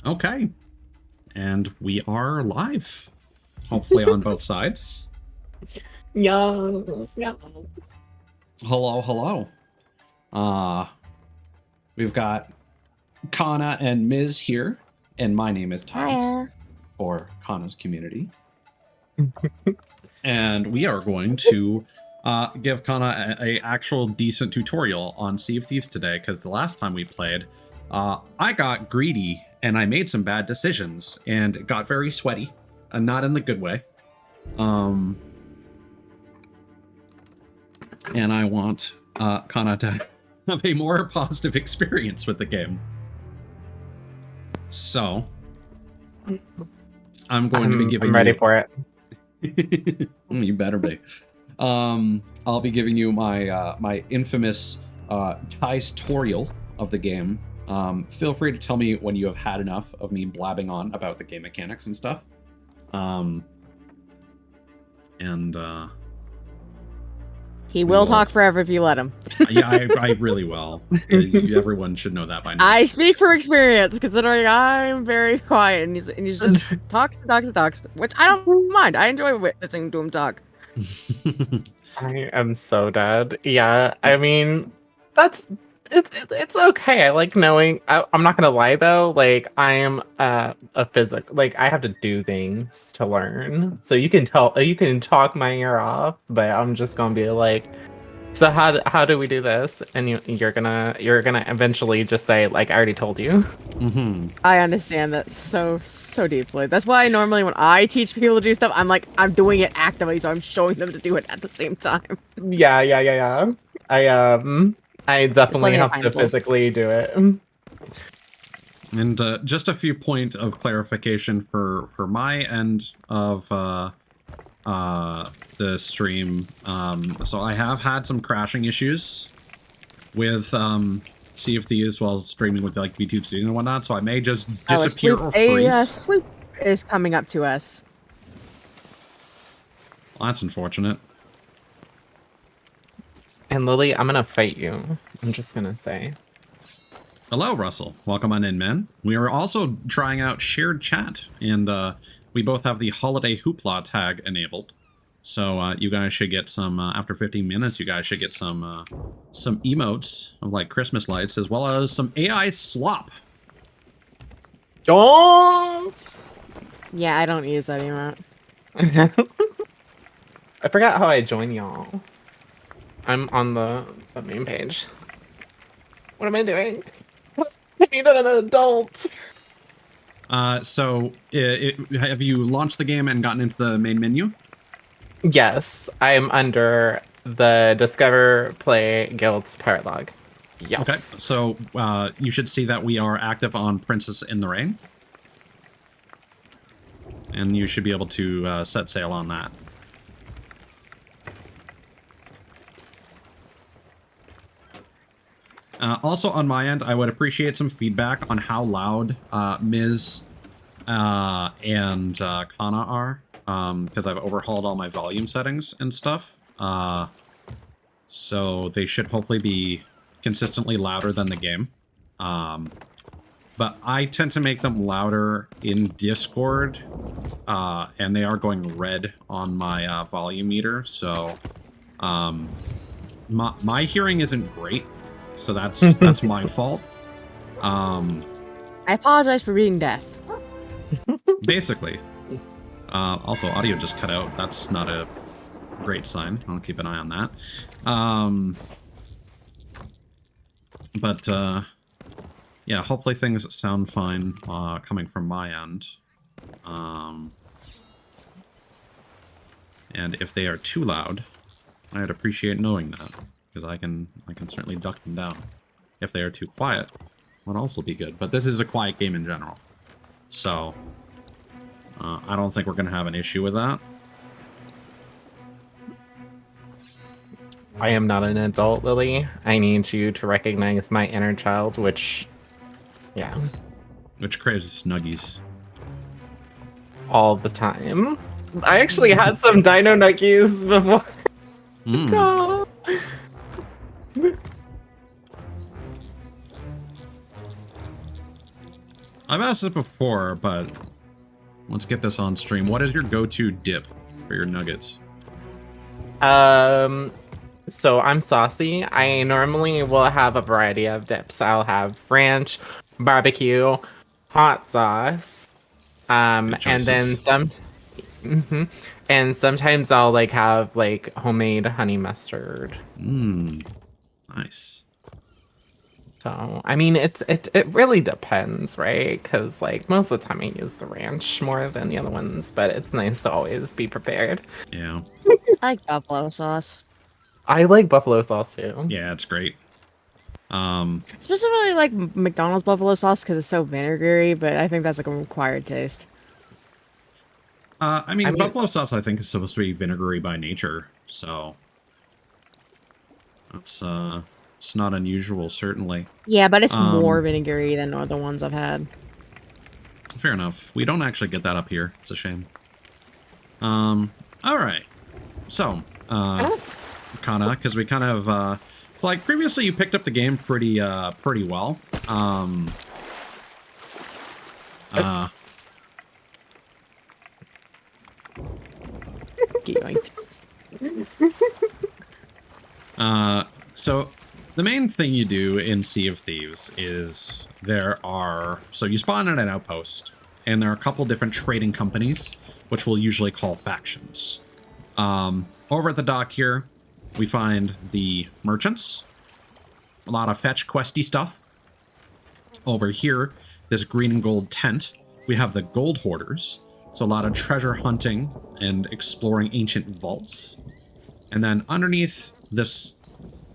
Okay. And we are live. Hopefully on both sides. Yes, yes. Hello, hello. We've got Kana and Miz here, and my name is Tides for Kana's community. And we are going to give Kana a actual decent tutorial on Sea of Thieves today, because the last time we played, I got greedy and I made some bad decisions and it got very sweaty, and not in the good way. And I want Kana to have a more positive experience with the game. So I'm going to be giving I'm ready you... for it. You better be. I'll be giving you my my infamous tutorial of the game. Feel free to tell me when you have had enough of me blabbing on about the game mechanics and stuff. He will talk forever if you let him. Yeah, I really will. Everyone should know that by now. I speak from experience, considering I'm very quiet, and he's just talks, which I don't mind. I enjoy listening to him talk. I am so dead. Yeah, I mean, it's okay. I like knowing. I'm not gonna lie though. Like I am a physic. Like I have to do things to learn. So you can talk my ear off, but I'm just gonna be like, so how do we do this? And you're gonna eventually just say like I already told you. Mm-hmm. I understand that so deeply. That's why normally when I teach people to do stuff, I'm like I'm doing it actively, so I'm showing them to do it at the same time. Yeah. I definitely have to explain it. physically do it. And just a few points of clarification for my end of the stream. So I have had some crashing issues with Sea of Thieves while streaming with like VTuber and whatnot, so I may just disappear or freeze. A sleep is coming up to us. Well, that's unfortunate. And Lily, I'm gonna fight you. I'm just gonna say. Hello, Russell. Welcome on in, man. We are also trying out shared chat, and we both have the holiday hoopla tag enabled. So you guys should get some, after 15 minutes, you guys should get some emotes of like Christmas lights, as well as some AI slop. Yes! Yeah, I don't use that emote. I forgot how I join y'all. I'm on the main page. What am I doing? I need an adult. So have you launched the game and gotten into the main menu? Yes, I'm under the Discover Play Guild's Pirate Log. Yes. Okay, so you should see that we are active on Princess in the Rain. And you should be able to set sail on that. Also on my end, I would appreciate some feedback on how loud Miz and Kana are. Because I've overhauled all my volume settings and stuff. So they should hopefully be consistently louder than the game. But I tend to make them louder in Discord, and they are going red on my volume meter, so my hearing isn't great, so that's my fault. I apologize for being deaf. Basically. Also, audio just cut out. That's not a great sign. I'll keep an eye on that. Yeah, hopefully things sound fine coming from my end. And if they are too loud, I'd appreciate knowing that, because I can certainly duck them down. If they are too quiet, would also be good. But this is a quiet game in general, so I don't think we're going to have an issue with that. I am not an adult, Lily. I need you to recognize my inner child, which, yeah. Which craves Snuggies. All the time. I actually had some Dino Nuggies before. Oh. I've asked it before, but let's get this on stream. What is your go-to dip for your nuggets? So I'm saucy. I normally will have a variety of dips. I'll have ranch, barbecue, hot sauce, Good and then choices. some. And sometimes I'll like have like homemade honey mustard. Mmm, nice. So I mean, it really depends, right? Because like most of the time I use the ranch more than the other ones, but it's nice to always be prepared. Yeah. I like buffalo sauce. I like buffalo sauce too. Yeah, it's great. Specifically like McDonald's buffalo sauce because it's so vinegary, but I think that's like a required taste. I mean, I mean, buffalo sauce, I think, is supposed to be vinegary by nature, so it's not unusual, certainly. Yeah, but it's more vinegary than other ones I've had. Fair enough. We don't actually get that up here. It's a shame. All right. So, kinda, because we kind of, it's like previously you picked up the game pretty well. So the main thing you do in Sea of Thieves is so you spawn at an outpost, and there are a couple different trading companies, which we'll usually call factions. Over at the dock here, we find the merchants, a lot of fetch questy stuff. Over here, this green and gold tent, we have the gold hoarders, so a lot of treasure hunting and exploring ancient vaults. And then underneath this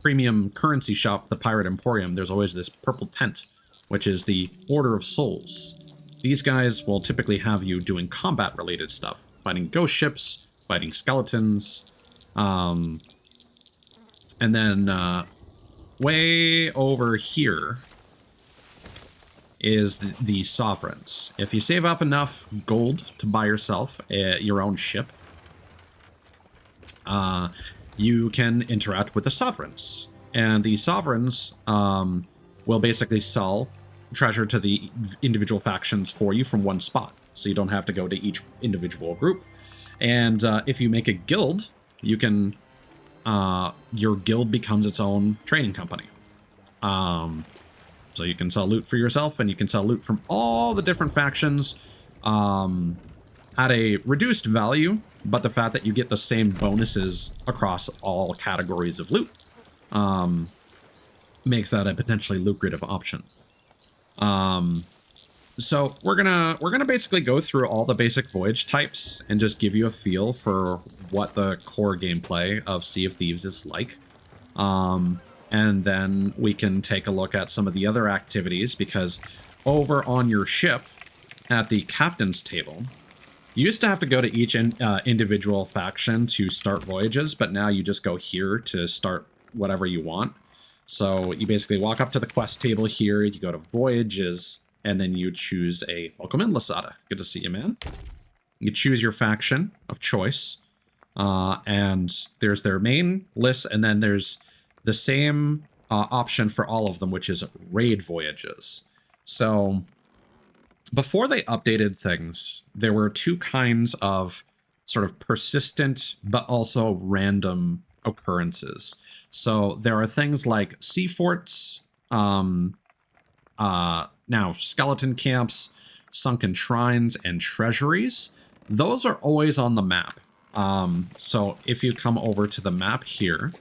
premium currency shop, the Pirate Emporium, there's always this purple tent, which is the Order of Souls. These guys will typically have you doing combat-related stuff, fighting ghost ships, fighting skeletons, and then way over here is the Sovereigns. If you save up enough gold to buy yourself your own ship, you can interact with the Sovereigns. And the Sovereigns will basically sell treasure to the individual factions for you from one spot. So you don't have to go to each individual group. And if you make a guild, you can, your guild becomes its own trading company. So you can sell loot for yourself, and you can sell loot from all the different factions at a reduced value, but the fact that you get the same bonuses across all categories of loot makes that a potentially lucrative option. So we're gonna basically go through all the basic voyage types and just give you a feel for what the core gameplay of Sea of Thieves is like. And then we can take a look at some of the other activities, because over on your ship at the captain's table, you used to have to go to each individual faction to start voyages, but now you just go here to start whatever you want. So you basically walk up to the quest table here, you go to voyages, and then you choose a welcome in, Lasada. Good to see you, man. You choose your faction of choice, and there's their main list, and then there's the same option for all of them, which is raid voyages. So before they updated things, there were two kinds of sort of persistent but also random occurrences. So there are things like sea forts, now skeleton camps, sunken shrines, and treasuries. Those are always on the map. So if you come over to the map here,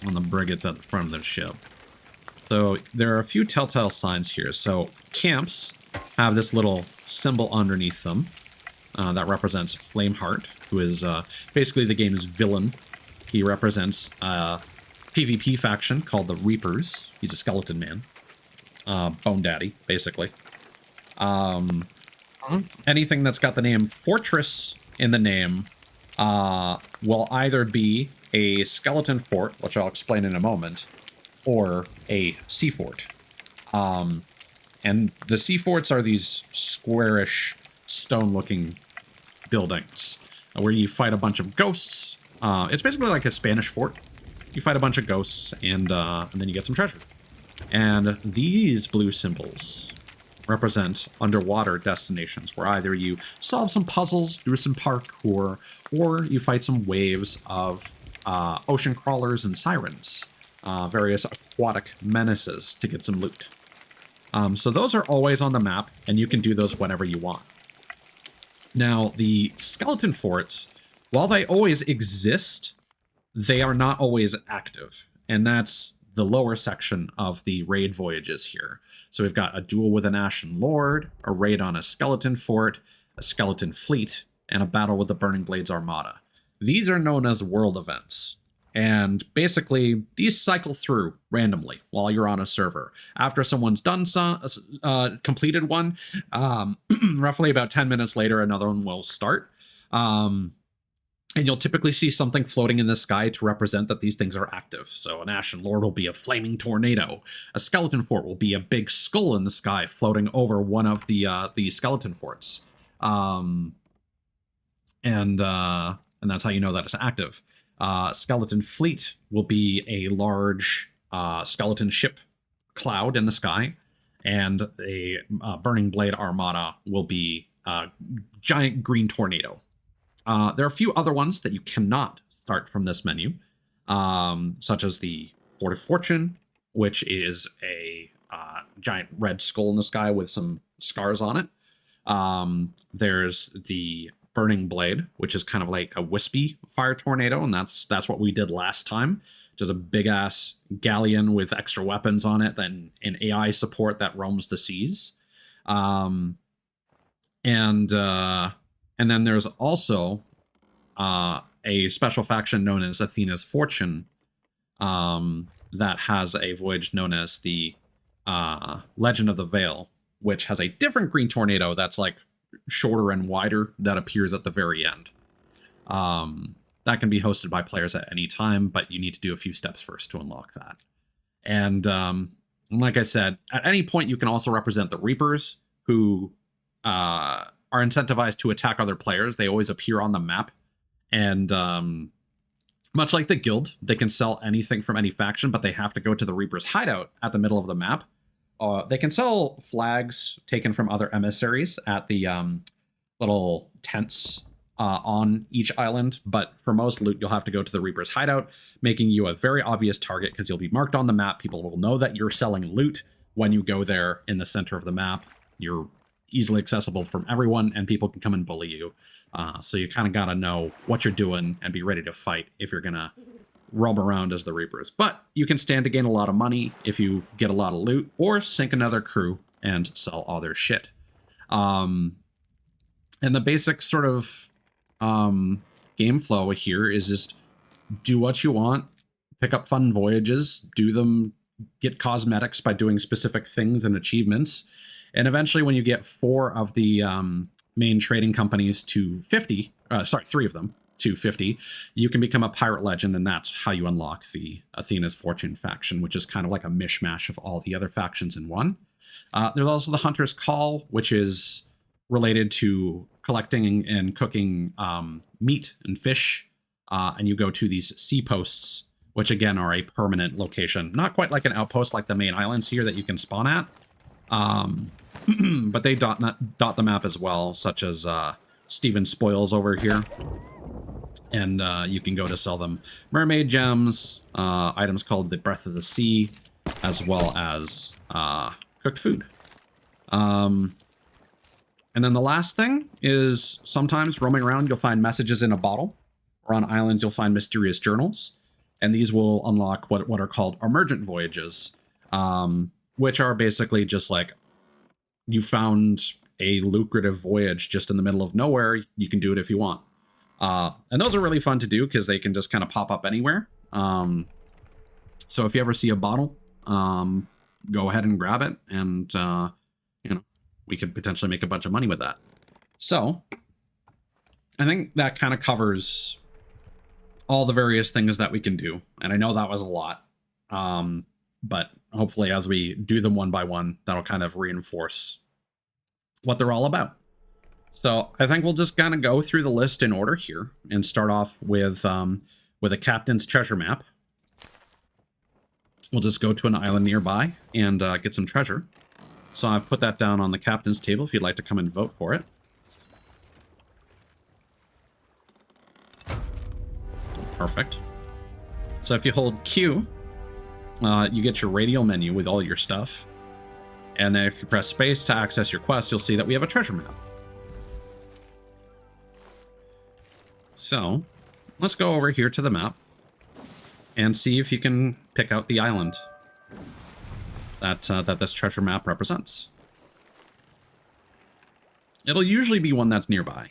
on the brigates at the front of their ship. So there are a few telltale signs here. So camps have this little symbol underneath them that represents Flameheart, who is basically the game's villain. He represents a PvP faction called the Reapers. He's a skeleton man. Bone Daddy, basically. Anything that's got the name Fortress in the name will either be a skeleton fort, which I'll explain in a moment, or a sea fort. And the sea forts are these squarish, stone-looking buildings where you fight a bunch of ghosts. It's basically like a Spanish fort. You fight a bunch of ghosts, and then you get some treasure. And these blue symbols represent underwater destinations where either you solve some puzzles, do some parkour, or you fight some waves of ocean crawlers and sirens, various aquatic menaces to get some loot. So those are always on the map, and you can do those whenever you want. Now, the skeleton forts, while they always exist, they are not always active, and that's the lower section of the raid voyages here. So we've got a duel with an Ashen Lord, a raid on a skeleton fort, a skeleton fleet, and a battle with the Burning Blades Armada. These are known as world events. And basically, these cycle through randomly while you're on a server. After someone's done completed one, roughly about 10 minutes later, another one will start. And you'll typically see something floating in the sky to represent that these things are active. So an Ashen Lord will be a flaming tornado. A skeleton fort will be a big skull in the sky floating over one of the skeleton forts. And that's how you know that it's active. Skeleton fleet will be a large skeleton ship cloud in the sky, and a burning blade armada will be a giant green tornado. There are a few other ones that you cannot start from this menu, such as the Fort of Fortune, which is a giant red skull in the sky with some scars on it. There's the Burning Blade, which is kind of like a wispy fire tornado, and that's what we did last time. Just a big ass galleon with extra weapons on it, then an AI support that roams the seas. And then there's also a special faction known as Athena's Fortune that has a voyage known as the Legend of the Veil, which has a different green tornado that's like shorter and wider that appears at the very end. That can be hosted by players at any time, but you need to do a few steps first to unlock that. And like I said, at any point you can also represent the Reapers, who are incentivized to attack other players. They always appear on the map, and much like the guild, they can sell anything from any faction, but they have to go to the Reapers hideout at the middle of the map. They can sell flags taken from other emissaries at the little tents on each island, but for most loot, you'll have to go to the Reaper's hideout, making you a very obvious target because you'll be marked on the map. People will know that you're selling loot when you go there in the center of the map. You're easily accessible from everyone, and people can come and bully you. So you kind of got to know what you're doing and be ready to fight if you're going to roam around as the Reapers. But you can stand to gain a lot of money if you get a lot of loot, or sink another crew and sell all their shit. And the basic sort of game flow here is just do what you want, pick up fun voyages, do them, get cosmetics by doing specific things and achievements. And eventually when you get 4 of the main trading companies to 50, 3 of them to 50, you can become a pirate legend, and that's how you unlock the Athena's Fortune faction, which is kind of like a mishmash of all the other factions in one. There's also the Hunter's Call, which is related to collecting and cooking meat and fish, and you go to these sea posts, which again are a permanent location. Not quite like an outpost like the main islands here that you can spawn at, but they dot the map as well, such as Steven Spoils over here. And you can go to sell them mermaid gems, items called the Breath of the Sea, as well as cooked food. And then the last thing is sometimes roaming around, you'll find messages in a bottle, or on islands, you'll find mysterious journals. And these will unlock what are called emergent voyages, which are basically just like you found a lucrative voyage just in the middle of nowhere. You can do it if you want. And those are really fun to do because they can just kind of pop up anywhere. So if you ever see a bottle, go ahead and grab it, and we could potentially make a bunch of money with that. So I think that kind of covers all the various things that we can do. And I know that was a lot, but hopefully as we do them one by one, that'll kind of reinforce what they're all about. So I think we'll just kind of go through the list in order here and start off with a captain's treasure map, we'll just go to an island nearby and get some treasure. So I've put that down on the captain's table if you'd like to come and vote for it. Perfect. So if you hold Q, you get your radial menu with all your stuff. And then if you press space to access your quest, you'll see that we have a treasure map. So let's go over here to the map and see if you can pick out the island that this treasure map represents. It'll usually be one that's nearby.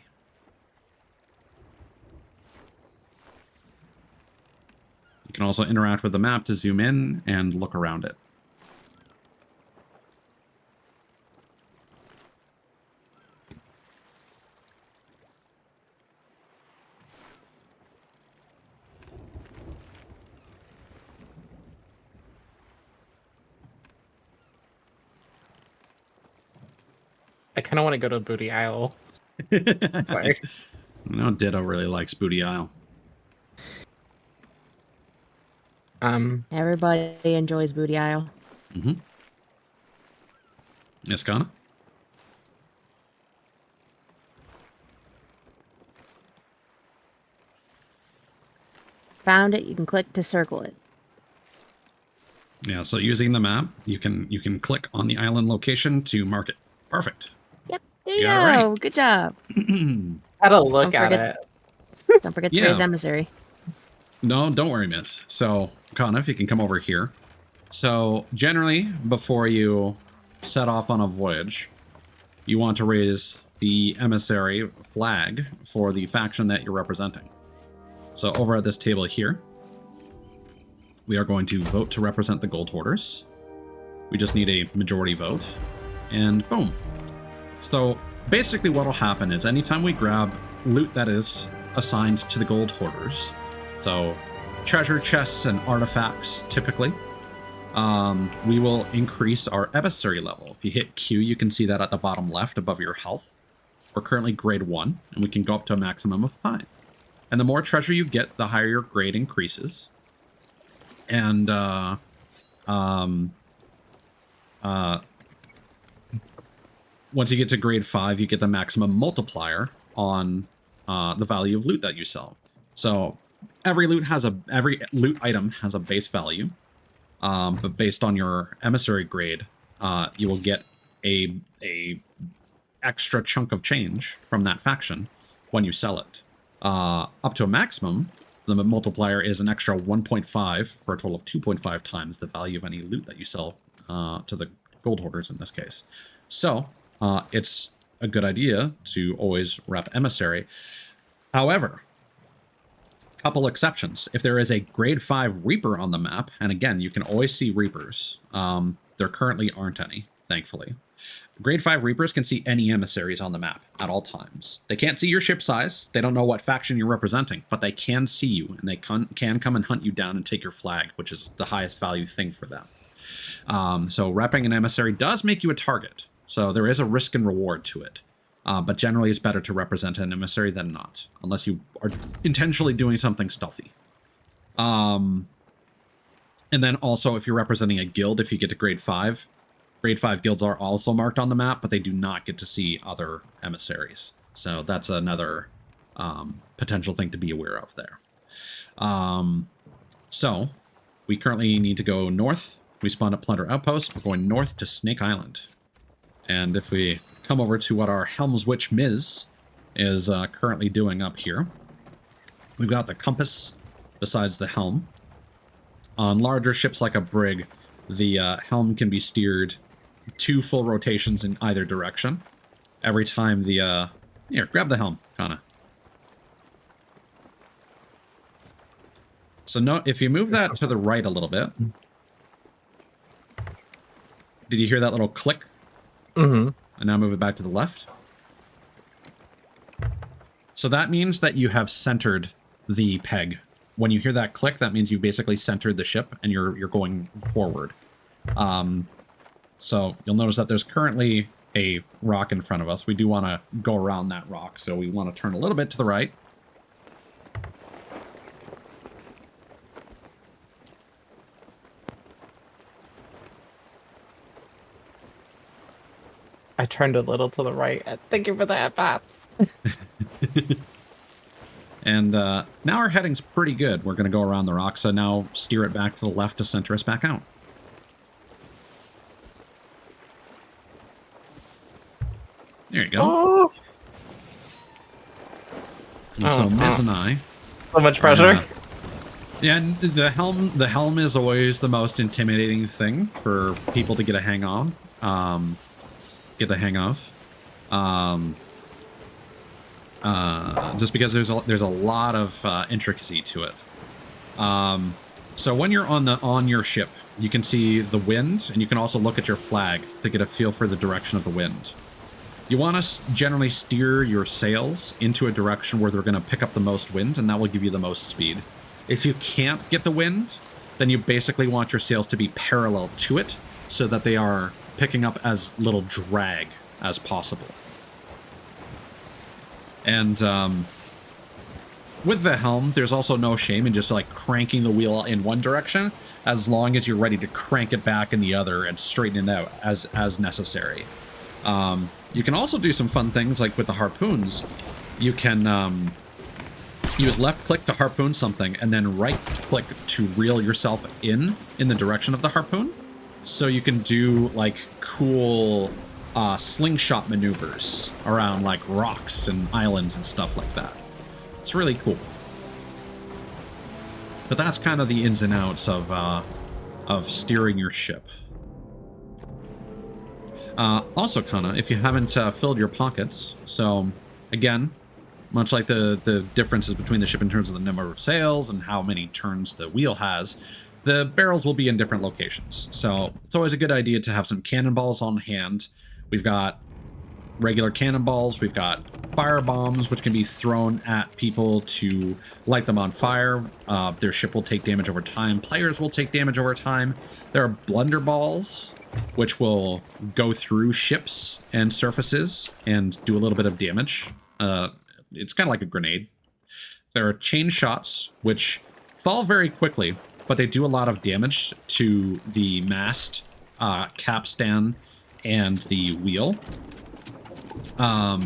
You can also interact with the map to zoom in and look around it. I kind of want to go to Booty Isle. Sorry. No, Ditto really likes Booty Isle. Everybody enjoys Booty Isle. Mm-hmm. Yes, Kana? Found it. You can click to circle it. Yeah, so using the map, you can click on the island location to mark it. Perfect. Yep. There you You got it go. right. Good job. Had a look Don't at forget- it. Don't forget Yeah. today's emissary. No, don't worry, miss. So, Kana, if you can come over here. So, generally, before you set off on a voyage, you want to raise the emissary flag for the faction that you're representing. So, over at this table here, we are going to vote to represent the gold hoarders. We just need a majority vote, and boom. So, basically what will happen is anytime we grab loot that is assigned to the gold hoarders, so treasure chests and artifacts typically, we will increase our emissary level. If you hit Q, you can see that at the bottom left above your health. We're currently grade 1, and we can go up to a maximum of 5. And the more treasure you get, the higher your grade increases. And once you get to grade 5, you get the maximum multiplier on the value of loot that you sell. So every loot item has a base value, but based on your emissary grade, you will get a extra chunk of change from that faction when you sell it. Up to a maximum, the multiplier is an extra 1.5 for a total of 2.5 times the value of any loot that you sell to the gold hoarders in this case. So it's a good idea to always rep emissary. However, couple exceptions. If there is a grade 5 Reaper on the map, and again, you can always see Reapers. There currently aren't any, thankfully. Grade 5 Reapers can see any emissaries on the map at all times. They can't see your ship size, they don't know what faction you're representing, but they can see you, and they can come and hunt you down and take your flag, which is the highest value thing for them. So repping an emissary does make you a target, so there is a risk and reward to it. But generally it's better to represent an emissary than not, unless you are intentionally doing something stealthy. And then also if you're representing a guild, if you get to grade 5 guilds are also marked on the map, but they do not get to see other emissaries. So that's another potential thing to be aware of there. So we currently need to go north. We spawned at Plunder Outpost. We're going north to Snake Island. And if we come over to what our Helm's Witch Miz is currently doing up here, we've got the compass besides the helm. On larger ships like a brig, the helm can be steered 2 full rotations in either direction. Every time the... Here, grab the helm, Kana. So no, if you move that to the right a little bit... Did you hear that little click? Mm-hmm. And now move it back to the left. So that means that you have centered the peg. When you hear that click, that means you've basically centered the ship and you're going forward. So you'll notice that there's currently a rock in front of us. We do want to go around that rock, so we want to turn a little bit to the right. I turned a little to the right. Thank you for the at-bats. And now our heading's pretty good. We're going to go around the rock, so now steer it back to the left to center us back out. There you go. Oh. And so Miz and I... So much pressure. Yeah, and the helm is always the most intimidating thing for people to get a hang on. Get the hang of. Just because there's a lot of intricacy to it. So when you're on your ship, you can see the wind, and you can also look at your flag to get a feel for the direction of the wind. You want to generally steer your sails into a direction where they're going to pick up the most wind, and that will give you the most speed. If you can't get the wind, then you basically want your sails to be parallel to it so that they are picking up as little drag as possible. And with the helm, there's also no shame in just like cranking the wheel in one direction as long as you're ready to crank it back in the other and straighten it out as necessary. You can also do some fun things like with the harpoons. You can use left click to harpoon something and then right click to reel yourself in the direction of the harpoon. So you can do like cool slingshot maneuvers around like rocks and islands and stuff like that. It's really cool. But that's kind of the ins and outs of steering your ship. Also, Kana, if you haven't filled your pockets, so again, much like the differences between the ship in terms of the number of sails and how many turns the wheel has, the barrels will be in different locations. So it's always a good idea to have some cannonballs on hand. We've got regular cannonballs, we've got fire bombs, which can be thrown at people to light them on fire. Their ship will take damage over time. Players will take damage over time. There are blunderballs, which will go through ships and surfaces and do a little bit of damage. It's kind of like a grenade. There are chain shots, which fall very quickly, but they do a lot of damage to the mast, capstan, and the wheel. So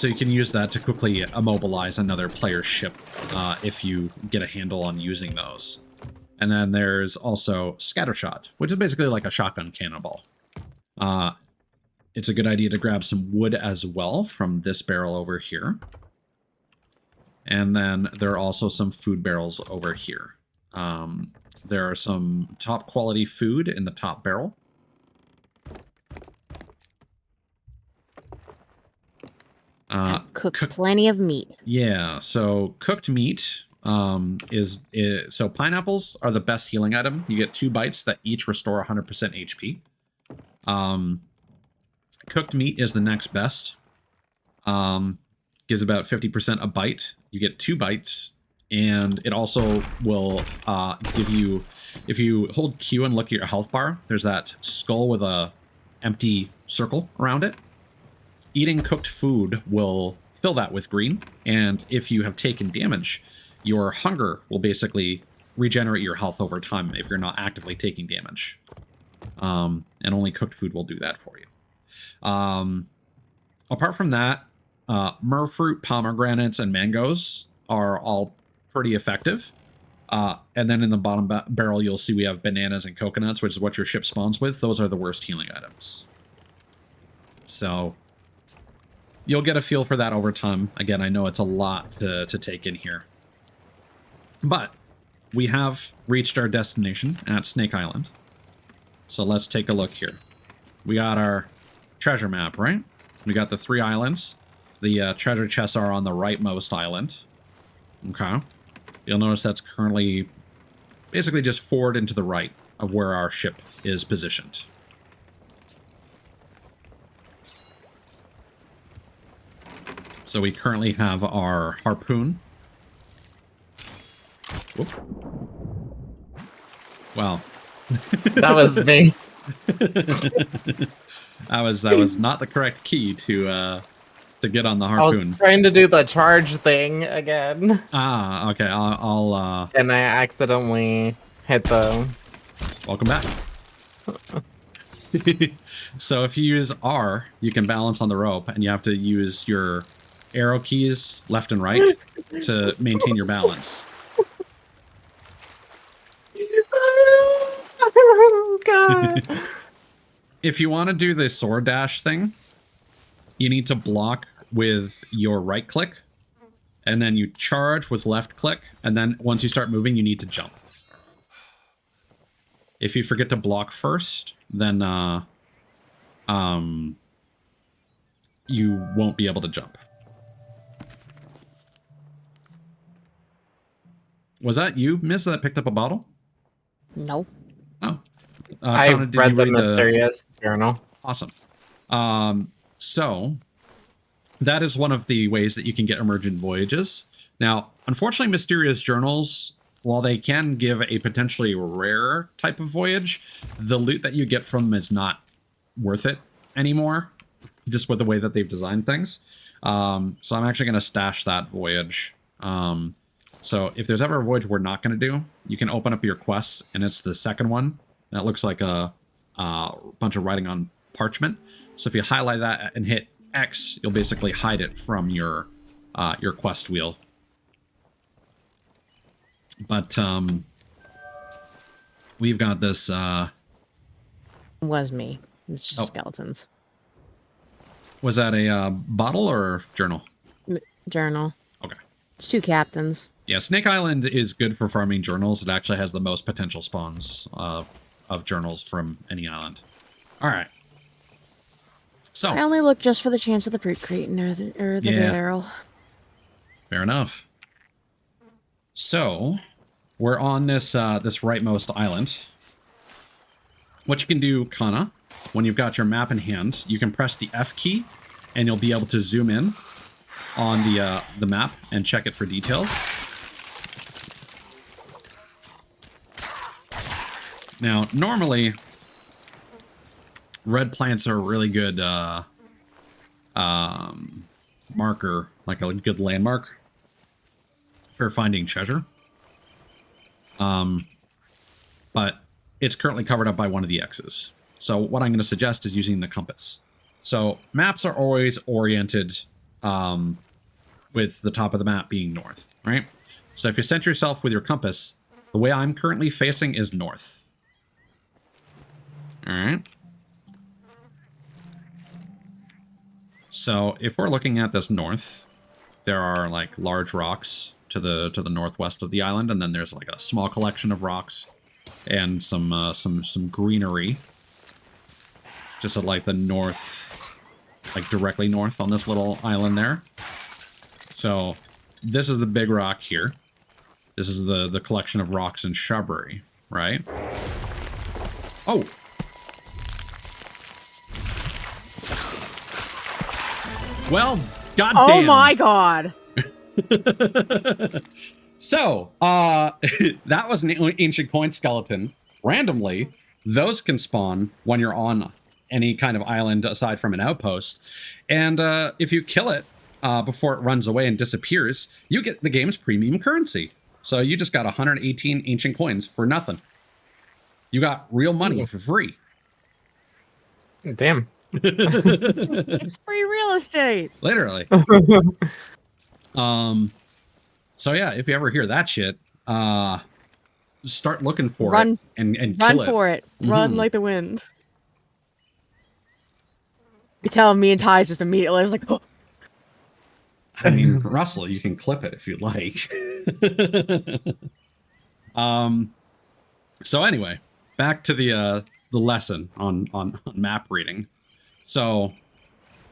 you can use that to quickly immobilize another player's ship if you get a handle on using those. And then there's also scattershot, which is basically like a shotgun cannonball. It's a good idea to grab some wood as well from this barrel over here. And then there are also some food barrels over here. There are some top quality food in the top barrel. Cooked plenty of meat. Yeah, so cooked meat so pineapples are the best healing item. You get 2 bites that each restore 100% HP. Cooked meat is the next best. Gives about 50% a bite. You get 2 bites, and it also will give you, if you hold Q and look at your health bar, there's that skull with a empty circle around it. Eating cooked food will fill that with green, and if you have taken damage, your hunger will basically regenerate your health over time if you're not actively taking damage. And only cooked food will do that for you. Apart from that, merfruit, pomegranates, and mangoes are all pretty effective. And then in the bottom barrel, you'll see we have bananas and coconuts, which is what your ship spawns with. Those are the worst healing items. So you'll get a feel for that over time. Again, I know it's a lot to take in here. But we have reached our destination at Snake Island. So let's take a look here. We got our treasure map, right? We got the 3 islands. The treasure chests are on the rightmost island. Okay. You'll notice that's currently basically just forward and to the right of where our ship is positioned. So we currently have our harpoon. Whoop. Wow. That was me. That was not the correct key to get on the harpoon. I was trying to do the charge thing again. Okay. I'll and I accidentally hit the... Welcome back. So if you use R, you can balance on the rope, and you have to use your arrow keys left and right to maintain your balance. Oh, God. If you want to do the sword dash thing, you need to block with your right click, and then you charge with left click, and then once you start moving, you need to jump. If you forget to block first, then you won't be able to jump. Was that you, Miss, that picked up a bottle? No. Oh. I Connor, did read you the mysterious journal. Awesome. So that is one of the ways that you can get emergent voyages. Now, unfortunately, mysterious journals, while they can give a potentially rare type of voyage, the loot that you get from them is not worth it anymore, just with the way that they've designed things. So I'm actually going to stash that voyage. So if there's ever a voyage we're not going to do, you can open up your quests, and it's the second one. And it looks like a bunch of writing on parchment. So if you highlight that and hit X, you'll basically hide it from your quest wheel. But we've got this. It was me. It's just Oh. skeletons. Was that a bottle or journal? Journal. Okay. It's 2 captains. Yeah, Snake Island is good for farming journals. It actually has the most potential spawns of journals from any island. All right. So I only look just for the chance of the fruit crate or the Yeah. barrel. fair enough. So we're on this this rightmost island. What you can do, Kana, when you've got your map in hand, you can press the F key, and you'll be able to zoom in on the map and check it for details. Now, normally, red plants are a really good marker, like a good landmark for finding treasure. But it's currently covered up by one of the X's. So what I'm going to suggest is using the compass. So maps are always oriented with the top of the map being north, right? So if you center yourself with your compass, the way I'm currently facing is north. All right. So if we're looking at this north, there are like large rocks to the northwest of the island, and then there's like a small collection of rocks and some greenery just at like the north, like directly north on this little island there. So this is the big rock here. This is the collection of rocks and shrubbery, right? Oh. Well, goddamn. Oh my god! So, that was an ancient coin skeleton. Randomly, those can spawn when you're on any kind of island aside from an outpost. And if you kill it before it runs away and disappears, you get the game's premium currency. So you just got 118 ancient coins for nothing. You got real money for free. Damn. It's free real estate! Literally. So yeah, if you ever hear that shit, start looking for it and run kill it. for it. Run like the wind. You tell me and Ty's just immediately. I was like, oh. I mean, Russell, you can clip it if you'd like. So anyway, back to the lesson on map reading. So,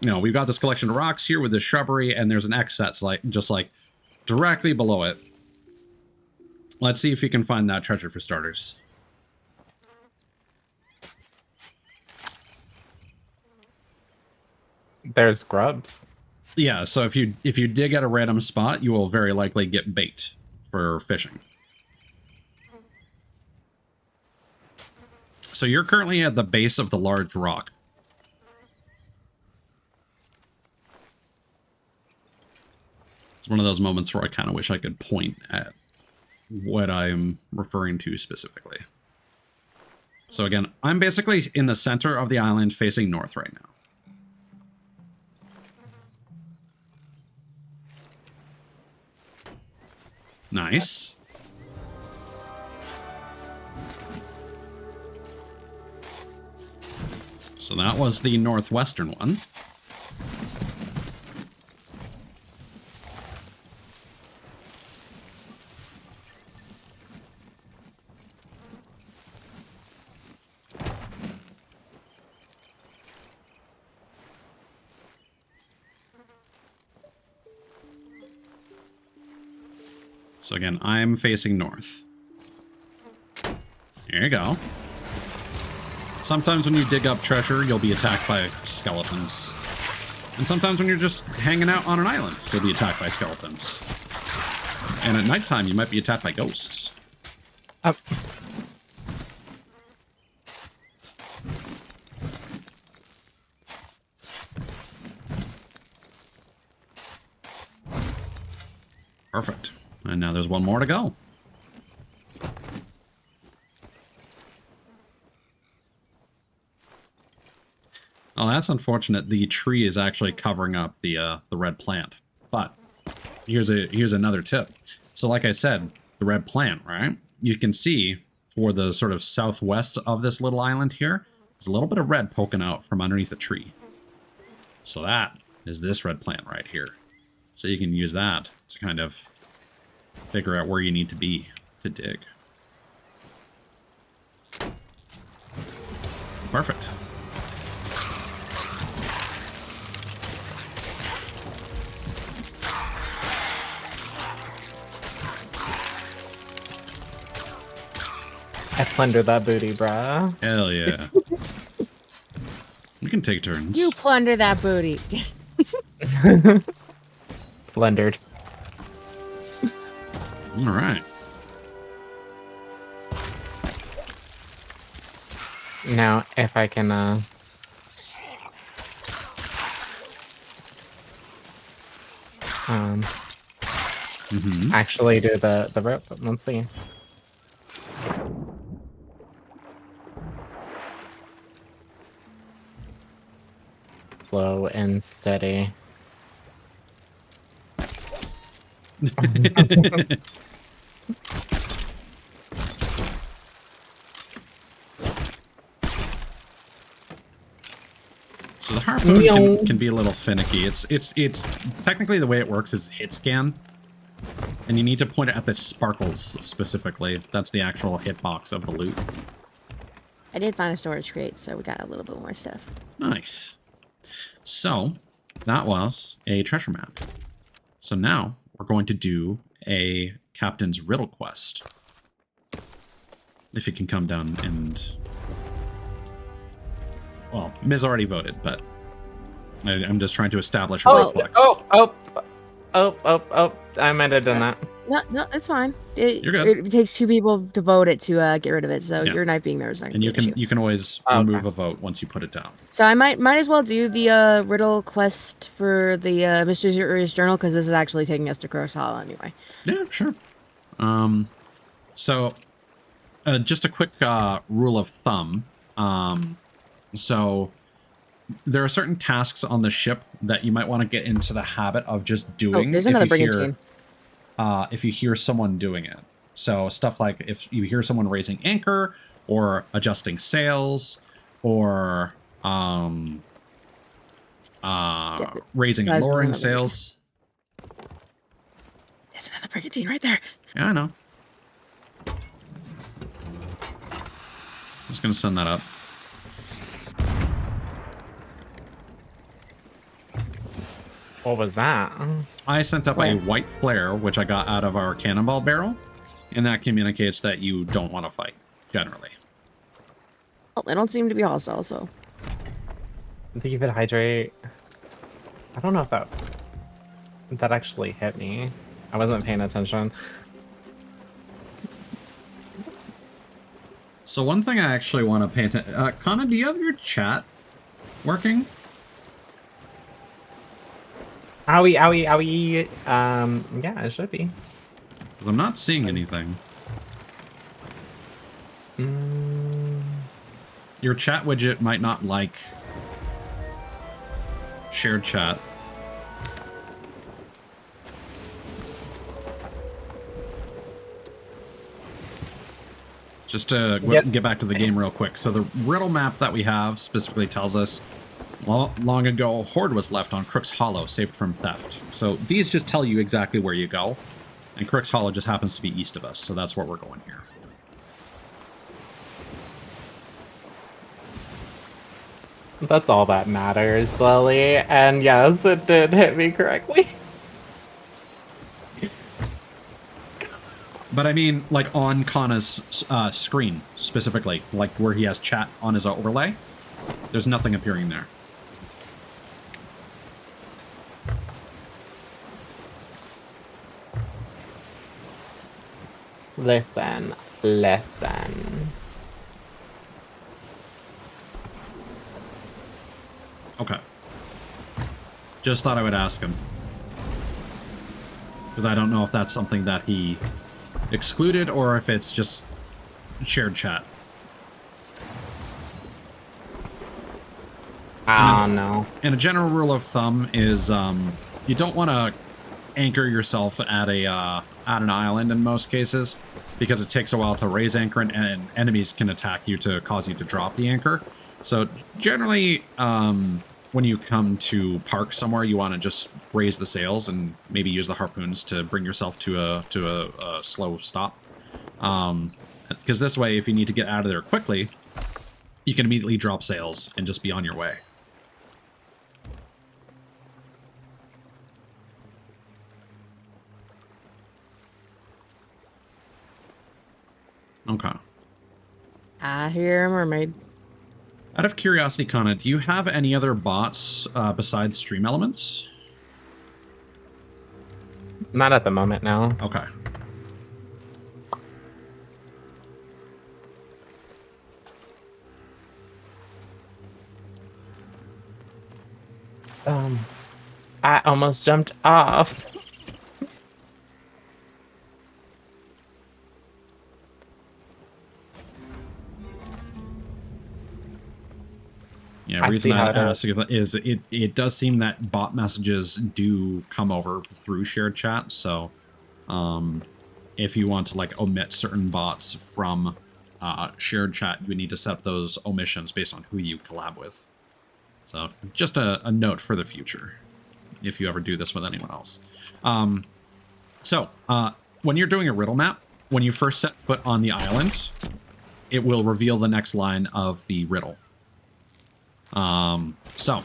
you know, we've got this collection of rocks here with this shrubbery, and there's an X that's like just like directly below it. Let's see if you can find that treasure for starters. There's grubs. Yeah, so if you dig at a random spot, you will very likely get bait for fishing. So you're currently at the base of the large rock. It's one of those moments where I kind of wish I could point at what I'm referring to specifically. So again, I'm basically in the center of the island facing north right now. Nice. So that was the northwestern one. So again, I'm facing north. There you go. Sometimes when you dig up treasure, you'll be attacked by skeletons. And sometimes when you're just hanging out on an island, you'll be attacked by skeletons. And at nighttime, you might be attacked by ghosts. Up. Perfect. And now there's one more to go. Oh, that's unfortunate. The tree is actually covering up the red plant. But here's another tip. So like I said, the red plant, right? You can see for the sort of southwest of this little island here, there's a little bit of red poking out from underneath the tree. So that is this red plant right here. So you can use that to kind of figure out where you need to be to dig. Perfect. I plundered that booty, bruh. Hell yeah. We can take turns. You plunder that booty. Plundered. All right. Now, if I can, actually do the rope. Let's see. Slow and steady. So the harpoon can be a little finicky. It's technically the way it works is hit scan, and you need to point it at the sparkles specifically. That's the actual hitbox of the loot. I did find a storage crate, so we got a little bit more stuff. Nice. So that was a treasure map. So now we're going to do a captain's riddle quest. If you can come down and... Well, Miz already voted, but I'm just trying to establish a reflex. I might have done that. No, it's fine. You're good. It takes 2 people to vote it to get rid of it, so Yeah. your knight being there is not. And you can always remove a vote once you put it down. So I might as well do the riddle quest for the Mysterious Journal, because this is actually taking us to Crow's Hollow anyway. Yeah, sure. So just a quick rule of thumb. So there are certain tasks on the ship that you might want to get into the habit of just doing. Oh, there's another brigantine. If you hear someone doing it. So stuff like if you hear someone raising anchor or adjusting sails or raising and lowering sails. There's another brigantine right there. Yeah, I know. Just gonna send that up. What was that? I sent up a white flare, which I got out of our cannonball barrel, and that communicates that you don't want to fight, generally. Oh, they don't seem to be hostile, so. I think you could hydrate. I don't know if that actually hit me. I wasn't paying attention. So one thing I actually want to pay attention... Kana, do you have your chat working? Owie, owie, owie. Yeah, it should be. 'Cause I'm not seeing anything. your chat widget might not like shared chat. Just to get back to the game real quick. So the riddle map that we have specifically tells us long ago, a hoard was left on Crook's Hollow, saved from theft. So these just tell you exactly where you go. And Crook's Hollow just happens to be east of us, so that's where we're going here. That's all that matters, Lily. And yes, it did hit me correctly. But I mean, like on Kana's screen, specifically, like where he has chat on his overlay, there's nothing appearing there. Listen. Okay. Just thought I would ask him. Because I don't know if that's something that he excluded or if it's just shared chat. I don't know. And a general rule of thumb is you don't want to anchor yourself at an island in most cases, because it takes a while to raise anchor and enemies can attack you to cause you to drop the anchor. So generally, when you come to park somewhere, you want to just raise the sails and maybe use the harpoons to bring yourself to a slow stop. Because this way, if you need to get out of there quickly, you can immediately drop sails and just be on your way. Okay. I hear a mermaid. Out of curiosity, Kana, do you have any other bots besides Stream Elements? Not at the moment, no. Okay. I almost jumped off. Yeah, the reason I asked is it does seem that bot messages do come over through shared chat, so if you want to like omit certain bots from shared chat, you need to set up those omissions based on who you collab with. So just a note for the future, if you ever do this with anyone else. When you're doing a riddle map, when you first set foot on the island, it will reveal the next line of the riddle. So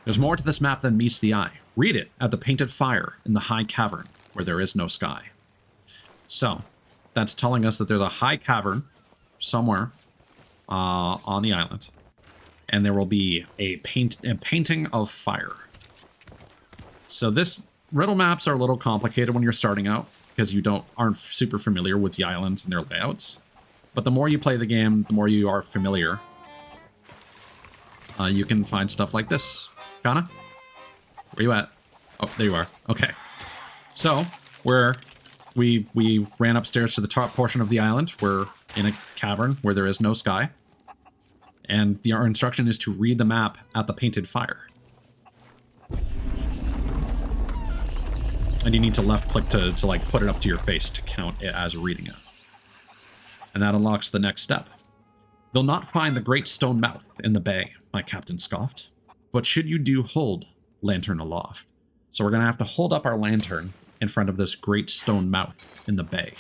there's more to this map than meets the eye. Read it at the painted fire in the high cavern where there is no sky. So that's telling us that there's a high cavern somewhere on the island, and there will be a painting of fire. So this riddle maps are a little complicated when you're starting out because you aren't super familiar with the islands and their layouts. But the more you play the game, the more you are familiar. You can find stuff like this. Kana? Where you at? Oh, there you are. Okay. So, we ran upstairs to the top portion of the island. We're in a cavern where there is no sky. And our instruction is to read the map at the painted fire. And you need to left click to like put it up to your face to count it as reading it. And that unlocks the next step. They'll not find the great stone mouth in the bay, my captain scoffed. But should you do, hold lantern aloft. So we're going to have to hold up our lantern in front of this great stone mouth in the bay.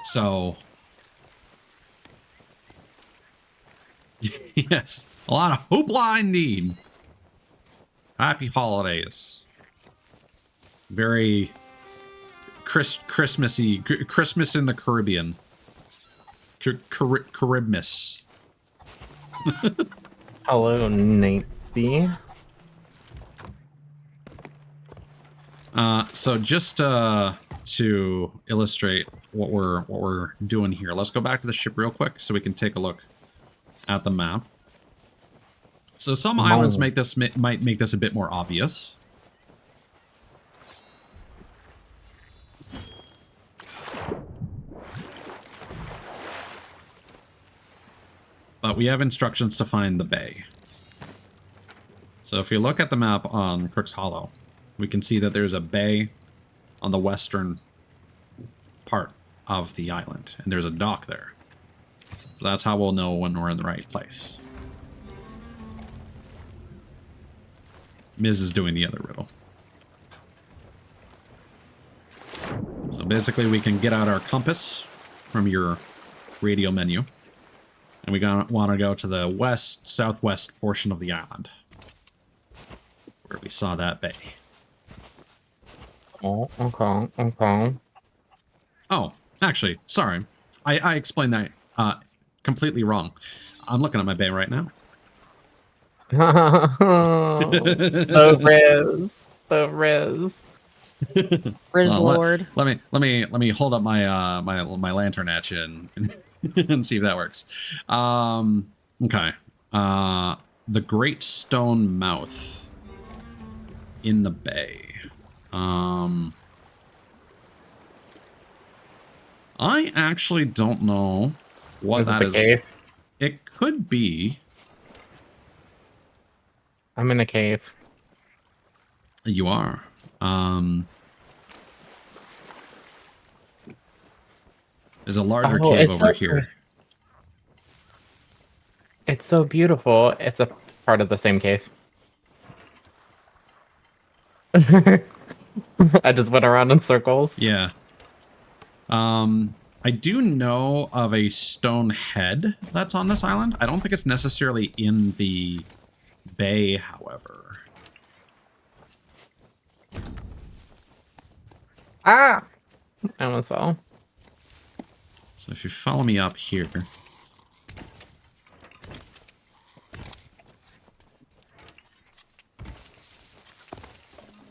So... yes, a lot of hoopla indeed. Happy holidays. Very Christmassy. Christmas in the Caribbean. Caribmas. Hello, Nancy. So just to illustrate what we're doing here, let's go back to the ship real quick so we can take a look at the map. So some islands might make this a bit more obvious. but we have instructions to find the bay. So if you look at the map on Crook's Hollow, we can see that there's a bay on the western part of the island, and there's a dock there. So that's how we'll know when we're in the right place. Miz is doing the other riddle. So basically we can get out our compass from your radio menu, and we want to go to the southwest portion of the island, where we saw that bay. Oh, okay. Oh, actually, sorry. I explained that completely wrong. I'm looking at my bay right now. The Riz. The Riz. Riz Lord. Let me hold up my my lantern at you and see if that works. Okay. The Great Stone Mouth in the bay. I actually don't know what that is. Cave? It could be. I'm in a cave. You are. There's a larger cave over here. It's so beautiful. It's a part of the same cave. I just went around in circles. Yeah. I do know of a stone head that's on this island. I don't think it's necessarily in the bay, however. Ah! I almost fell. So if you follow me up here.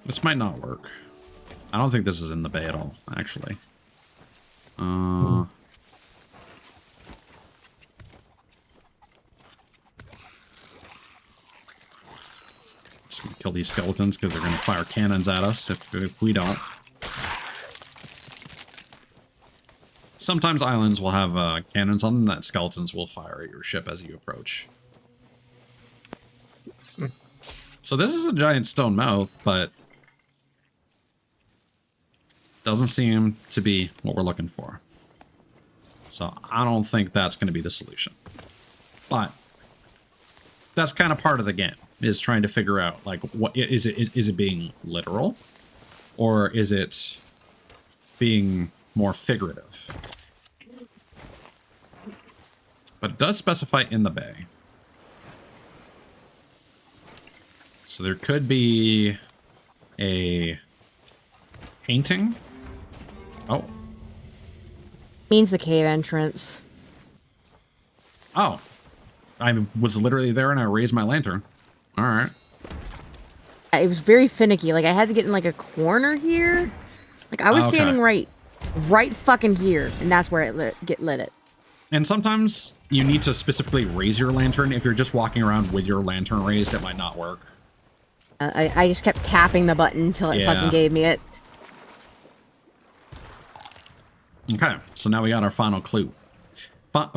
This might not work. I don't think this is in the bay at all, actually. Just gonna kill these skeletons because they're gonna fire cannons at us if we don't. Sometimes islands will have cannons on them that skeletons will fire at your ship as you approach. So this is a giant stone mouth, but doesn't seem to be what we're looking for. So I don't think that's going to be the solution. But that's kind of part of the game, is trying to figure out, like, what is it being literal, or is it being more figurative? But it does specify in the bay. So there could be a painting. Oh. Means the cave entrance. Oh. I was literally there and I raised my lantern. All right. It was very finicky. Like, I had to get in, like, a corner here. Like, I was standing right fucking here, and that's where it lit it. And sometimes you need to specifically raise your lantern. If you're just walking around with your lantern raised, it might not work. I just kept tapping the button until it fucking gave me it. Okay, so now we got our final clue.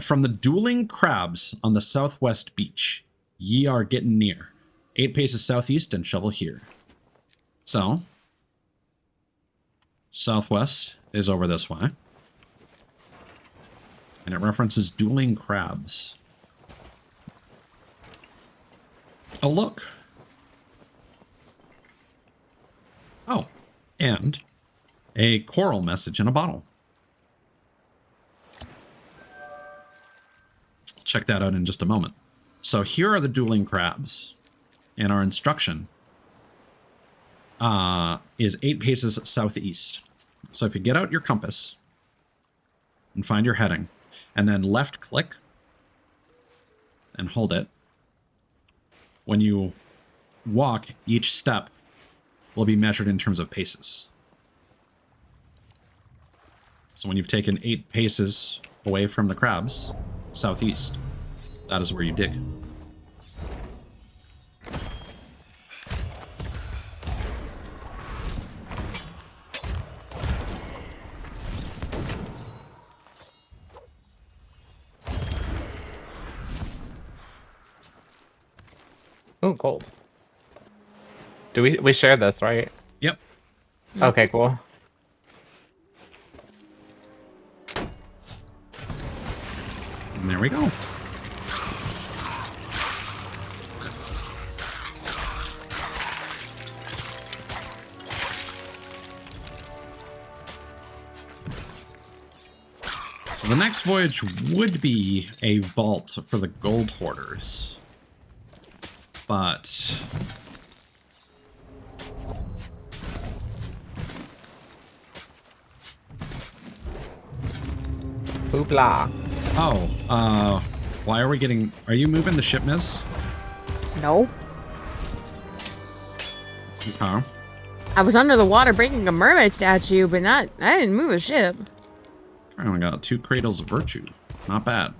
From the dueling crabs on the southwest beach, ye are getting near. 8 paces southeast and shovel here. So, southwest is over this way. And it references dueling crabs. Oh, look. Oh, and a coral message in a bottle. Check that out in just a moment. So here are the dueling crabs. And our instruction is 8 paces southeast. So if you get out your compass and find your heading, and then left click and hold it, when you walk, each step will be measured in terms of paces. So when you've taken 8 paces away from the crabs, southeast, that is where you dig. Oh, gold. Do we share this, right? Yep. Okay, cool. And there we go. So the next voyage would be a vault for the gold hoarders. But Hoopla. oh, why are we getting? Are you moving the ship, Miss? No. Okay. I was under the water breaking a mermaid statue, but I didn't move a ship. I only got 2 cradles of virtue. Not bad.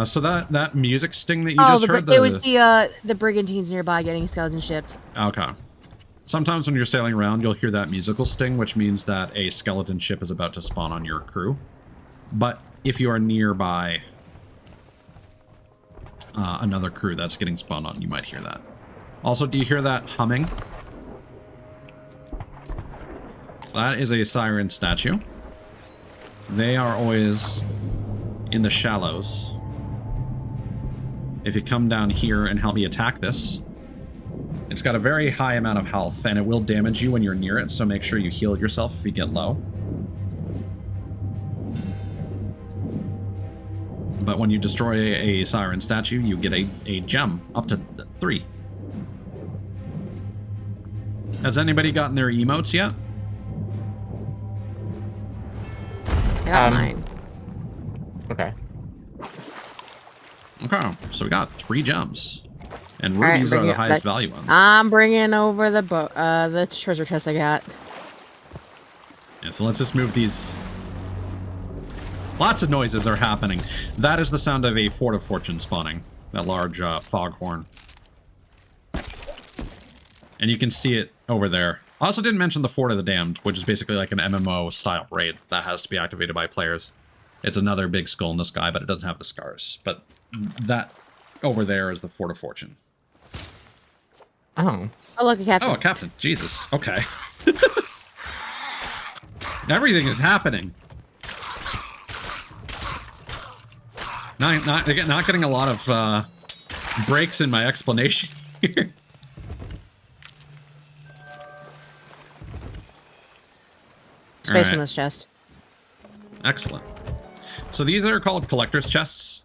So that music sting that you just heard. It was the brigantines nearby getting skeleton shipped. Okay. Sometimes when you're sailing around, you'll hear that musical sting, which means that a skeleton ship is about to spawn on your crew. But if you are nearby another crew that's getting spawned on, you might hear that. Also, do you hear that humming? So that is a siren statue. They are always in the shallows. If you come down here and help me attack this, it's got a very high amount of health, and it will damage you when you're near it, so make sure you heal yourself if you get low. But when you destroy a siren statue, you get a gem, up to 3. Has anybody gotten their emotes yet? I got mine. Okay. Okay, so we got 3 gems. And rubies are the highest value ones. I'm bringing over the treasure chest I got. Yeah, so let's just move these. Lots of noises are happening. That is the sound of a Fort of Fortune spawning. That large foghorn. And you can see it over there. I also didn't mention the Fort of the Damned, which is basically like an MMO style raid that has to be activated by players. It's another big skull in the sky, but it doesn't have the scars. But that over there is the Fort of Fortune. Oh. Oh, look, a captain. Oh, a captain. Jesus. Okay. Everything is happening. Not getting a lot of breaks in my explanation here. Space in this chest. Excellent. So these are called collector's chests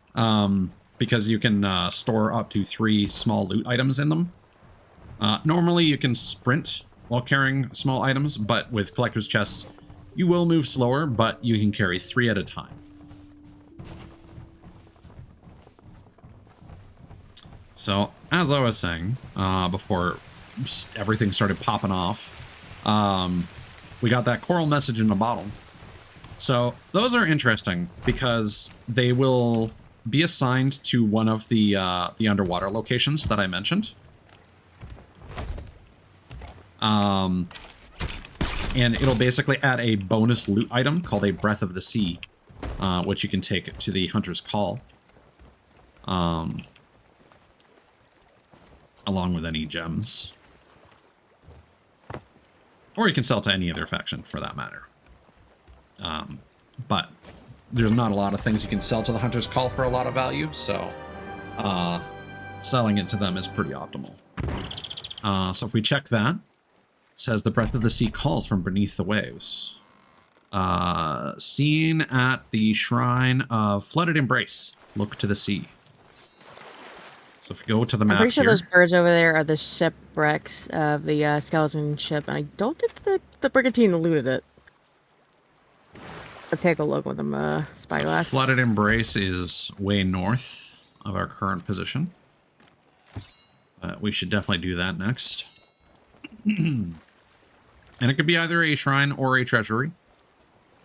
because you can store up to 3 small loot items in them. Normally you can sprint while carrying small items, but with collector's chests, you will move slower, but you can carry 3 at a time. So, as I was saying, before everything started popping off, we got that coral message in a bottle. So, those are interesting because they will be assigned to one of the underwater locations that I mentioned. And it'll basically add a bonus loot item called a Breath of the Sea, which you can take to the Hunter's Call. Along with any gems. Or you can sell to any other faction, for that matter. But there's not a lot of things you can sell to the Hunter's Call for a lot of value, so selling it to them is pretty optimal. So if we check that, it says the Breath of the Sea calls from beneath the waves. Seen at the shrine of Flooded Embrace. Look to the sea. So if we go to the map, I'm pretty sure here, those birds over there are the shipwrecks of the skeleton ship, and I don't think the brigantine looted it. I'll take a look with them spyglass. Flooded Embrace is way north of our current position. We should definitely do that next. And it could be either a shrine or a treasury.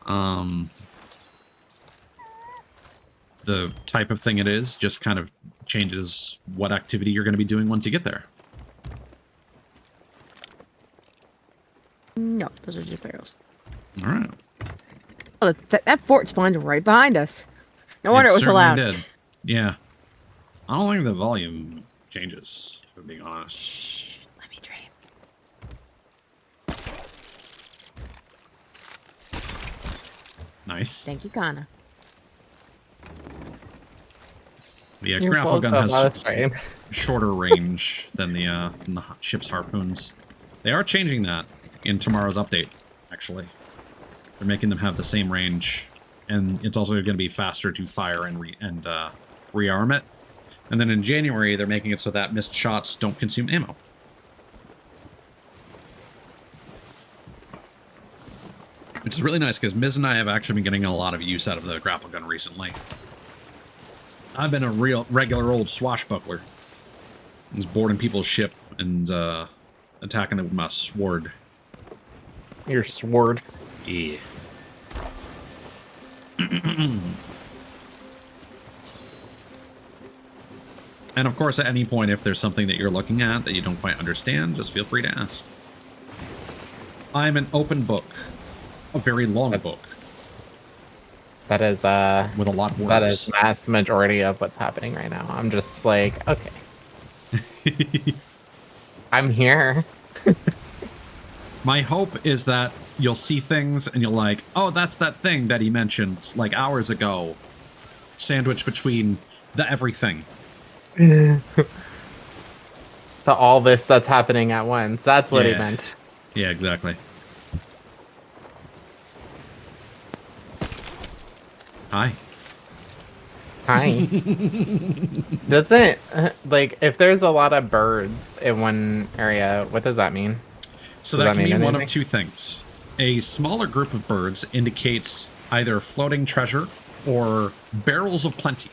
The type of thing it is just kind of changes what activity you're going to be doing once you get there. No, those are just barrels. All right. Oh, that fort spawned right behind us. No wonder it was so certainly loud. did. Yeah. I don't think the volume changes, if I'm being honest. Shh, let me trade. Nice. Thank you, Kana. The You're grapple gun welcome. has That's fine. shorter range than the ship's harpoons. They are changing that in tomorrow's update, actually. They're making them have the same range, and it's also going to be faster to fire and rearm it. And then in January, they're making it so that missed shots don't consume ammo. Which is really nice, because Miz and I have actually been getting a lot of use out of the grapple gun recently. I've been a regular old swashbuckler. I was boarding people's ship and attacking them with my sword. Your sword. Yeah. And of course, at any point, if there's something that you're looking at that you don't quite understand, just feel free to ask. I'm an open book. A very long book. That is with a lot of words. That is mass majority of what's happening right now. I'm just like, okay. I'm here. My hope is that you'll see things and you'll like, oh, that's that thing that he mentioned like hours ago. Sandwiched between the everything. The all this that's happening at once. That's what he meant. Yeah, exactly. Hi. Hi. Doesn't, like, if there's a lot of birds in one area, what does that mean? So that can mean one of two things. A smaller group of birds indicates either floating treasure or barrels of plenty,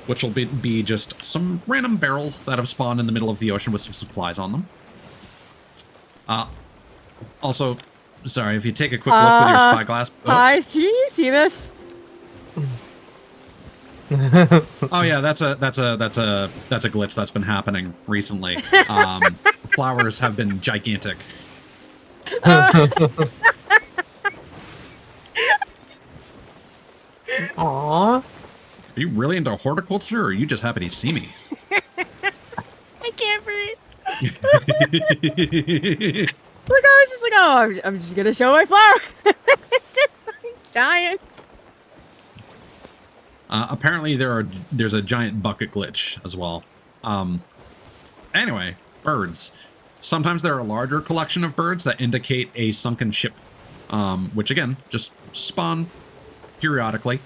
which will be just some random barrels that have spawned in the middle of the ocean with some supplies on them. Also, sorry, if you take a quick look with your spyglass. Hi, do you see this? Oh yeah, that's a glitch that's been happening recently. Flowers have been gigantic. Aww. Are you really into horticulture, or are you just happy to see me? I can't breathe. Like, I was just like, oh, I'm just gonna show my flower. It's just giant. Apparently there's a giant bucket glitch as well. Anyway, birds. Sometimes there are a larger collection of birds that indicate a sunken ship, which again, just spawn periodically.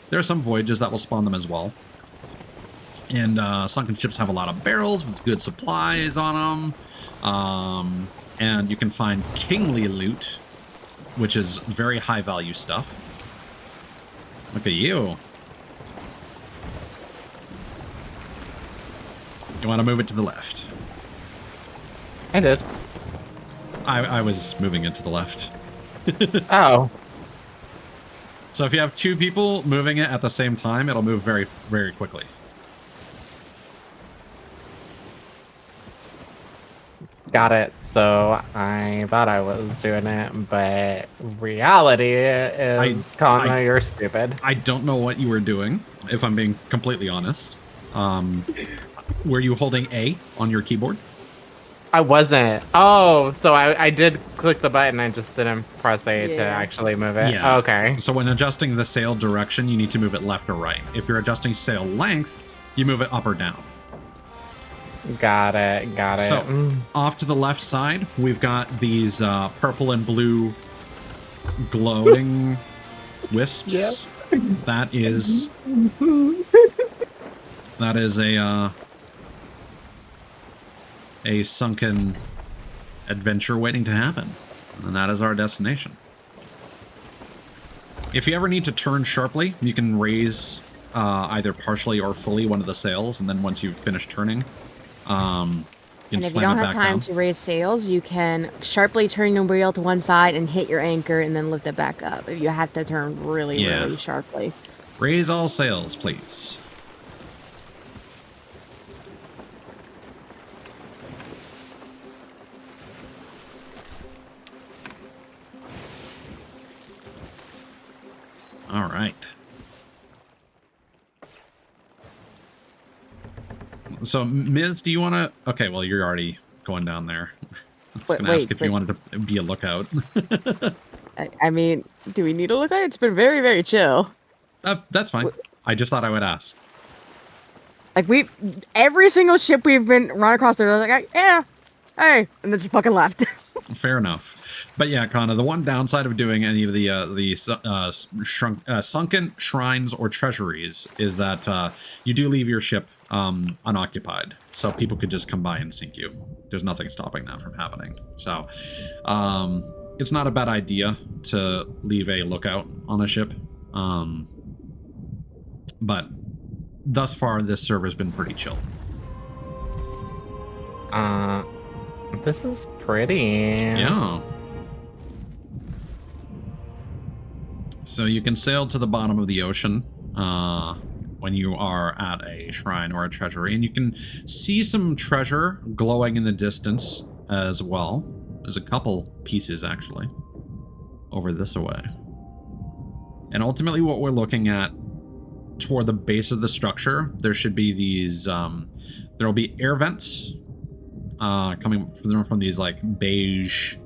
There are some voyages that will spawn them as well. And sunken ships have a lot of barrels with good supplies on them. And you can find kingly loot, which is very high value stuff. Look at you. You want to move it to the left? I did. I was moving it to the left. Oh. So if you have two people moving it at the same time, it'll move very, very quickly. Got it. So I thought I was doing it, but reality is, Kana, you're stupid. I don't know what you were doing, if I'm being completely honest. Were you holding A on your keyboard? I wasn't. Oh, so I did click the button. I just didn't press A to actually move it. Yeah. Okay. So when adjusting the sail direction, you need to move it left or right. If you're adjusting sail length, you move it up or down. Got it. Got it. So off to the left side, we've got these purple and blue glowing wisps. Yep. That is a sunken adventure waiting to happen, and that is our destination. If you ever need to turn sharply, you can raise either partially or fully one of the sails, and then once you've finished turning, you can and if you slam don't it have back time down. to raise sails, you can sharply turn the wheel to one side and hit your anchor and then lift it back up. If you have to turn really, really sharply. Raise all sails, please. All right. So, Miz, do you want to... Okay, well, you're already going down there. I was going to ask if you wanted to be a lookout. I mean, do we need a lookout? It's been very, very chill. That's fine. I just thought I would ask. Like, every single ship we've been run across there, I was like, yeah, hey, and then just fucking left. Fair enough. But yeah, Kana, the one downside of doing any of the sunken shrines or treasuries is that you do leave your ship unoccupied. So people could just come by and sink you. There's nothing stopping that from happening. So it's not a bad idea to leave a lookout on a ship. But thus far, this server's been pretty chill. This is pretty. Yeah. So you can sail to the bottom of the ocean when you are at a shrine or a treasury, and you can see some treasure glowing in the distance as well. There's a couple pieces, actually, over this way. And ultimately what we're looking at toward the base of the structure, there should be these, there'll be air vents coming from these like beige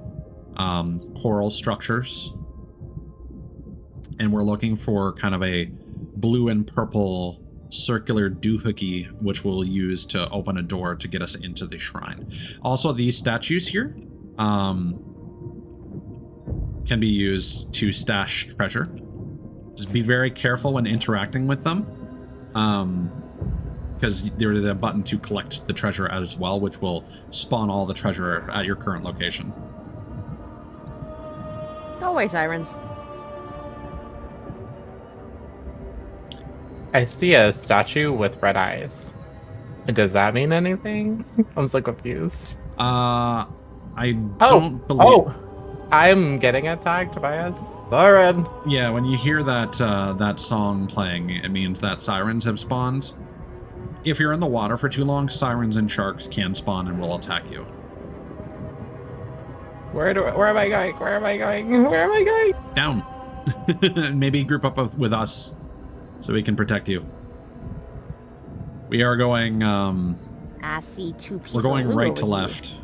coral structures. And we're looking for kind of a blue and purple circular doohickey, which we'll use to open a door to get us into the shrine. Also, these statues here can be used to stash treasure. Just be very careful when interacting with them, because there is a button to collect the treasure as well, which will spawn all the treasure at your current location. Go away, sirens. I see a statue with red eyes. Does that mean anything? I'm so confused. I don't believe... Oh! I'm getting attacked by a siren. Yeah, when you hear that that song playing, it means that sirens have spawned. If you're in the water for too long, sirens and sharks can spawn and will attack you. Where am I going? Where am I going? Where am I going? Down. Maybe group up with us so we can protect you. We are going... I see two pieces. We're going of right to over here. left.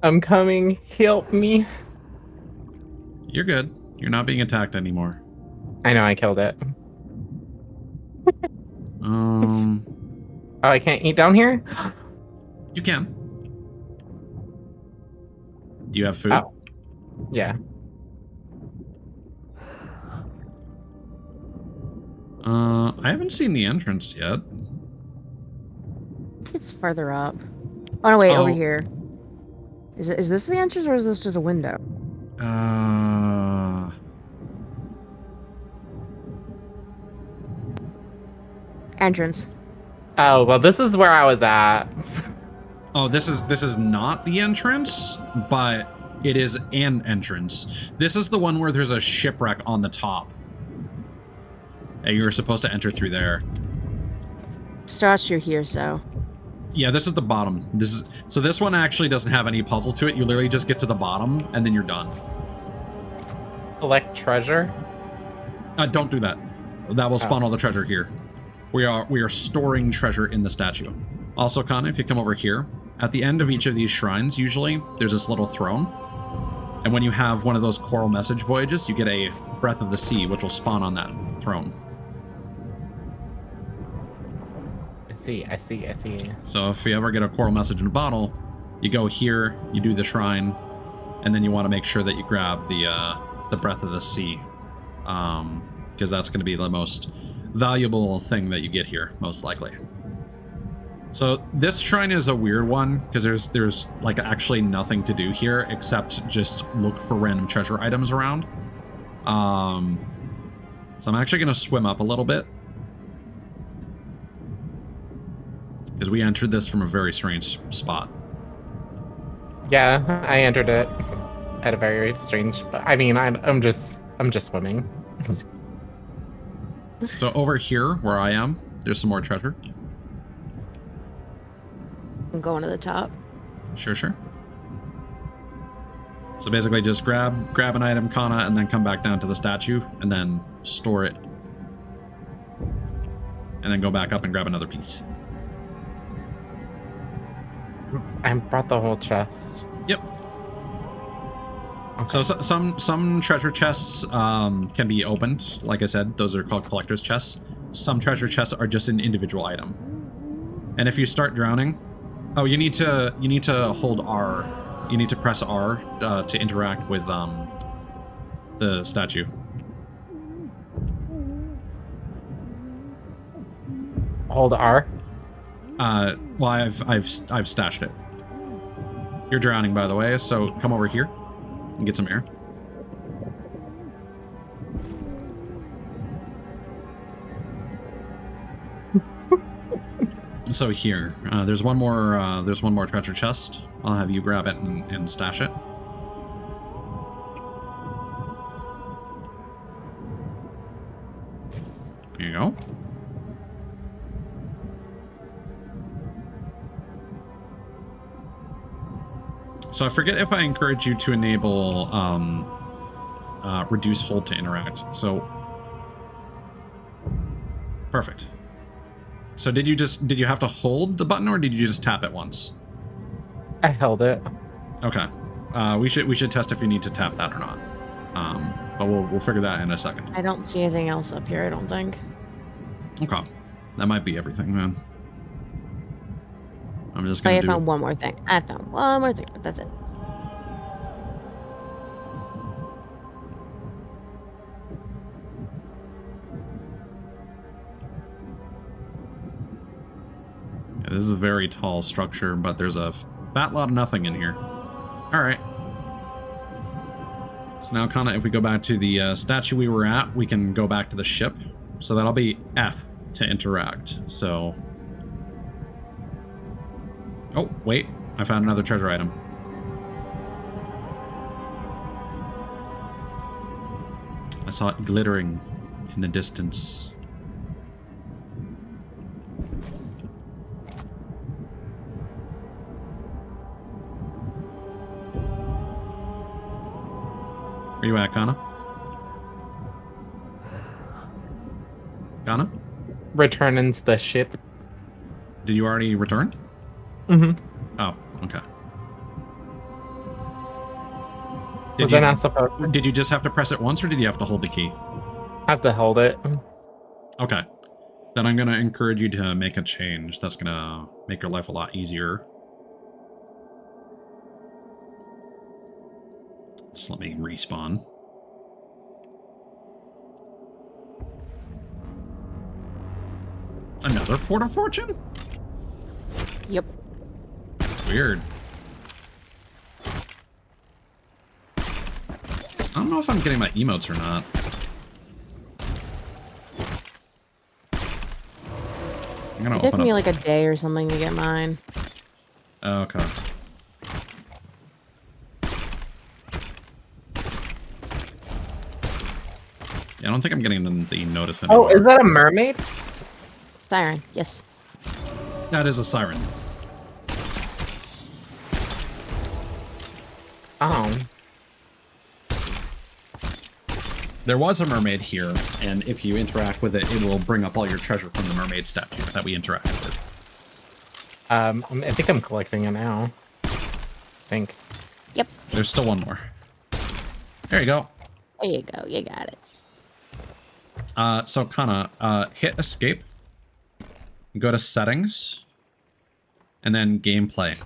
I'm coming. Help me. You're good. You're not being attacked anymore. I know, I killed it. Oh, I can't eat down here? You can. Do you have food? Oh. Yeah. I haven't seen the entrance yet. It's further up. Oh no, wait, over Oh. here. Is this the entrance or is this just a window? Entrance. Oh, well, this is where I was at. Oh, this is not the entrance, but it is an entrance. This is the one where there's a shipwreck on the top. And you're supposed to enter through there. Statue here, so. Yeah, this is the bottom. So this one actually doesn't have any puzzle to it. You literally just get to the bottom and then you're done. Collect treasure? Don't do that. That will spawn all the treasure here. We are storing treasure in the statue. Also, Kana, if you come over here, at the end of each of these shrines, usually there's this little throne. And when you have one of those coral message voyages, you get a breath of the sea, which will spawn on that throne. I see. So if you ever get a coral message in a bottle, you go here, you do the shrine, and then you want to make sure that you grab the breath of the sea, because that's going to be the most valuable thing that you get here, most likely. So this shrine is a weird one because there's like actually nothing to do here except just look for random treasure items around. So I'm actually going to swim up a little bit, because we entered this from a very strange spot. Yeah, I entered it at a very strange. I mean, I'm just swimming. So over here, where I am, there's some more treasure. I'm going to the top. Sure, sure. So basically just grab an item, Kana, and then come back down to the statue, and then store it. And then go back up and grab another piece. I brought the whole chest. Yep. Okay. So some treasure chests can be opened. Like I said, those are called collector's chests. Some treasure chests are just an individual item. And if you start drowning, oh, you need to hold R. You need to press R to interact with the statue. Hold R. Well, I've stashed it. You're drowning, by the way, so come over here and get some air. So here, there's one more treasure chest. I'll have you grab it and stash it. There you go. So I forget if I encourage you to enable reduce hold to interact. So perfect. So did you have to hold the button or did you just tap it once? I held it. Okay. We should test if you need to tap that or not. But we'll figure that in a second. I don't see anything else up here, I don't think. Okay. That might be everything then. I'm just gonna I found one more thing. I found one more thing, but that's it. Yeah, this is a very tall structure, but there's a fat lot of nothing in here. Alright. So now, Kana, if we go back to the statue we were at, we can go back to the ship. So that'll be F to interact. So... Oh, wait. I found another treasure item. I saw it glittering in the distance. Where you at, Kana? Kana? Returning to the ship. Did you already return? Mm-hmm. Oh, okay. Was I not supposed to? Did you just have to press it once, or did you have to hold the key? Have to hold it. Okay. Then I'm going to encourage you to make a change. That's going to make your life a lot easier. Just let me respawn. Another Fort of Fortune? Yep. Weird. I don't know if I'm getting my emotes or not. I'm gonna It took me like a day or something to get mine. Okay. Yeah, I don't think I'm getting the notice anymore. Oh, is that a mermaid? Siren, yes. That is a siren. Oh. There was a mermaid here, and if you interact with it, it will bring up all your treasure from the mermaid statue that we interacted with. I think I'm collecting it now. I think. Yep. There's still one more. There you go. There you go. You got it. So Kana, hit escape, go to settings, and then gameplay.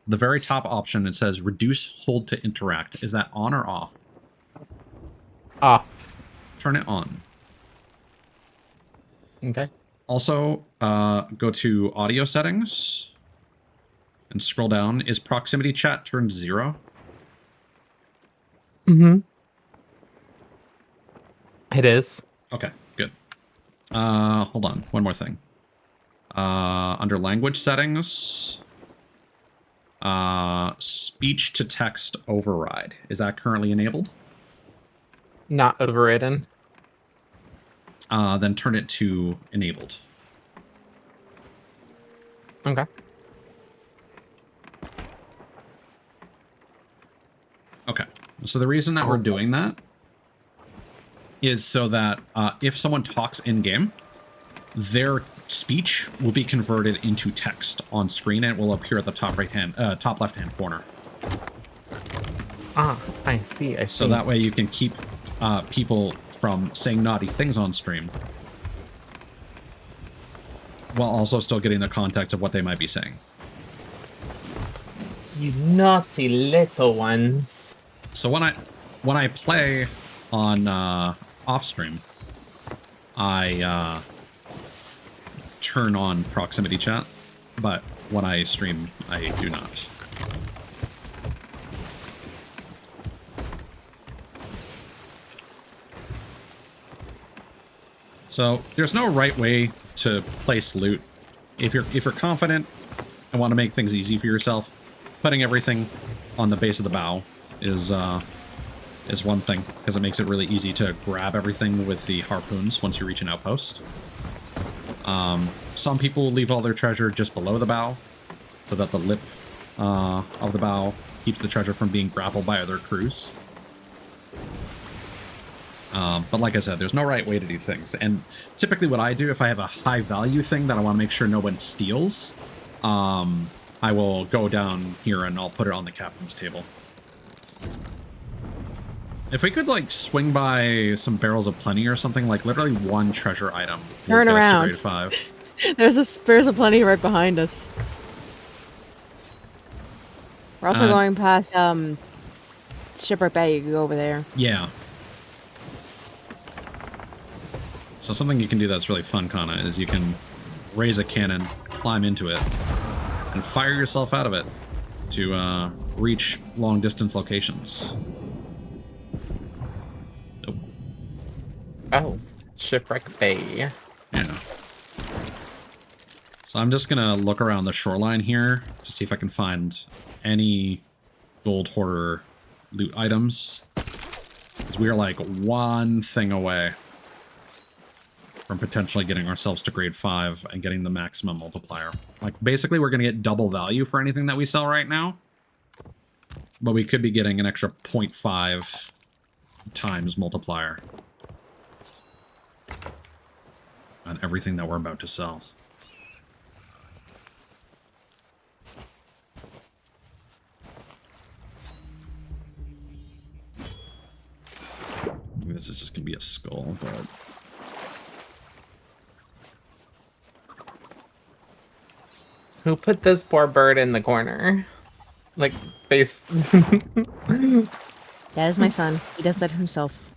The very top option, it says reduce hold to interact. Is that on or off? Off. Turn it on. Okay. Also, go to audio settings and scroll down. Is proximity chat turned 0? Mm-hmm. It is. Okay, good. Hold on. One more thing. Under language settings, speech to text override. Is that currently enabled? Not overridden. Then turn it to enabled. Okay. So the reason that we're doing that is so that if someone talks in-game, their speech will be converted into text on screen and it will appear at the top left-hand corner. Ah, I see. I see. So that way you can keep people from saying naughty things on stream while also still getting the context of what they might be saying. You naughty little ones. So when I play on off stream, I turn on proximity chat, but when I stream, I do not. So there's no right way to place loot. If you're confident and want to make things easy for yourself, putting everything on the base of the bow is one thing, because it makes it really easy to grab everything with the harpoons once you reach an outpost. Some people leave all their treasure just below the bow, so that the lip of the bow keeps the treasure from being grappled by other crews. But like I said, there's no right way to do things. And typically what I do, if I have a high value thing that I want to make sure no one steals, I will go down here and I'll put it on the captain's table. If we could, like, swing by some barrels of plenty or something, like literally one treasure item. Turn around. Grade 5. There's barrels of plenty right behind us. We're also going past Shipwreck Bay. You can go over there. Yeah. So something you can do that's really fun, Kana, is you can raise a cannon, climb into it, and fire yourself out of it to reach long-distance locations. Oh. Oh, Shipwreck Bay. Yeah. So I'm just gonna look around the shoreline here to see if I can find any gold hoarder loot items. 'Cause we are like one thing away from potentially getting ourselves to grade 5 and getting the maximum multiplier. Like, basically, we're going to get double value for anything that we sell right now. But we could be getting an extra 0.5 times multiplier on everything that we're about to sell. Maybe this is just going to be a skull, but... Who put this poor bird in the corner? Like, face. That is my son. He does that himself.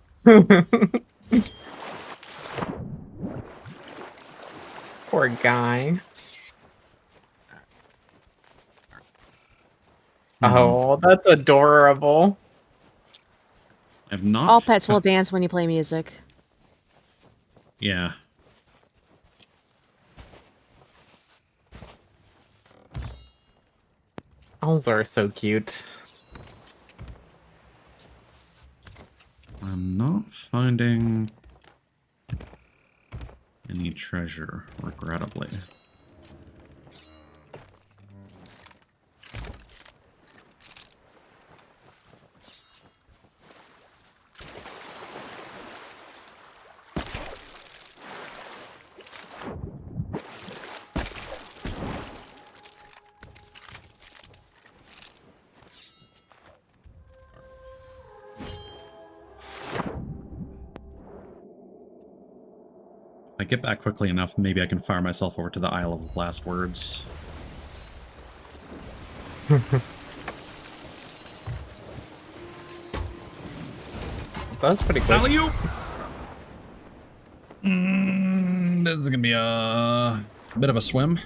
Poor guy. Oh, that's adorable. I've not... All pets will dance when you play music. Yeah. Owls are so cute. I'm not finding any treasure, regrettably. If I get back quickly enough, maybe I can fire myself over to the Isle of Last Words. That's pretty quick. Alley-oop! This is gonna be a bit of a swim.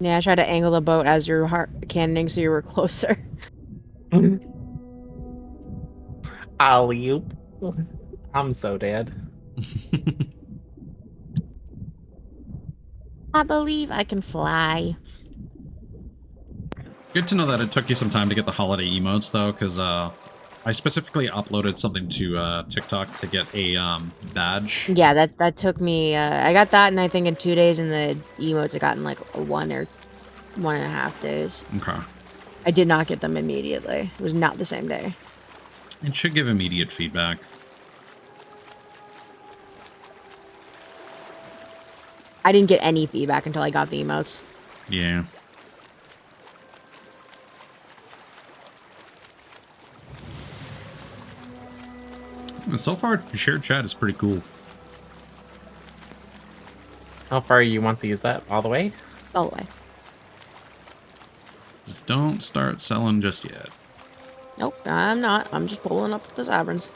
Yeah, I tried to angle the boat as you're cannoning so you were closer. Alley-oop. I'm so dead. I believe I can fly. Good to know that it took you some time to get the holiday emotes, though, because I specifically uploaded something to TikTok to get a badge. Yeah, that took me. I got that, and I think in 2 days, and the emotes I got in like 1 or 1.5 days. Okay. I did not get them immediately. It was not the same day. It should give immediate feedback. I didn't get any feedback until I got the emotes. Yeah. So far, shared chat is pretty cool. How far you want these up? All the way? All the way. Just don't start selling just yet. Nope, I'm not. I'm just pulling up the sovereigns.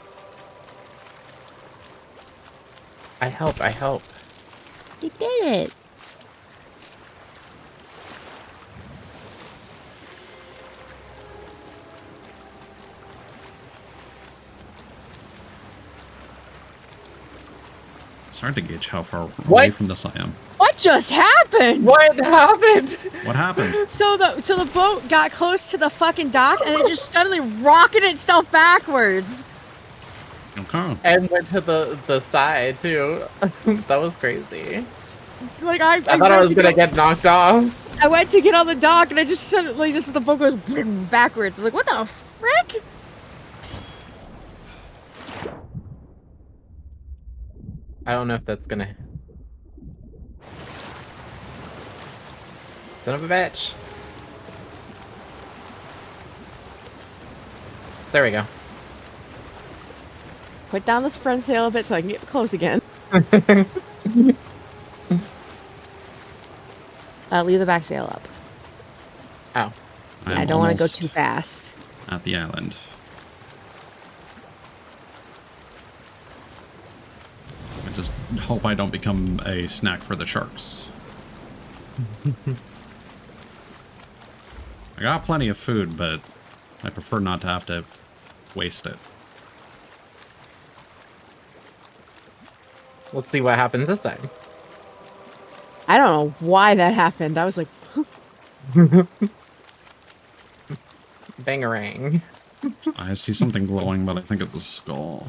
I help. You did it. It's hard to gauge how far away What? from this I am. What just happened? What happened? What happened? So the boat got close to the fucking dock and it just suddenly rocketed itself backwards. Okay. And went to the side too. That was crazy. Like I thought I was gonna get knocked off. I went to get on the dock and I just suddenly the boat goes backwards. I'm like, what the frick? I don't know if that's gonna. Son of a bitch. There we go. Put down this front sail a bit so I can get close again. Leave the back sail up. Oh. I don't want to go too fast. At the island. I just hope I don't become a snack for the sharks. I got plenty of food, but I prefer not to have to waste it. Let's see what happens this time. I don't know why that happened. I was like, Bangarang. I see something glowing, but I think it's a skull.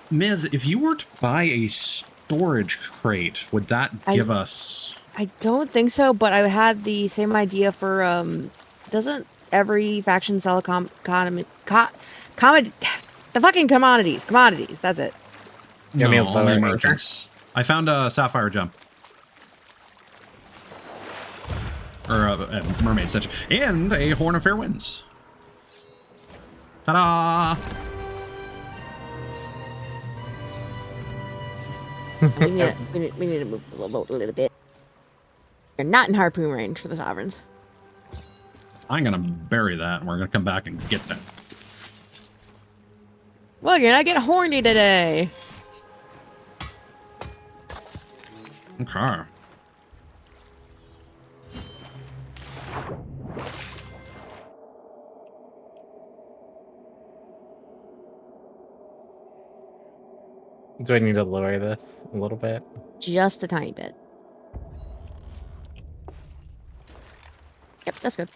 Miz, if you were to buy a storage crate, would that give us... I don't think so, but I had the same idea for, doesn't every faction sell a the fucking commodities. Commodities, that's it. You want me to No, lower only anchor? merchants. I found a sapphire gem. Or a mermaid statue. And a horn of fair winds. Ta-da! we need to move the boat a little bit. You're not in harpoon range for the sovereigns. I'm gonna bury that, and we're gonna come back and get them. Look, you're not getting horny today. Okay. Do I need to lower this a little bit? Just a tiny bit. Yep, that's good.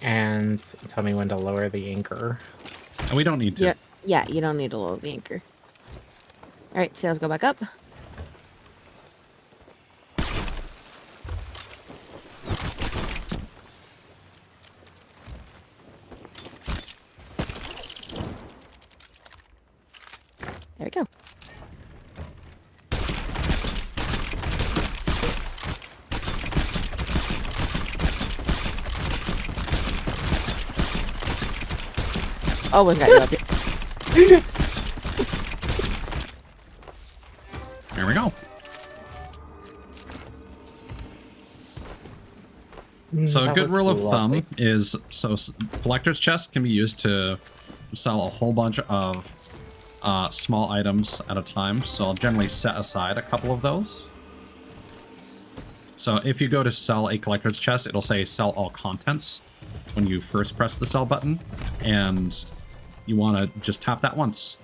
And tell me when to lower the anchor. And we don't need to. Yeah, you don't need to lower the anchor. Alright, sails go back up. There we go. Almost got you up here. There we go. So a That good was rule of lovely. thumb is, collector's chests can be used to sell a whole bunch of small items at a time. So I'll generally set aside a couple of those. So if you go to sell a collector's chest, it'll say sell all contents when you first press the sell button. And you want to just tap that once.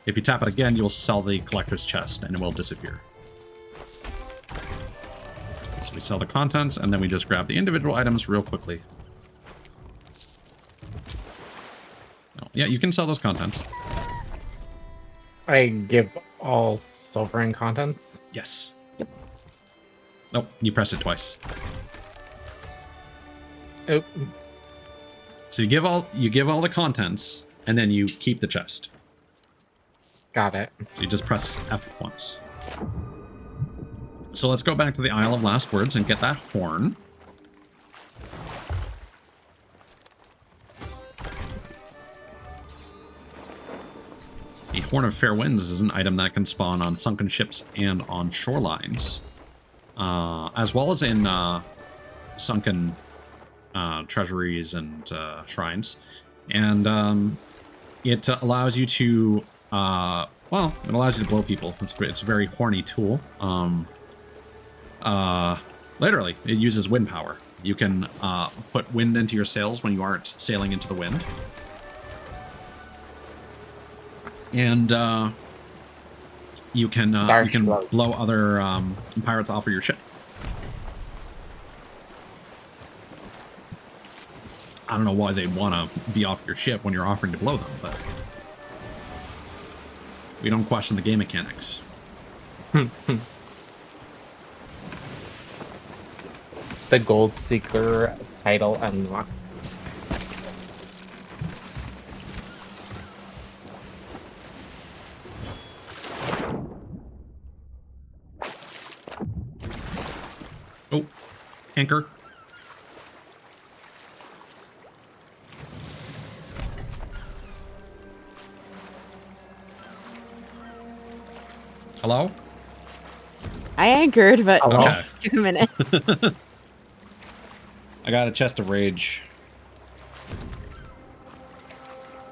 If you tap it again, you'll sell the collector's chest and it will disappear. So we sell the contents and then we just grab the individual items real quickly. Oh, yeah, you can sell those contents. I give all silver and contents. Yes. Yep. Oh, you press it twice. Oh. So you give all the contents, and then you keep the chest. Got it. So you just press F once. So let's go back to the Isle of Last Words and get that horn. The Horn of Fair Winds is an item that can spawn on sunken ships and on shorelines, as well as in sunken treasuries and shrines. And it allows you to, well, it allows you to blow people. It's a very horny tool. Literally, it uses wind power. You can put wind into your sails when you aren't sailing into the wind. And you can blow other pirates off of your ship. I don't know why they'd want to be off your ship when you're offering to blow them, but we don't question the game mechanics. The Gold Seeker title unlocked. Oh, anchor. Hello? I anchored, but Okay. took a minute. I got a chest of rage.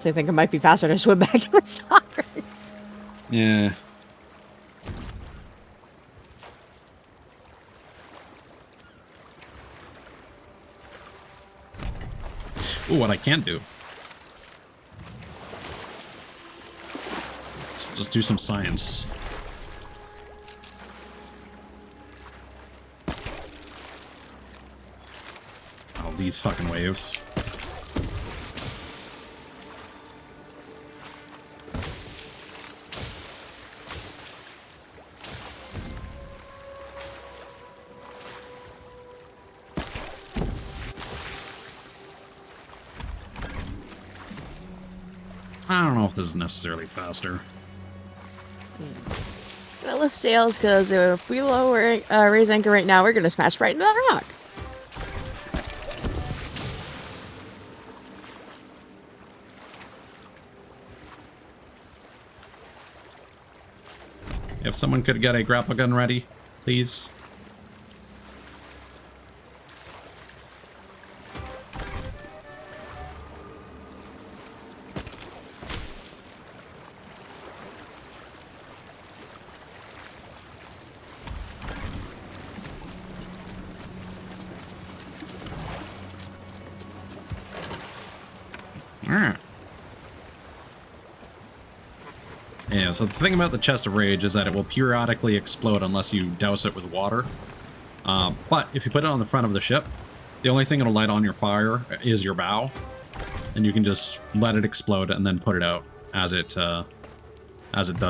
So I think it might be faster to swim back to the stars. Yeah. Ooh, what I can do. Let's just do some science. Oh, these fucking waves. I don't know if this is necessarily faster. Gonna lift sails because if we lower raise anchor right now, we're gonna smash right into that rock. If someone could get a grapple gun ready, please. Alright. Yeah, so the thing about the Chest of Rage is that it will periodically explode unless you douse it with water. But if you put it on the front of the ship, the only thing it'll light on your fire is your bow. And you can just let it explode and then put it out as it does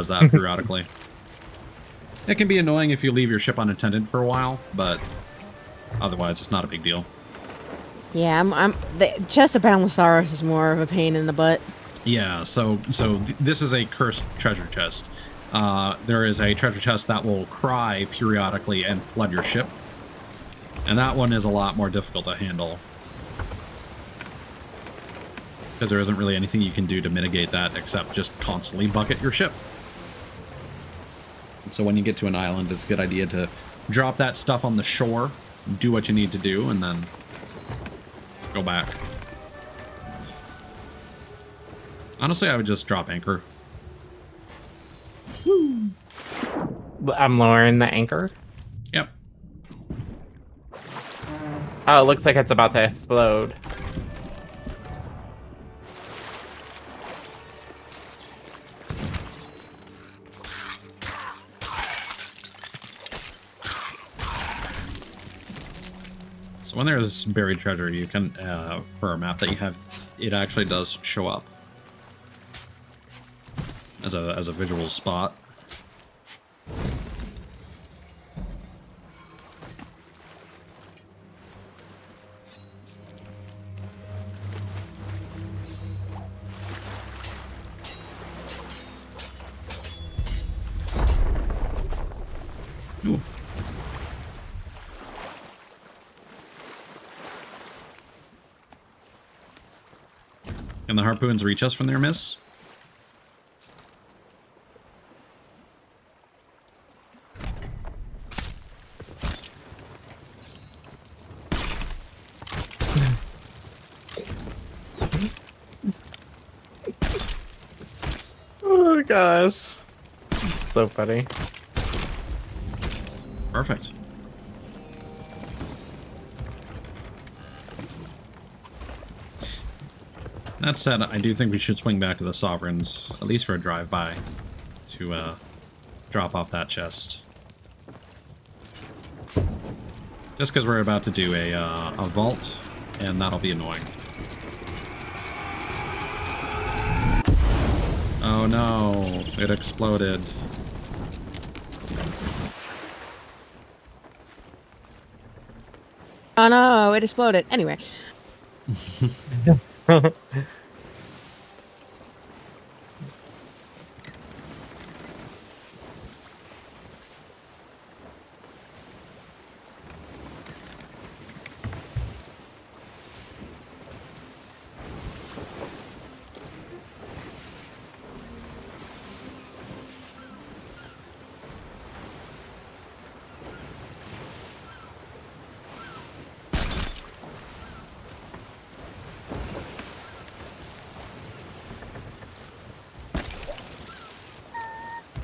that periodically. It can be annoying if you leave your ship unattended for a while, but otherwise it's not a big deal. Yeah, the chest of boundless sorrows is more of a pain in the butt. Yeah, so this is a cursed treasure chest. There is a treasure chest that will cry periodically and flood your ship. And that one is a lot more difficult to handle. Because there isn't really anything you can do to mitigate that except just constantly bucket your ship. So when you get to an island, it's a good idea to drop that stuff on the shore, do what you need to do, and then go back. Honestly, I would just drop anchor. I'm lowering the anchor. Yep. Oh, it looks like it's about to explode. So when there's buried treasure, you can, for a map that you have, it actually does show up as a visual spot. Ooh. Can the harpoons reach us from there, miss? Oh gosh. So funny. Perfect. That said, I do think we should swing back to the Sovereigns, at least for a drive-by, to drop off that chest. Just because we're about to do a vault, and that'll be annoying. Oh no, it exploded. Oh no, it exploded. Anyway.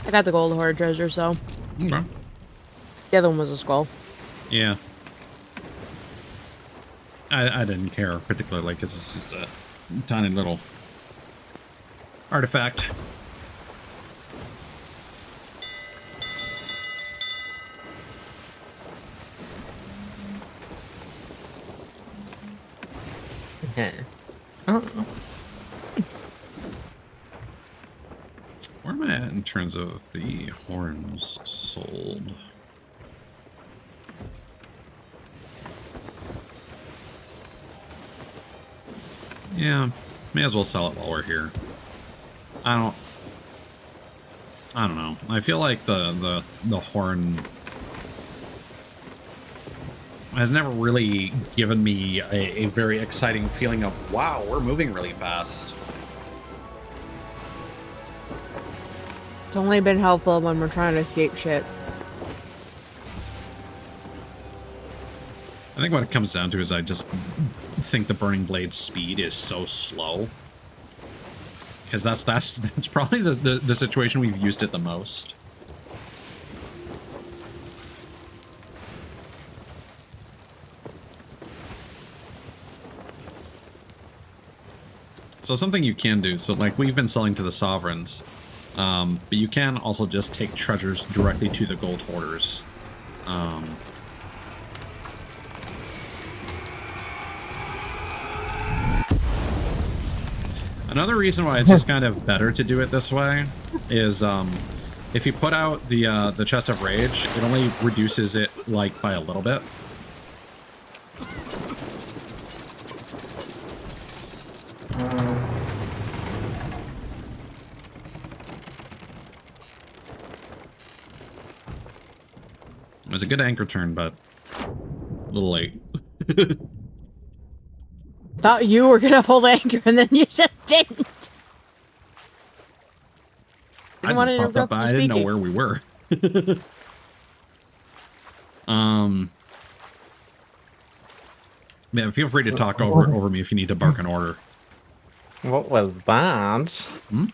I got the gold hoard treasure, so Okay. the other one was a skull. Yeah. I didn't care particularly because it's just a tiny little artifact. Okay. Oh. Where am I at in terms of the horns sold? Yeah, may as well sell it while we're here. I don't know. I feel like the horn has never really given me a very exciting feeling of, wow, we're moving really fast. It's only been helpful when we're trying to escape shit. I think what it comes down to is I just think the Burning Blade's speed is so slow. Because that's probably the situation we've used it the most. So something you can do, so like we've been selling to the Sovereigns, but you can also just take treasures directly to the gold hoarders. Another reason why it's just kind of better to do it this way is if you put out the Chest of Rage, it only reduces it like by a little bit. It was a good anchor turn, but a little late. Thought you were gonna hold anchor and then you just didn't. I want to just popped up, interrupt but you I didn't know speaking. where we were. Yeah, feel free to talk over me if you need to bark an order. What was that? Hmm?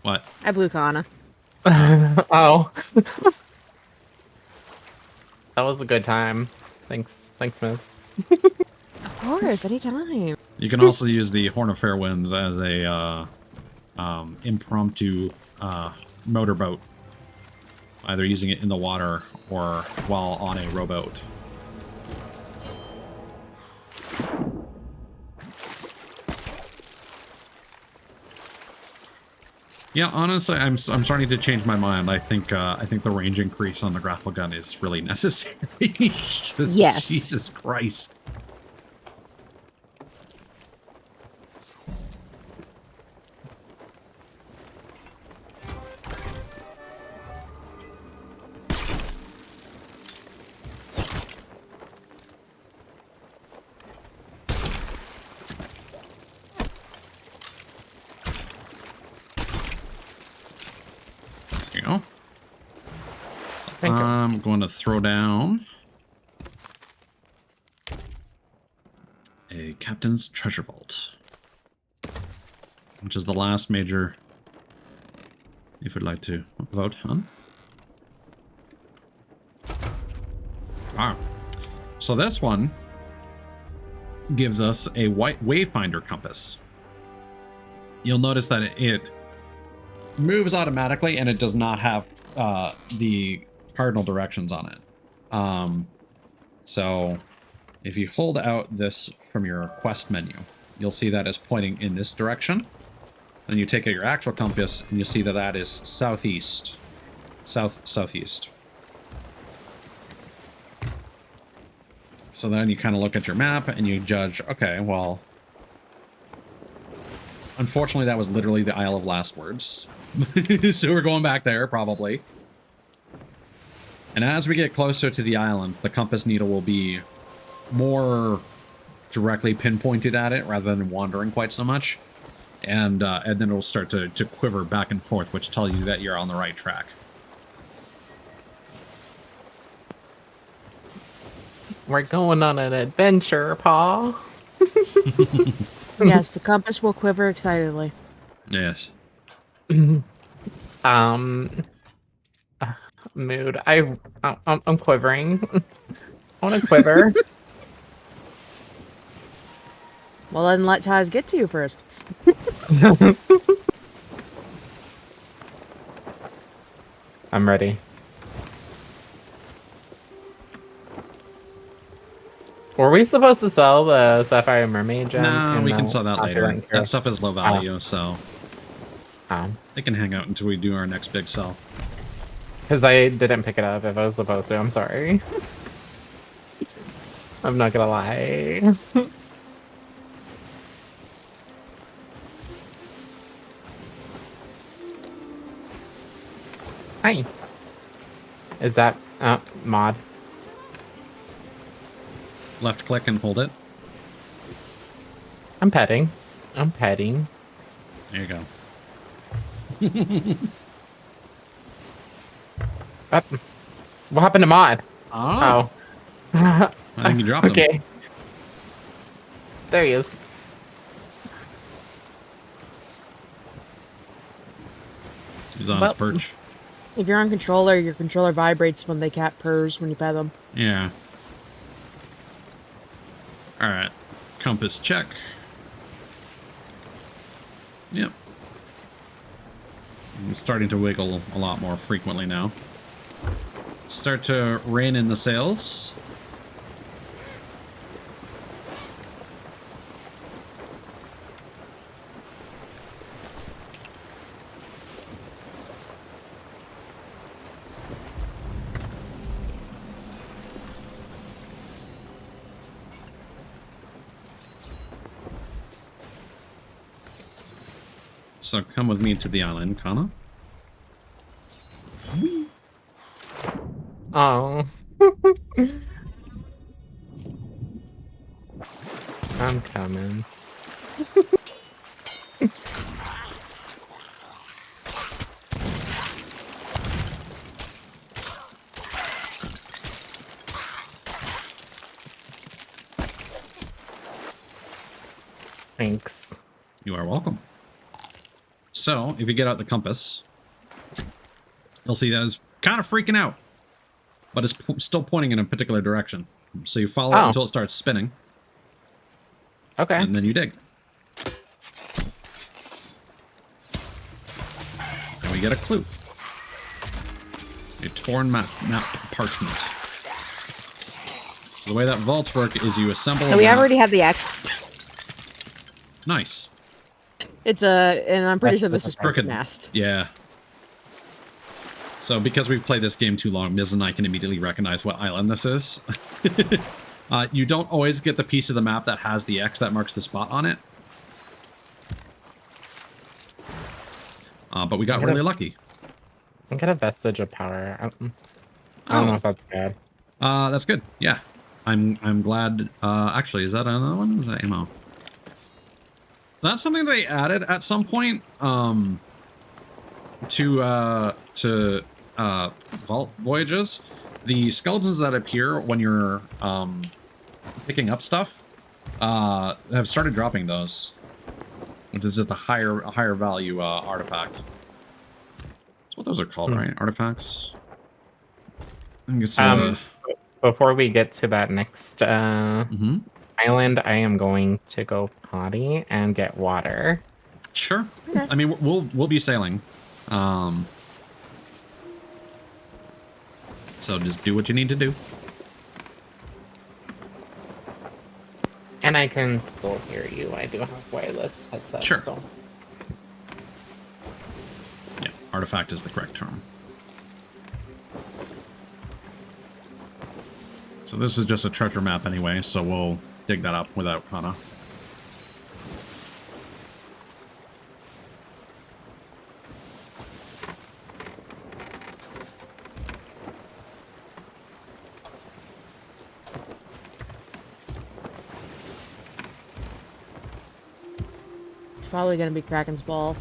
What? I blew Kana. Oh. That was a good time. Thanks, Miz. Of course, anytime. You can also use the Horn of Fair Winds as a impromptu motorboat, either using it in the water or while on a rowboat. Yeah, honestly, I'm starting to change my mind. I think the range increase on the grapple gun is really necessary. Yes. Jesus Christ. There you go. So Thank you. I'm going to throw down a Captain's Treasure Vault, which is the last major, if you'd like to vote on. Wow. So this one gives us a white wayfinder compass. You'll notice that it moves automatically and it does not have the cardinal directions on it. So if you hold out this from your quest menu, you'll see that it's pointing in this direction. Then you take out your actual compass and you see that that is southeast. Southeast. So then you kind of look at your map and you judge, okay, well, unfortunately that was literally the Isle of Last Words. So we're going back there, probably. And as we get closer to the island, the compass needle will be more directly pinpointed at it rather than wandering quite so much. And then it'll start to quiver back and forth, which tells you that you're on the right track. We're going on an adventure, Paul. Yes, the compass will quiver excitedly. Yes. Mood. I'm quivering. I want to quiver. Well, then let Taz get to you first. I'm ready. Were we supposed to sell the Sapphire Mermaid gem? No, we can sell that later. That stuff. stuff is low value, so Oh. it can hang out until we do our next big sell. Because I didn't pick it up if I was supposed to. I'm sorry. I'm not gonna lie. Hi. Is that mod? Left click and hold it. I'm petting. I'm petting. There you go. What happened to mod? Oh, Oh. I think you dropped him. Okay. There he is. He's on Well- his perch. If you're on controller, your controller vibrates when the cat purrs when you pet them. Yeah. Alright. Compass check. Yep. It's starting to wiggle a lot more frequently now. Start to rein in the sails. So come with me to the island, Kana. Oh. I'm coming. Thanks. You are welcome. So, if you get out the compass, you'll see that it's kind of freaking out, but it's still pointing in a particular direction. So you follow it until it starts spinning, Okay. and then you dig. And we get a clue. A torn map parchment. So the way that vaults work is you assemble a So we map. already have the X. Nice. It's and I'm pretty sure this is Crooked. mast. Yeah. So because we've played this game too long, Miz and I can immediately recognize what island this is. You don't always get the piece of the map that has the X that marks the spot on it. But we got really lucky. I get a vestige of power. I don't know if that's good. That's good. Yeah. I'm glad. Actually, is that another one? Is that ammo? That's something they added at some point. to vault voyages, the skeletons that appear when you're picking up stuff have started dropping those, which is just a higher value artifact. That's what those are called, right? Artifacts. I think it's before we get to that next island, I am going to go potty and get water. Sure. I mean, we'll be sailing. So just do what you need to do. And I can still hear you. I do have wireless headset. Sure. Still. Yeah, artifact is the correct term. So this is just a treasure map anyway, so we'll dig that up without Kana. Probably gonna be Kraken's ball.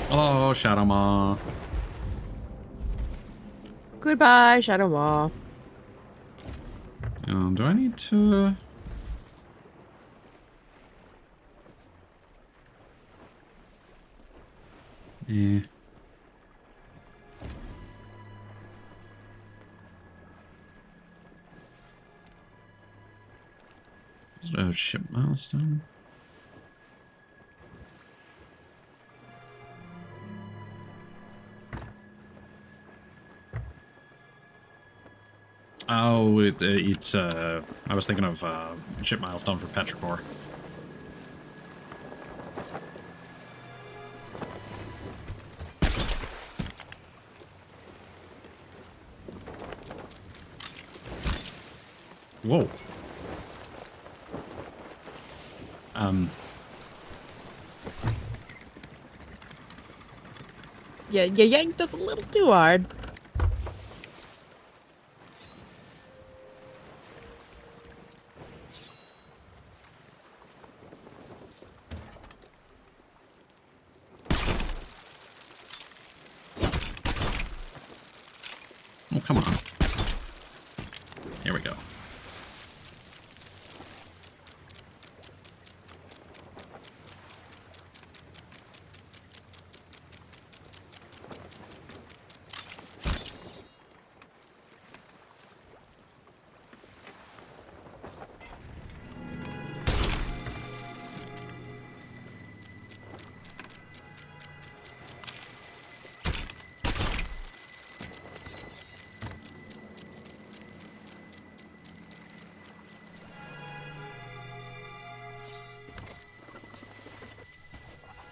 Hello, Shadow Maw. Goodbye, Shadow Maw. Do I need to... Eh. Is it a ship milestone? Oh, it's I was thinking of ship milestone for Petrichor. Whoa. Yeah, you yanked us a little too hard. Oh, come on. Here we go.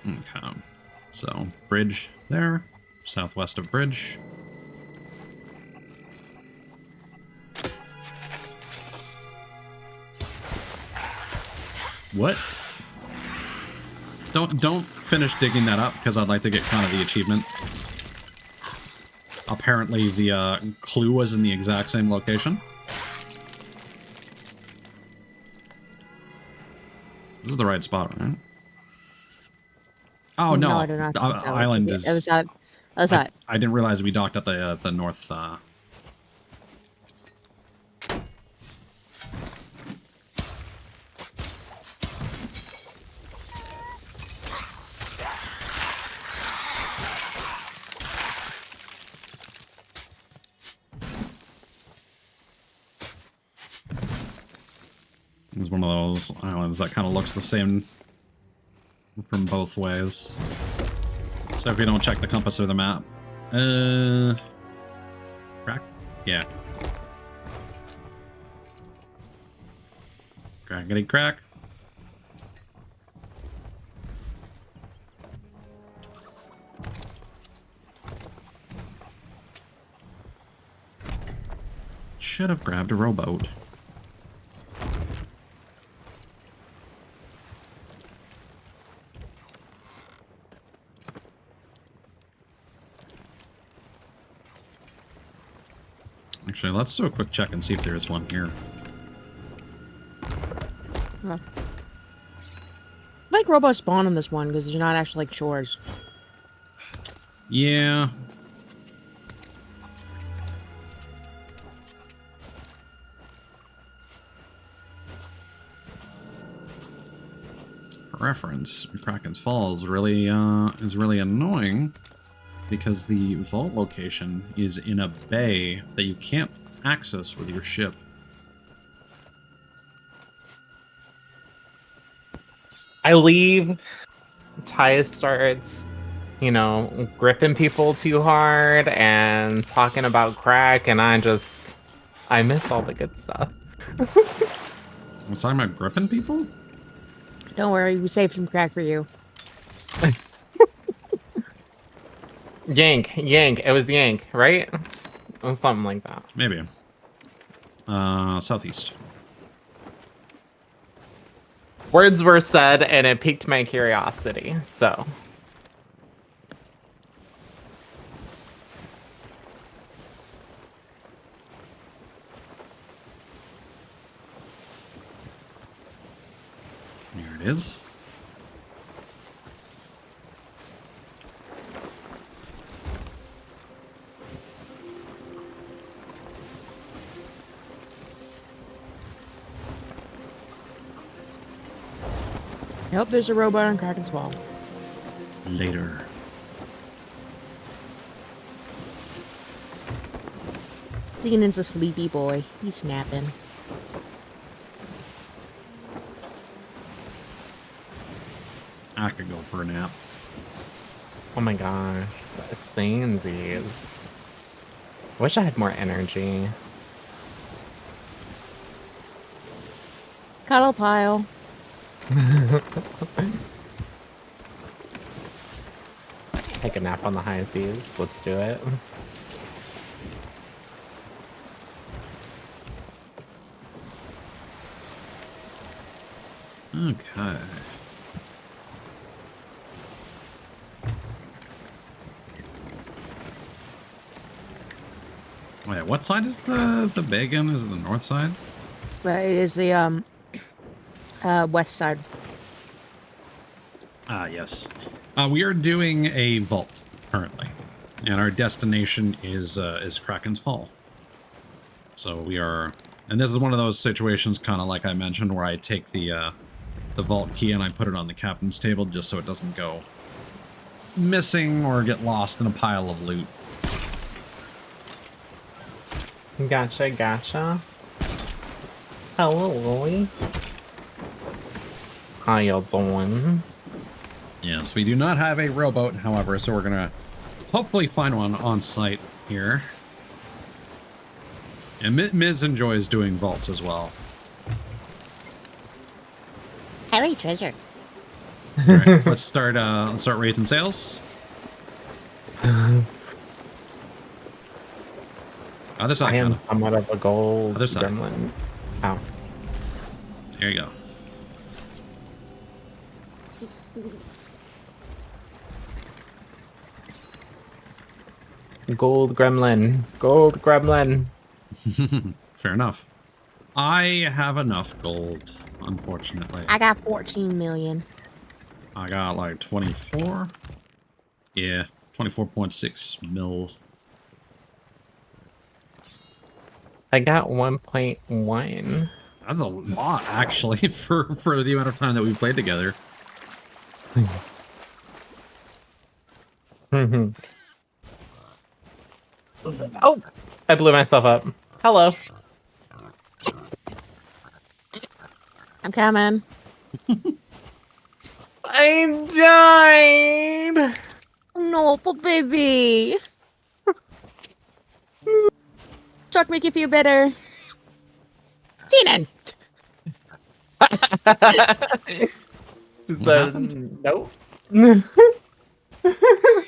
Okay, so bridge there, southwest of bridge. What? Don't finish digging that up because I'd like to get kind of the achievement. Apparently the clue was in the exact same location. This is the right spot, right? Oh no, I do not. island is. It was that. I didn't realize we docked at the north. It's one of those islands that kind of looks the same from both ways. So if you don't check the compass or the map, crack, yeah, crackety crack. Should have grabbed a rowboat. I Actually, let's do a quick check and see if there's one here. Oh. Like robots spawn on this one because they're not actually like shores. Yeah. For reference, Kraken's Fall is really annoying because the vault location is in a bay that you can't access with your ship. I leave. Ty starts, you know, gripping people too hard and talking about crack, and I miss all the good stuff. I was talking about gripping people? Don't worry, we saved some crack for you. Yank. It was Yank, right? It was something like that. Maybe. Southeast. Words were said, and it piqued my curiosity, so. Here it is. Nope, there's a robot on Kraken's Wall. Later. Xenon's a sleepy boy. He's snapping. I could go for a nap. Oh my gosh. Sansies. Wish I had more energy. Cuddle pile. Take a nap on the high seas. Let's do it. Okay. Wait, what side is the bay again? Is it the north side? It is the west side. Ah, yes. We are doing a vault currently, and our destination is Kraken's Fall. So we are, and this is one of those situations, kind of like I mentioned, where I take the vault key and I put it on the captain's table just so it doesn't go missing or get lost in a pile of loot. Gotcha. Hello, Lily. How y'all doing? Yes, we do not have a rowboat, however, so we're gonna hopefully find one on site here. And Miz enjoys doing vaults as well. Harry treasure. All right, let's start raising sails. Other side. I am somewhat of a gold Other side. gremlin. Ow. There you go. Gold gremlin. Gold gremlin. Fair enough. I have enough gold, unfortunately. I got 14 million. I got like 24. Yeah, 24.6 mil. I got 1.1. That's a lot, actually, for the amount of time that we played together. Oh, I blew myself up. Hello. I'm coming. I died. No, but baby. Chuck, make you feel better. Xenon. So, nope.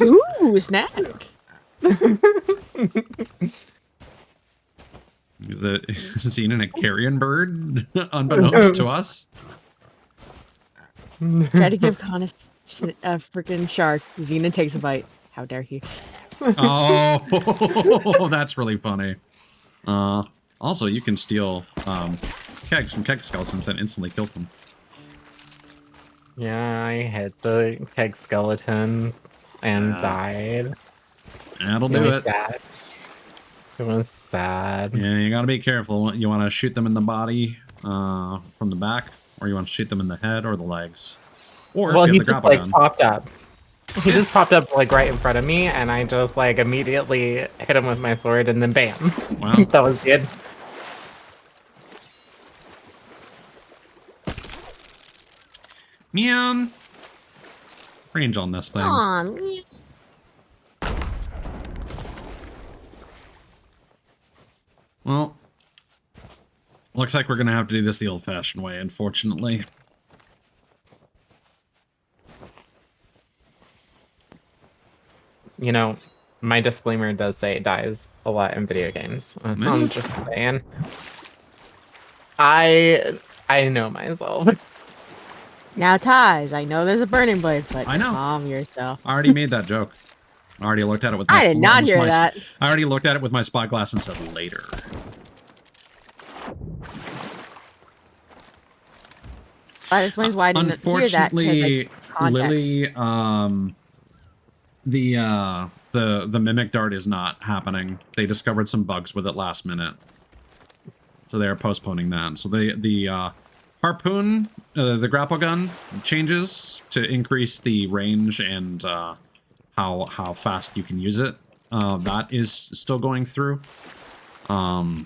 Ooh, snack. Is Xenon a carrion bird, unbeknownst to us? Try to give Connor a freaking shark. Xenon takes a bite. How dare he? Oh, that's really funny. Also, you can steal kegs from keg skeletons and instantly kills them. Yeah, I hit the keg skeleton and died. That'll do it. Sad. It was sad. Yeah, you gotta be careful. You want to shoot them in the body from the back, or you want to shoot them in the head or the legs. Or Well, if you he have the just grapple like gun. popped up. He just popped up like right in front of me, and I just like immediately hit him with my sword, and then bam. Wow. That was good. Man. Range on this thing. Aw, me. Well, looks like we're gonna have to do this the old-fashioned way, unfortunately. You know, my disclaimer does say it dies a lot in video games. I'm just saying. I know myself. Now, Ties, I know there's a burning blade, but I know. calm yourself. I already made that joke. I already looked at it with my I did not hear that. I already looked at it with my spyglass and said later. That explains why I didn't hear that. Unfortunately, Context. Lily, the mimic dart is not happening. They discovered some bugs with it last minute, so they are postponing that. So the harpoon, the grapple gun changes to increase the range and how fast you can use it. That is still going through. But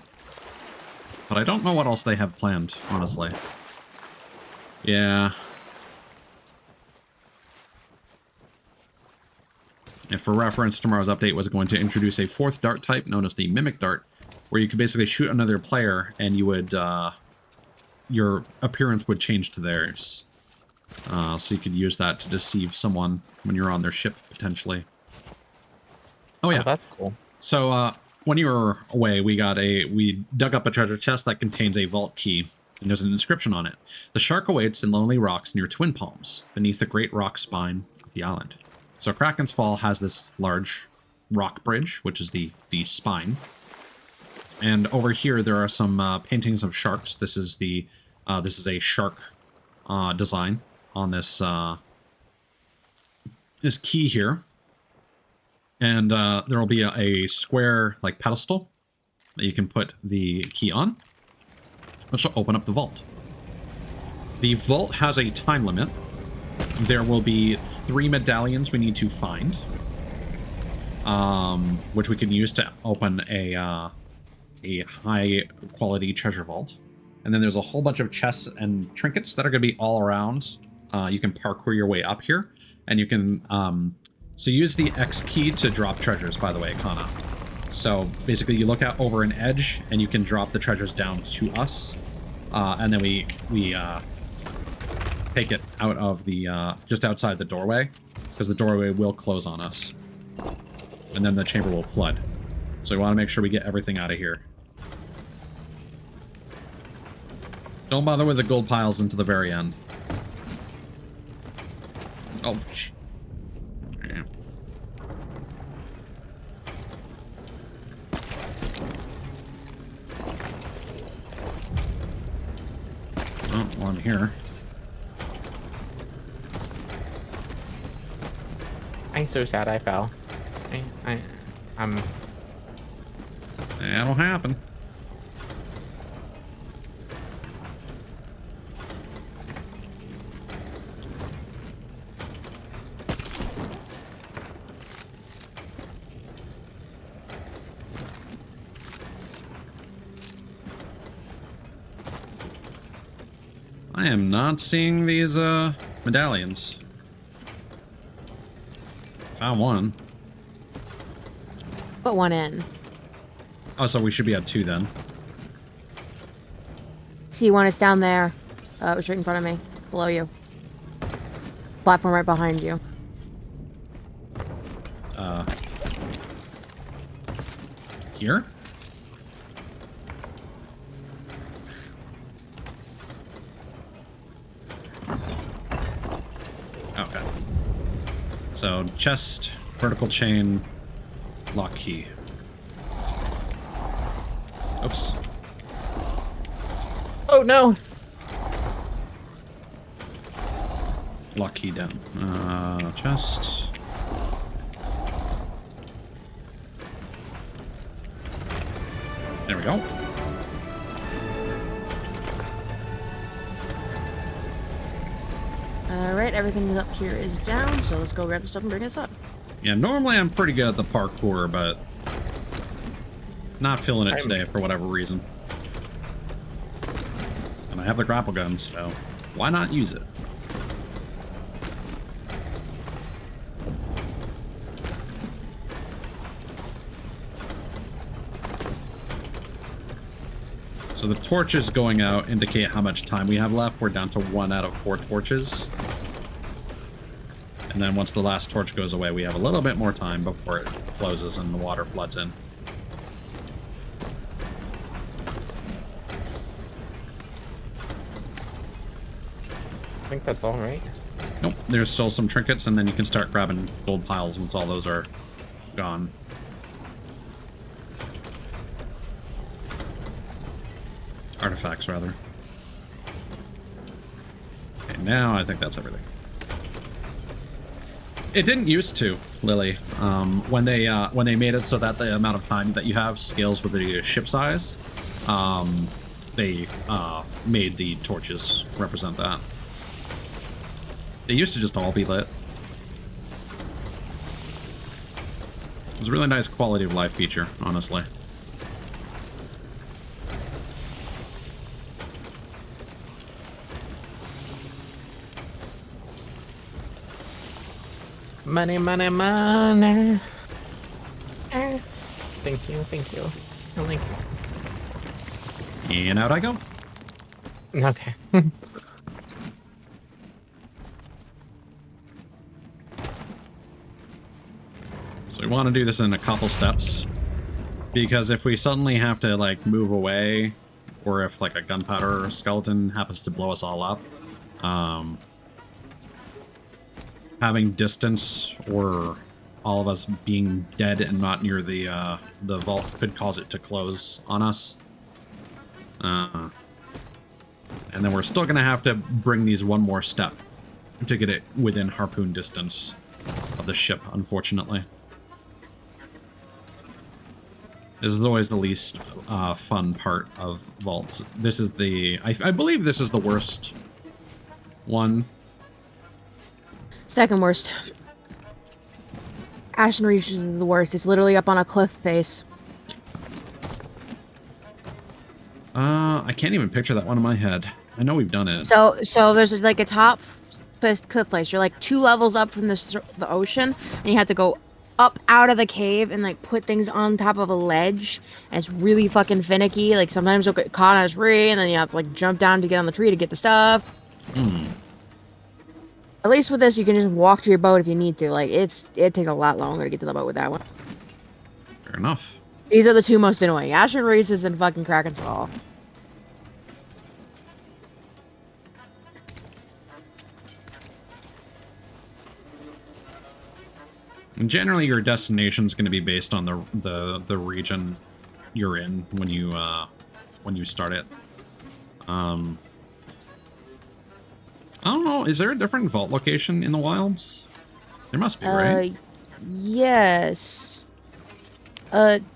I don't know what else they have planned, honestly. Yeah. And for reference, tomorrow's update was going to introduce a fourth dart type known as the Mimic Dart, where you could basically shoot another player and you would, your appearance would change to theirs. So you could use that to deceive someone when you're on their ship, potentially. Oh yeah. Oh, that's cool. So, when you were away, we dug up a treasure chest that contains a vault key, and there's an inscription on it. The shark awaits in lonely rocks near Twin Palms, beneath the great rock spine of the island. So Kraken's Fall has this large rock bridge, which is the spine. And over here, there are some paintings of sharks. This is a shark design on this this key here. And there will be a square like pedestal that you can put the key on, which will open up the vault. The vault has a time limit. There will be 3 medallions we need to find, which we can use to open a high quality treasure vault. And then there's a whole bunch of chests and trinkets that are going to be all around. You can parkour your way up here, and you can so use the X key to drop treasures, by the way, Kana. So basically you look out over an edge and you can drop the treasures down to us. And then we take it out of the, just outside the doorway, because the doorway will close on us. And then the chamber will flood. So we want to make sure we get everything out of here. Don't bother with the gold piles until the very end. Oh, yeah. Oh, one here. I'm so sad I fell. I'm... That'll happen. I am not seeing these medallions. Found one. Put one in. Oh, so we should be at 2 then. See one is down there. It was right in front of me. Below you. Platform right behind you. Here? Okay. So, chest, vertical chain, lock key. Whoops. Oh no! Lock key down. Chest. There we go. Alright, everything up here is down, so let's go grab the stuff and bring this up. Yeah, normally I'm pretty good at the parkour, but not feeling it today for whatever reason. And I have the grapple gun, so why not use it? So the torches going out indicate how much time we have left. We're down to 1 out of 4 torches. And then once the last torch goes away, we have a little bit more time before it closes and the water floods in. I think that's all right. Nope, there's still some trinkets, and then you can start grabbing gold piles once all those are gone. Artifacts, rather. Okay, now I think that's everything. It didn't used to, Lily. When they made it so that the amount of time that you have scales with the ship size, they made the torches represent that. They used to just all be lit. It was a really nice quality of life feature, honestly. Money, money, money. Thank you, thank you. Oh, thank you. And out I go. Okay. So we want to do this in a couple steps, because if we suddenly have to like move away, or if like a gunpowder skeleton happens to blow us all up, having distance or all of us being dead and not near the vault could cause it to close on us. And then we're still gonna have to bring these one more step to get it within harpoon distance of the ship, unfortunately. This is always the least fun part of vaults. This is the... I believe this is the worst one. Second worst. Ashen Reach is the worst. It's literally up on a cliff face. I can't even picture that one in my head. I know we've done it. So there's like a top cliff place. You're like 2 levels up from the ocean, and you have to go up out of the cave and like put things on top of a ledge, and it's really fucking finicky. Like sometimes you'll get caught on a tree, and then you have to like jump down to get on the tree to get the stuff. At least with this, you can just walk to your boat if you need to. Like it takes a lot longer to get to the boat with that one. Fair enough. These are the 2 most annoying: Ashen Reaches and fucking Kraken's Fall. And generally, your destination is going to be based on the region you're in when you start it. I don't know. Is there a different vault location in the wilds? There must be, right? Yes.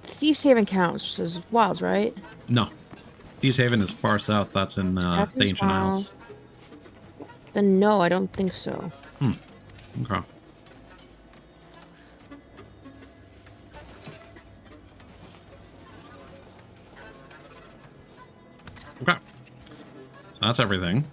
Thieves Haven counts as wilds, right? No. Thieves Haven is far south. That's in the Ancient Isles. Then no, I don't think so. Okay. Okay. So that's everything.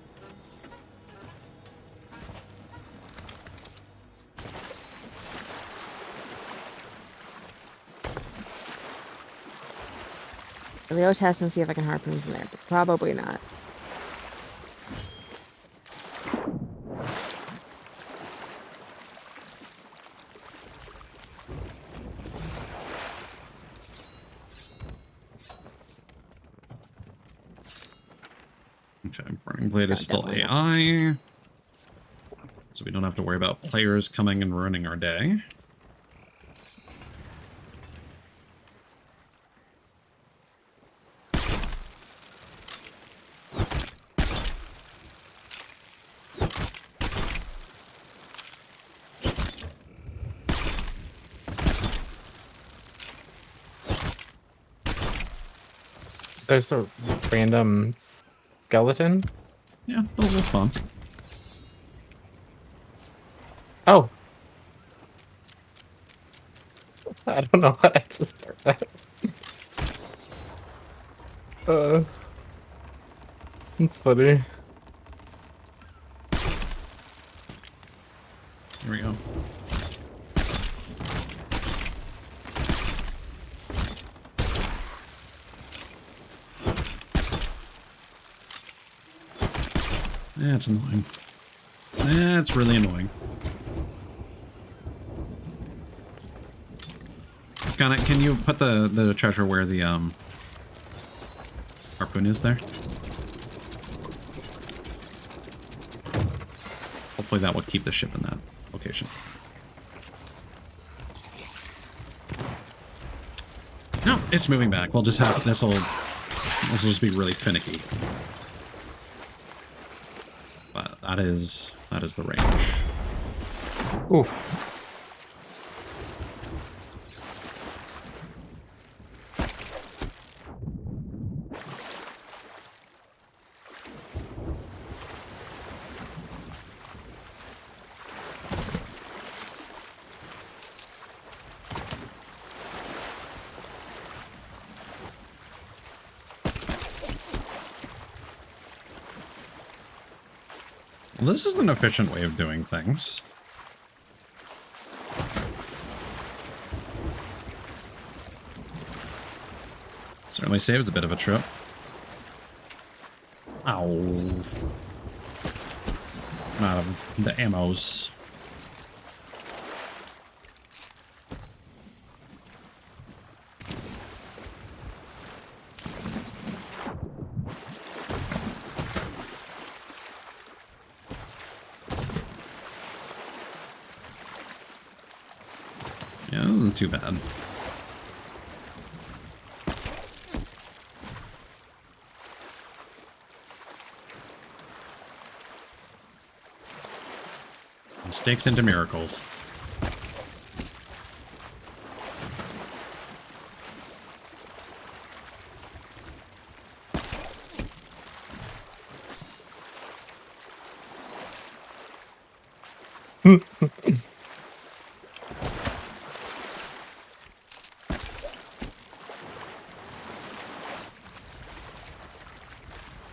Leo test and see if I can harpoon from there, but probably not. Okay, Burning Blade is still AI. So we don't have to worry about players coming and ruining our day. There's a random skeleton. Yeah, those will spawn. Oh. I don't know what I just heard that. It's funny. Here we go. That's annoying. That's really annoying. Can you put the treasure where the harpoon is there? Hopefully that will keep the ship in that location. No, it's moving back. We'll just have this will just be really finicky. But that is the range. Oof. Well, this is an efficient way of doing things. Certainly saves a bit of a trip. Ow. I'm out of the ammos. Yeah, this isn't too bad. Mistakes into miracles.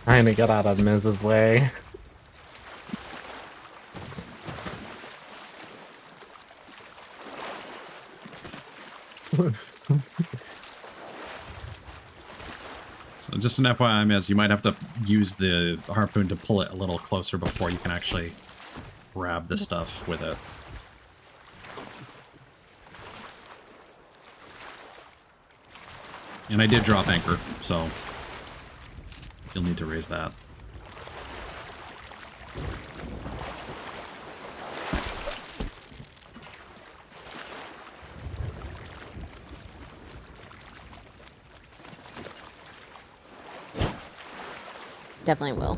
Trying to get out of Miz's way. So just an FYI, Miz, you might have to use the harpoon to pull it a little closer before you can actually grab the stuff with it. And I did drop anchor, so you'll need to raise that. Definitely will.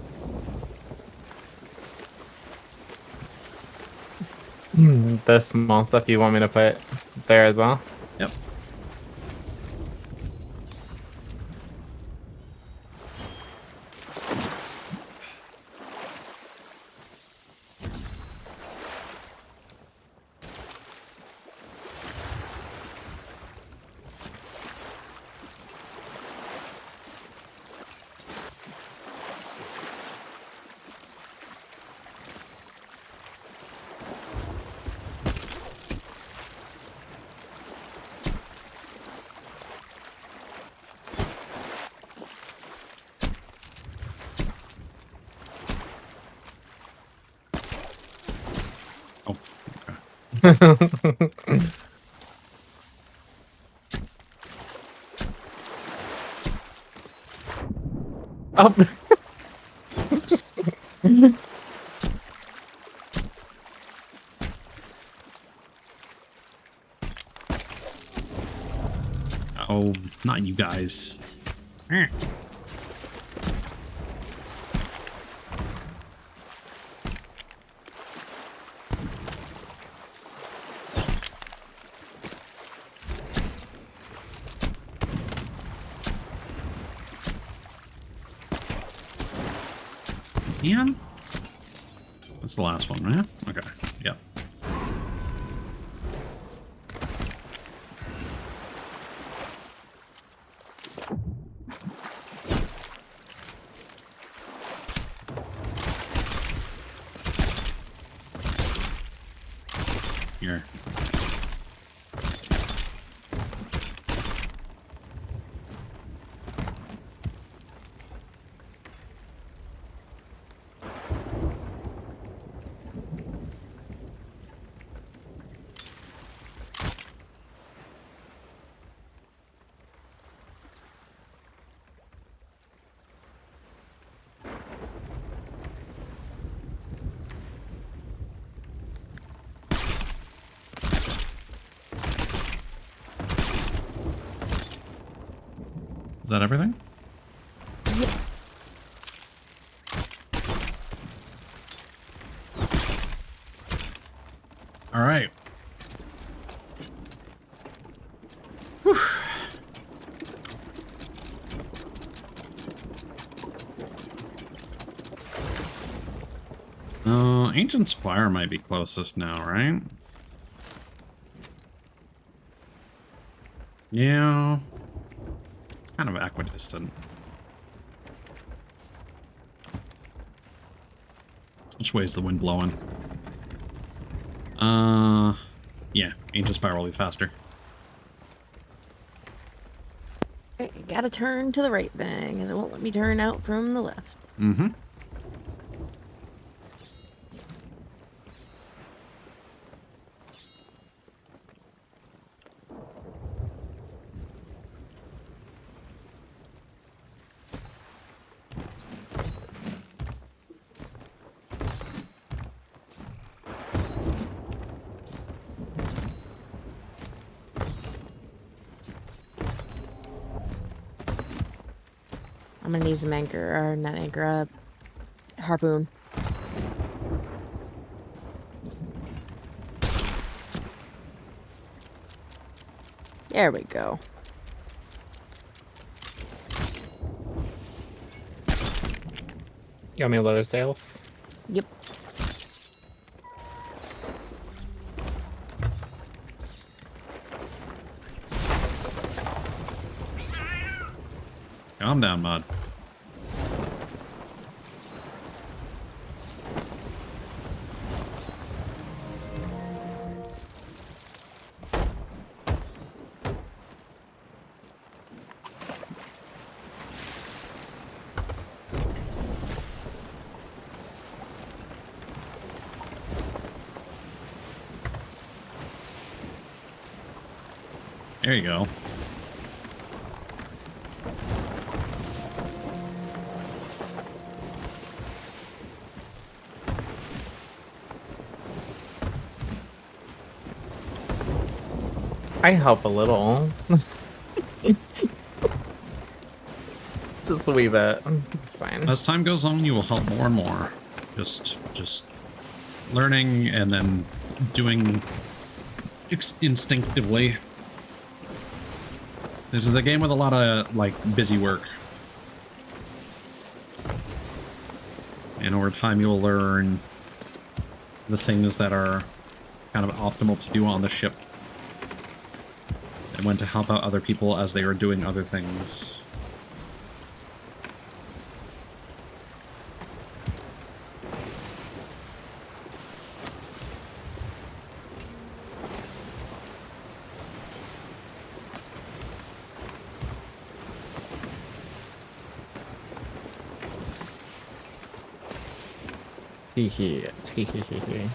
The small stuff you want me to put there as well? Yep. Oh, okay. Oh. Oh, not you guys. Eh. Ian? That's the last one, right? Okay. Yep. Here. Is that everything? Yeah. All right. Whew. Ancient Spire might be closest now, right? Yeah. It's kind of equidistant. Which way is the wind blowing? Yeah, Ancient Spire will be faster. Okay, gotta turn to the right thing, because it won't let me turn out from the left. Mm-hmm. I'm gonna need some anchor, or not anchor, harpoon. There we go. You want me to lower sails? Yep. Calm down, Mud. There you go. I help a little. Just a wee bit. It's fine. As time goes on, you will help more and more. Just learning and then doing instinctively. This is a game with a lot of, like, busy work. And over time, you'll learn the things that are kind of optimal to do on the ship. And when to help out other people as they are doing other things. Hee hee. Hee hee hee hee.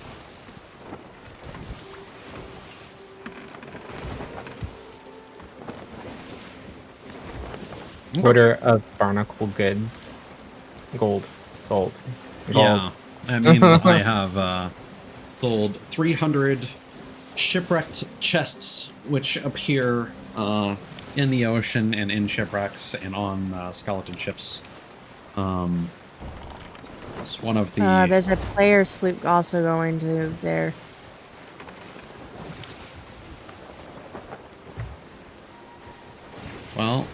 Order of barnacle goods. Gold. Gold. Gold. Yeah, that means I have sold 300 shipwrecked chests, which appear in the ocean and in shipwrecks and on skeleton ships. It's one of the... There's a player sloop also going to there. Well,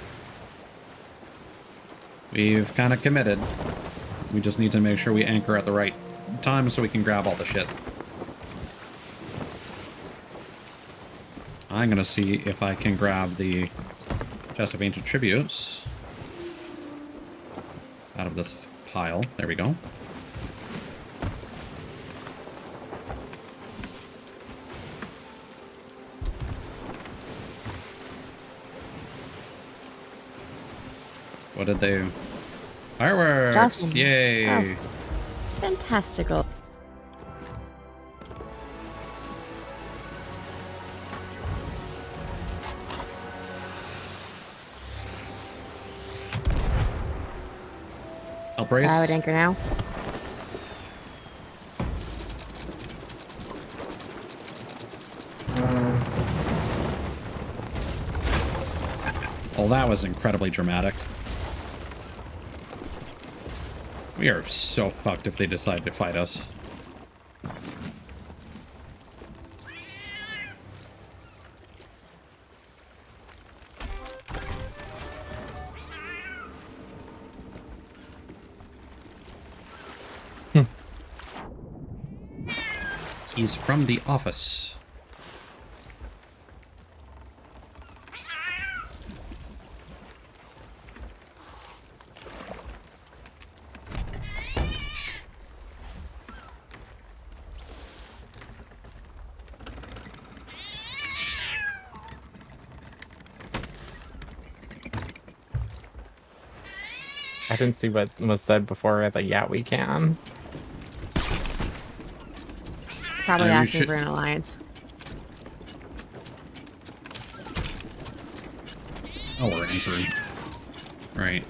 we've kind of committed. We just need to make sure we anchor at the right time so we can grab all the shit. I'm gonna see if I can grab the chest of ancient tributes out of this pile. There we go. What did they... Fireworks! Jocelyn. Yay! Oh. Fantastical. Help race. I would anchor now. Oh, that was incredibly dramatic. We are so fucked if they decide to fight us. He's from the office. I didn't see what was said before. That yeah, we can. Probably You asking should- for an alliance. Oh, we're anchoring. Right.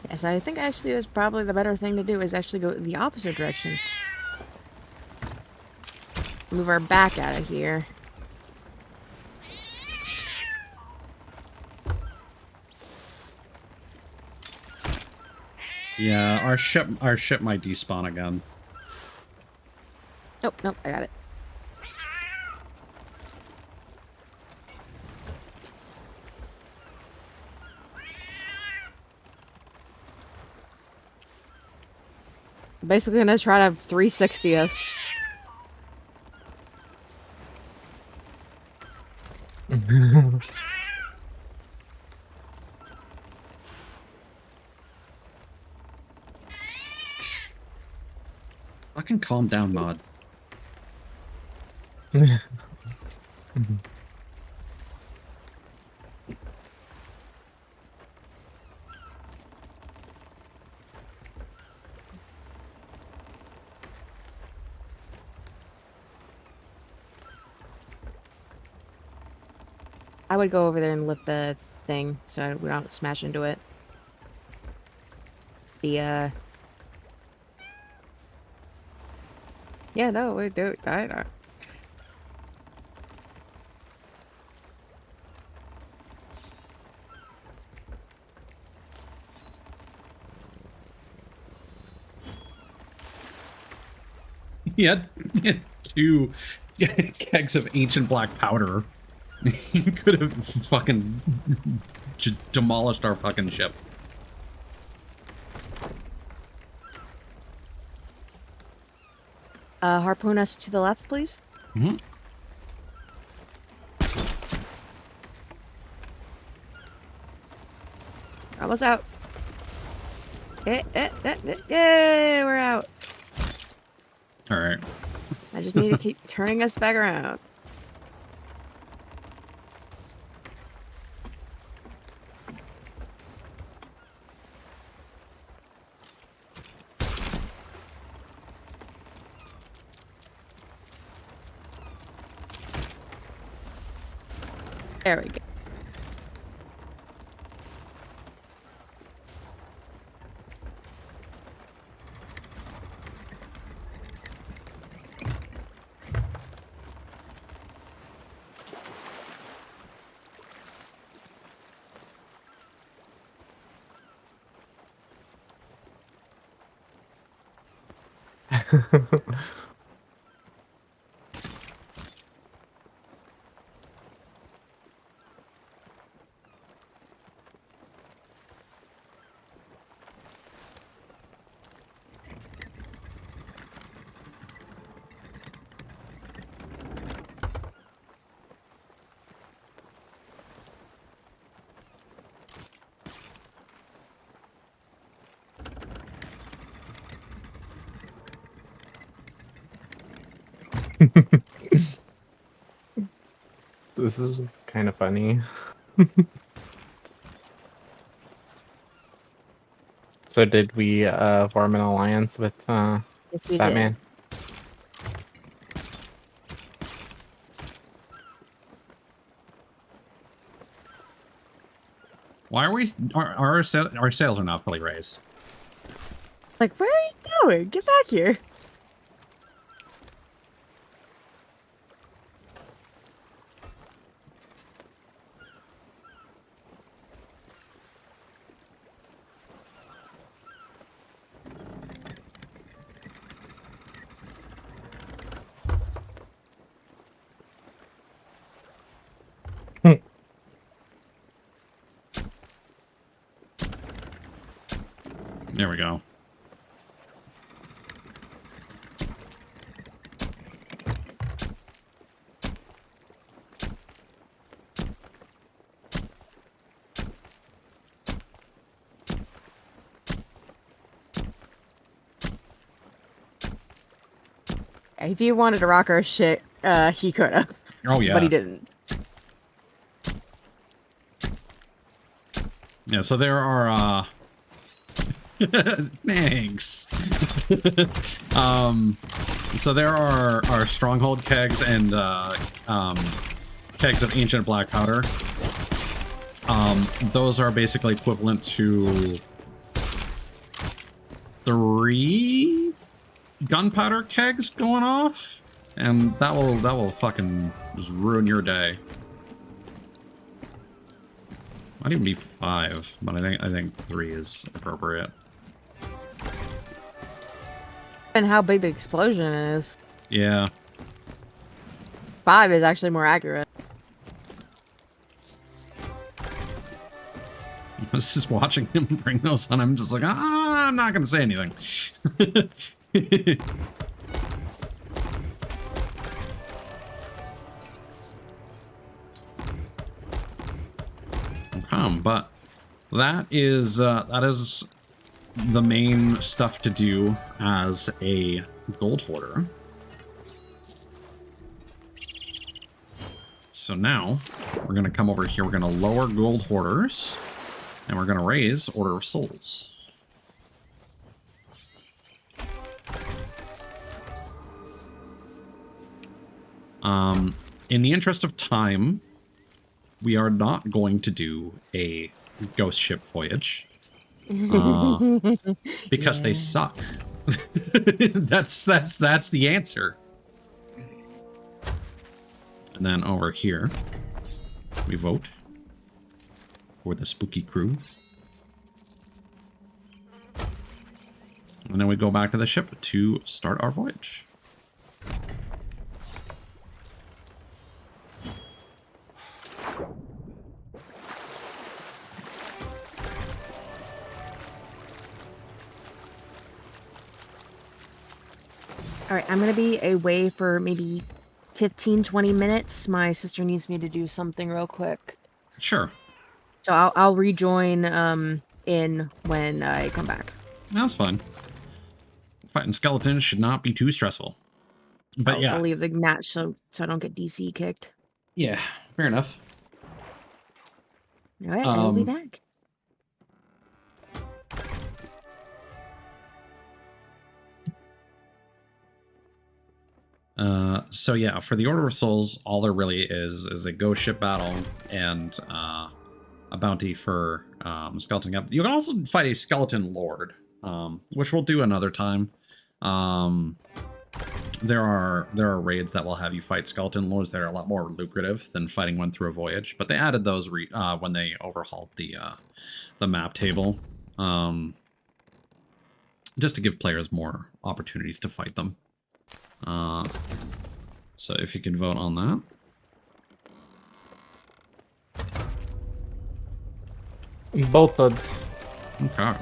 Yes, I think actually that's probably the better thing to do is actually go the opposite direction. Move our back out of here. Yeah, our ship might despawn again. Nope, nope, I got it. Basically gonna try to 360 us. Fucking calm down, Mod. I would go over there and lift the thing so we don't smash into it. The yeah, no, we do. I He had two kegs of ancient black powder. He could have fucking just demolished our fucking ship. harpoon us to the left, please. Mm-hmm. Almost out. Yay, we're out. All right. I just need to keep turning us back around. There we go. This is just kind of funny. So did we form an alliance with Yes, we did. Batman? Why are we? Our sales are not fully raised. Like, where are you going? Get back here. There we go. If he wanted to rock our shit, he could have. Oh yeah. But he didn't. Yeah. So there are. Thanks. So there are stronghold kegs and kegs of ancient black powder. Those are basically equivalent to 3 gunpowder kegs going off, and that will fucking just ruin your day. Might even be 5, but I think 3 is appropriate. And how big the explosion is. Yeah. 5 is actually more accurate. I was just watching him bring those on. I'm just like, I'm not gonna say anything. But that is the main stuff to do as a gold hoarder. So now we're gonna come over here. We're gonna lower gold hoarders, and we're gonna raise Order of Souls. In the interest of time, we are not going to do a ghost ship voyage because they suck. that's the answer. And then over here, we vote for the spooky crew. And then we go back to the ship to start our voyage. All right, I'm going to be away for maybe 15, 20 minutes. My sister needs me to do something real quick. Sure. So I'll rejoin in when I come back. That's fine. Fighting skeletons should not be too stressful. But yeah. I'll leave the match so I don't get DC kicked. Yeah, fair enough. All right, I'll be back. So yeah, for the Order of Souls, all there really is a ghost ship battle and a bounty for skeleton cap. You can also fight a skeleton lord, which we'll do another time. There are raids that will have you fight skeleton lords that are a lot more lucrative than fighting one through a voyage, but they added those when they overhauled the map table, just to give players more opportunities to fight them. So if you can vote on that. Both hoods. Okay.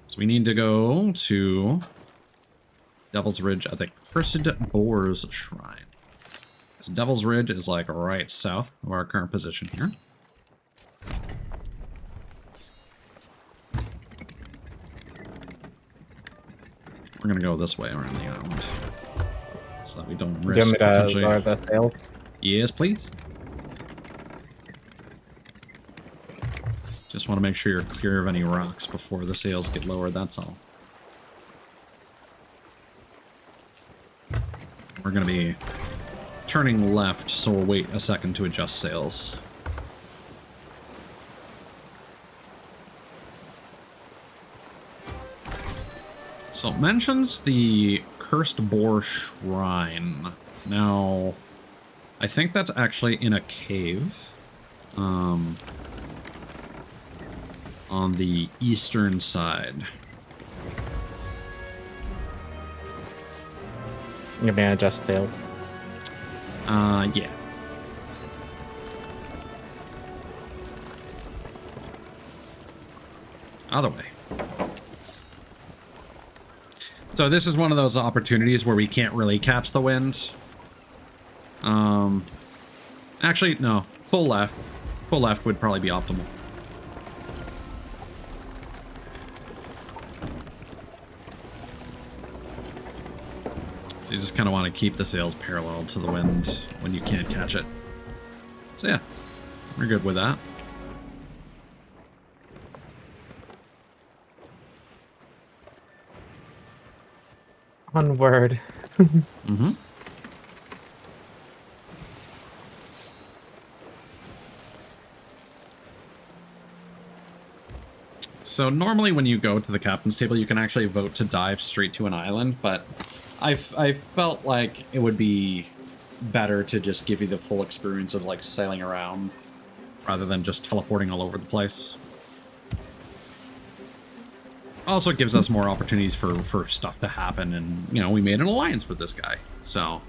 So we need to go to Devil's Ridge at the Cursed Boar's Shrine. So Devil's Ridge is like right south of our current position here. We're gonna go this way around the island, so that we don't risk. Do you want me to potentially... lower the sails? Yes, please. Just want to make sure you're clear of any rocks before the sails get lowered, that's all. We're gonna be turning left, so we'll wait a second to adjust sails. So it mentions the Cursed Boar Shrine. Now, I think that's actually in a cave. On the eastern side. You're gonna adjust sails. Yeah. Other way. So this is one of those opportunities where we can't really catch the wind. Actually, no. Pull left. Pull left would probably be optimal. So you just kind of want to keep the sails parallel to the wind when you can't catch it. So yeah, we're good with that. Onward. Mm-hmm. So normally when you go to the captain's table, you can actually vote to dive straight to an island, but I felt like it would be better to just give you the full experience of like sailing around rather than just teleporting all over the place. Also gives us more opportunities for stuff to happen, and you know, we made an alliance with this guy, so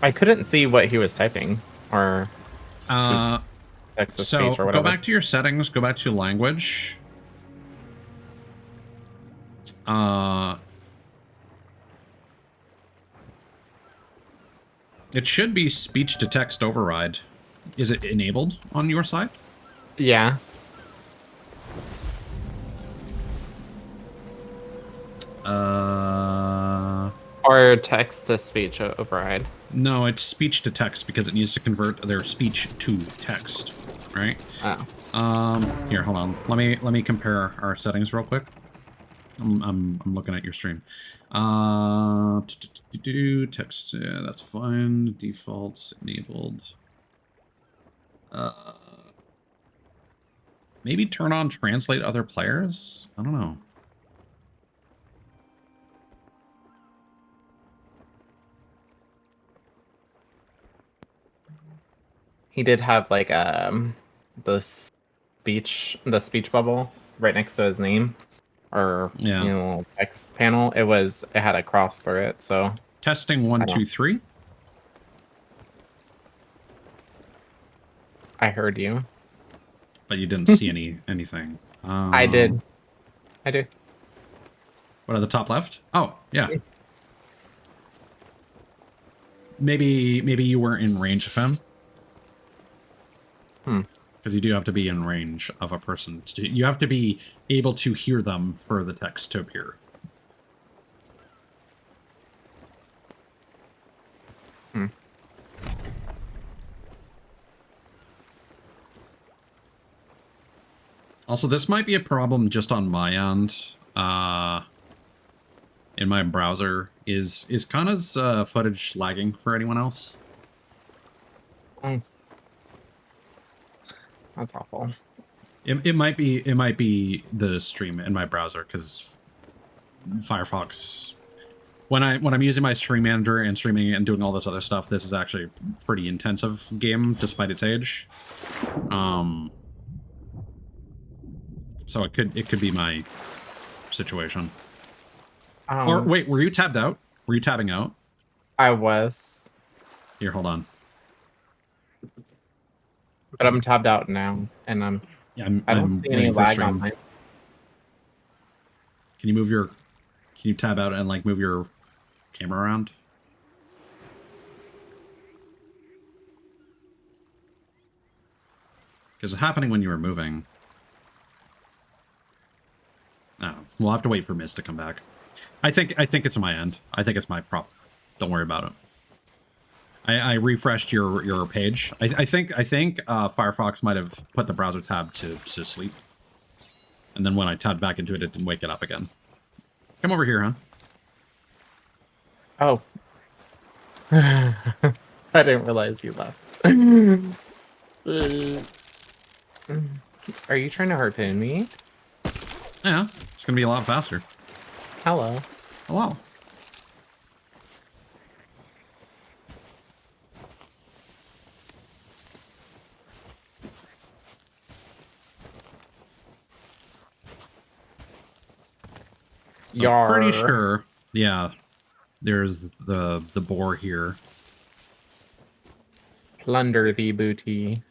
I couldn't see what he was typing or text to so speech or whatever. go back to your settings, go back to language. It should be speech to text override. Is it enabled on your side? Yeah. Or text to speech override. No, it's speech to text because it needs to convert their speech to text, right? Oh. Here, hold on. Let me compare our settings real quick. I'm looking at your stream. Text, yeah, that's fine. Defaults enabled. Maybe turn on translate other players? I don't know. He did have like the speech bubble right next to his name, or Yeah. you know, text panel. It had a cross through it, so Testing 1 2 3. I heard you. But you didn't see anything. I did. I do. What, at the top left? Oh, yeah. Maybe you weren't in range of him. Because you do have to be in range of a person. You have to be able to hear them for the text to appear. Also, this might be a problem just on my end. in my browser. Is Kana's footage lagging for anyone else? Mm. That's awful. It might be the stream in my browser because Firefox. When I'm using my stream manager and streaming and doing all this other stuff, this is actually a pretty intensive game despite its age. So it could be my situation. Or wait, were you tabbed out? Were you tabbing out? I was. Here, hold on. But I'm tabbed out now, and I don't see any lag on mine. Can you tab out and like move your camera around? Because it's happening when you were moving. Oh, we'll have to wait for Mist to come back. I think it's my end. I think it's my prop. Don't worry about it. I refreshed your page. I think Firefox might have put the browser tab to sleep. And then when I tabbed back into it, it didn't wake it up again. Come over here, huh? Oh. I didn't realize you left. Are you trying to harpoon me? Yeah, it's gonna be a lot faster. Hello. Hello. So I'm pretty sure, yeah, there's the boar here. Plunder the booty.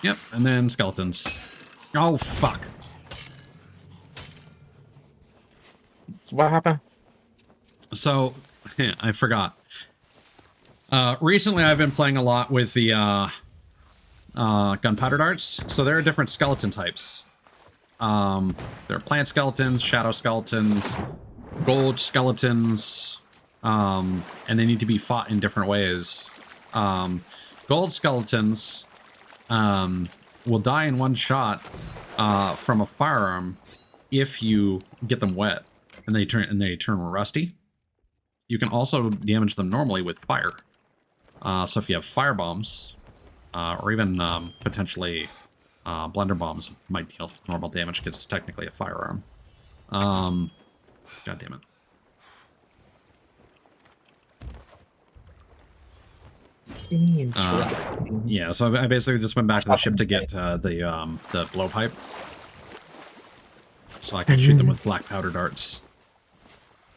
Yep, and then skeletons. Oh, fuck. What happened? So, I forgot. Recently, I've been playing a lot with the gunpowder darts. So there are different skeleton types. There are plant skeletons, shadow skeletons, gold skeletons, and they need to be fought in different ways. Gold skeletons will die in one shot from a firearm if you get them wet and they turn rusty. You can also damage them normally with fire. So if you have fire bombs, or even potentially blender bombs might deal normal damage because it's technically a firearm. God damn it. Yeah, so I basically just went back to the ship to get the blowpipe, so I can shoot them with black powder darts.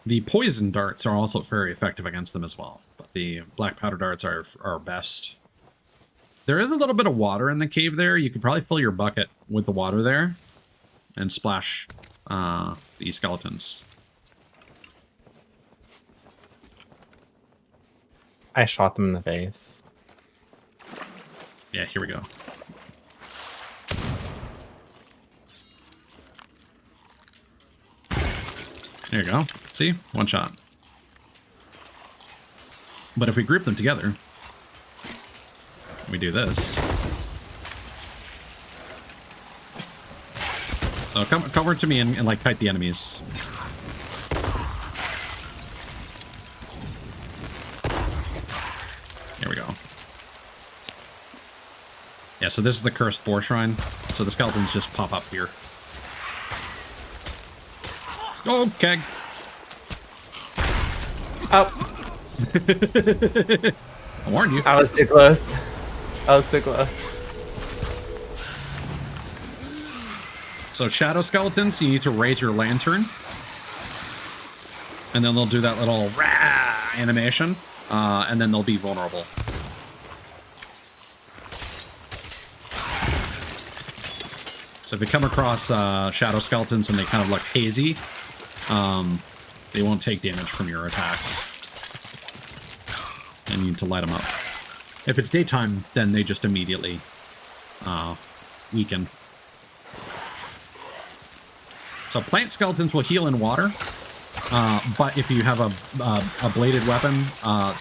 The poison darts are also very effective against them as well, but the black powder darts are best. There is a little bit of water in the cave there. You could probably fill your bucket with the water there and splash the skeletons. I shot them in the face. Yeah, here we go. There you go. See? One shot. But if we group them together, we do this. So come over to me and like kite the enemies. There we go. Yeah, so this is the cursed boar shrine. So the skeletons just pop up here. Okay. Oh. I warned you. I was too close. I was too close. So shadow skeletons, you need to raise your lantern. And then they'll do that little rah animation. And then they'll be vulnerable. So if you come across shadow skeletons and they kind of look hazy, they won't take damage from your attacks. And you need to light them up. If it's daytime, then they just immediately weaken. So plant skeletons will heal in water, but if you have a bladed weapon,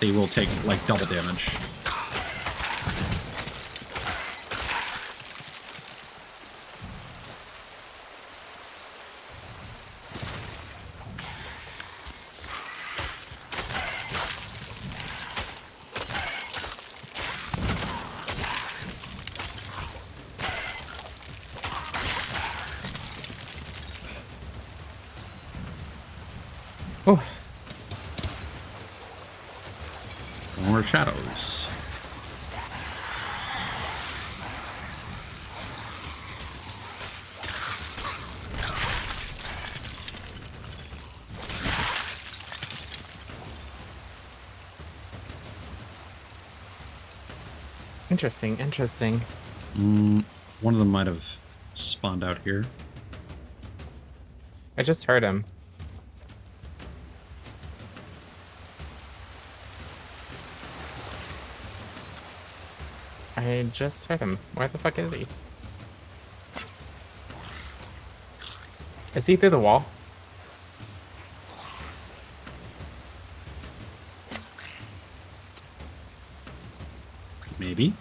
they will take like double damage. More shadows. Interesting, interesting. One of them might have spawned out here. I just heard him. I just heard him. Where the fuck is he? Is he through the wall? Maybe.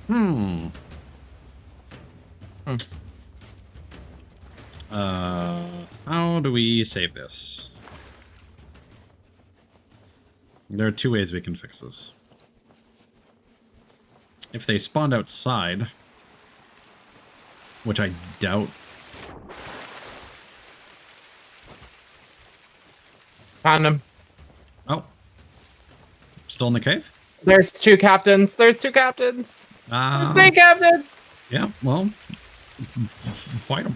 Hmm. How do we save this? There are two ways we can fix this. If they spawned outside, which I doubt. Found him. Oh. Still in the cave? There's two captains. There's two captains. There's three captains. Yeah, well, fight them.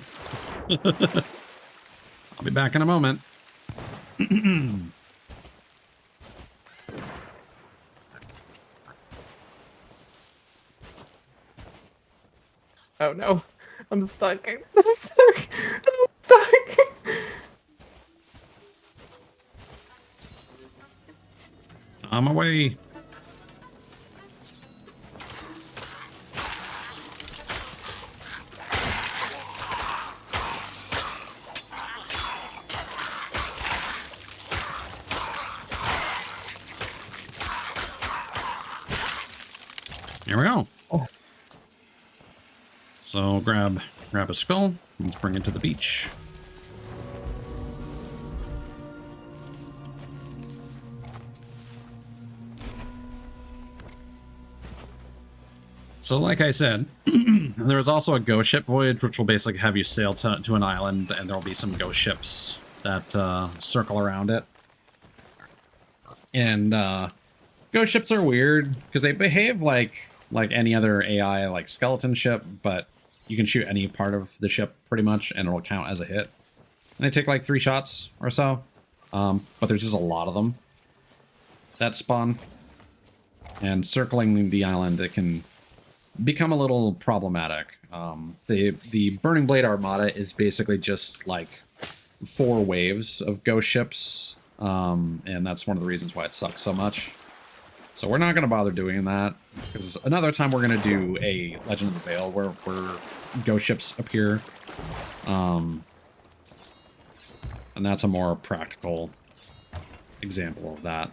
I'll be back in a moment. Oh no. I'm stuck. I'm stuck. I'm stuck. I'm away. Here we go. Oh. So grab a skull. Let's bring it to the beach. So like I said, there's also a ghost ship voyage, which will basically have you sail to an island, and there'll be some ghost ships that circle around it. And ghost ships are weird because they behave like any other AI, like skeleton ship, but you can shoot any part of the ship pretty much, and it'll count as a hit. And they take like 3 shots or so, but there's just a lot of them that spawn. And circling the island, it can become a little problematic. The Burning Blade Armada is basically just like 4 waves of ghost ships, and that's one of the reasons why it sucks so much. So we're not going to bother doing that, because another time we're going to do a Legend of the Veil where ghost ships appear, and that's a more practical example of that.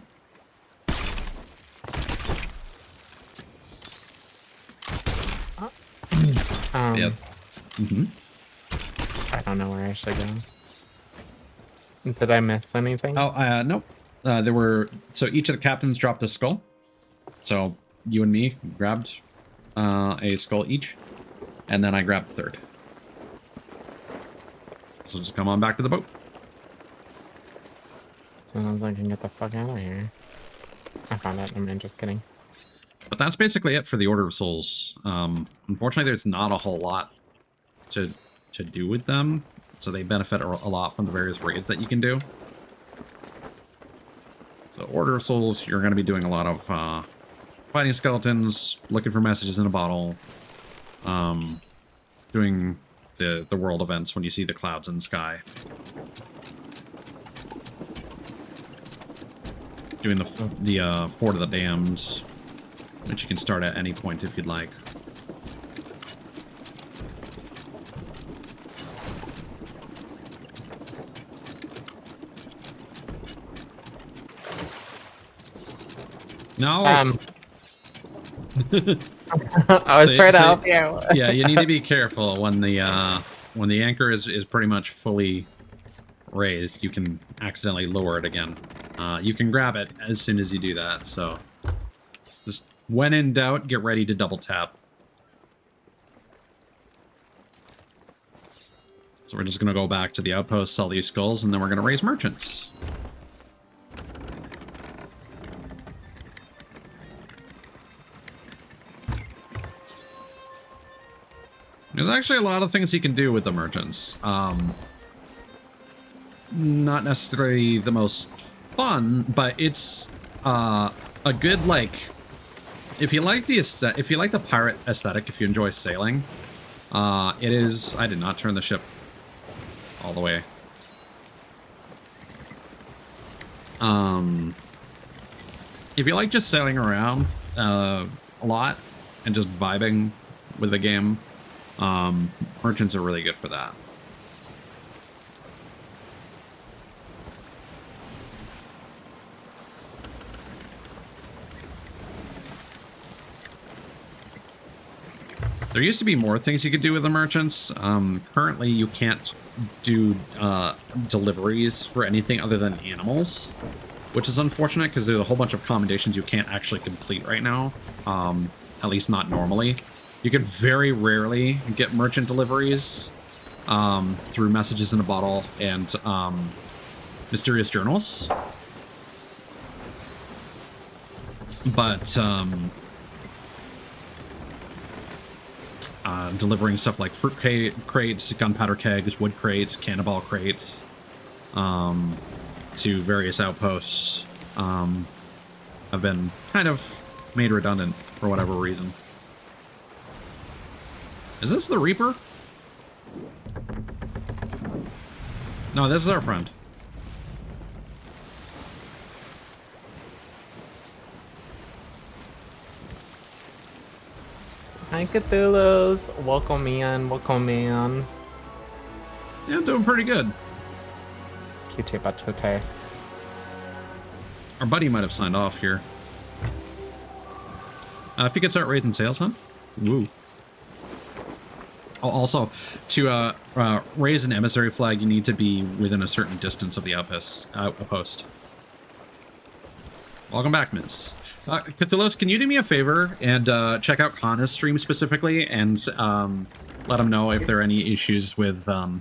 Yep. I don't know where I should go. Did I miss anything? Oh, nope. There were, so each of the captains dropped a skull. So you and me grabbed a skull each, and then I grabbed the third. So just come on back to the boat. Sounds like I can get the fuck out of here. I found it. I'm just kidding. But that's basically it for the Order of Souls. Unfortunately, there's not a whole lot to do with them, so they benefit a lot from the various raids that you can do. So Order of Souls, you're going to be doing a lot of fighting skeletons, looking for messages in a bottle, doing the world events when you see the clouds in the sky, doing the Fort of the Damned, which you can start at any point if you'd like. No. I was trying to help you. Yeah, you need to be careful when the anchor is pretty much fully raised. You can accidentally lower it again. You can grab it as soon as you do that. So just when in doubt, get ready to double tap. So we're just going to go back to the outpost, sell these skulls, and then we're going to raise merchants. There's actually a lot of things you can do with the merchants. Not necessarily the most fun, but it's a good, like, if you like the pirate aesthetic, if you enjoy sailing, it is. I did not turn the ship all the way. If you like just sailing around a lot and just vibing with the game, merchants are really good for that. There used to be more things you could do with the merchants. Currently, you can't do deliveries for anything other than animals, which is unfortunate because there's a whole bunch of commendations you can't actually complete right now, at least not normally. You can very rarely get merchant deliveries through messages in a bottle and mysterious journals. But delivering stuff like fruit crates, gunpowder kegs, wood crates, cannonball crates to various outposts have been kind of made redundant for whatever reason. Is this the Reaper? No, this is our friend. Hi, Cthulhu's. Welcome in, welcome in. Yeah, I'm doing pretty good. Cute batote. Our buddy might have signed off here. If you could start raising sales, huh? Woo. Oh, also, to raise an emissary flag, you need to be within a certain distance of the outpost. Welcome back, Miss. Cthulhu's, can you do me a favor and check out Kana's stream specifically and let him know if there are any issues with the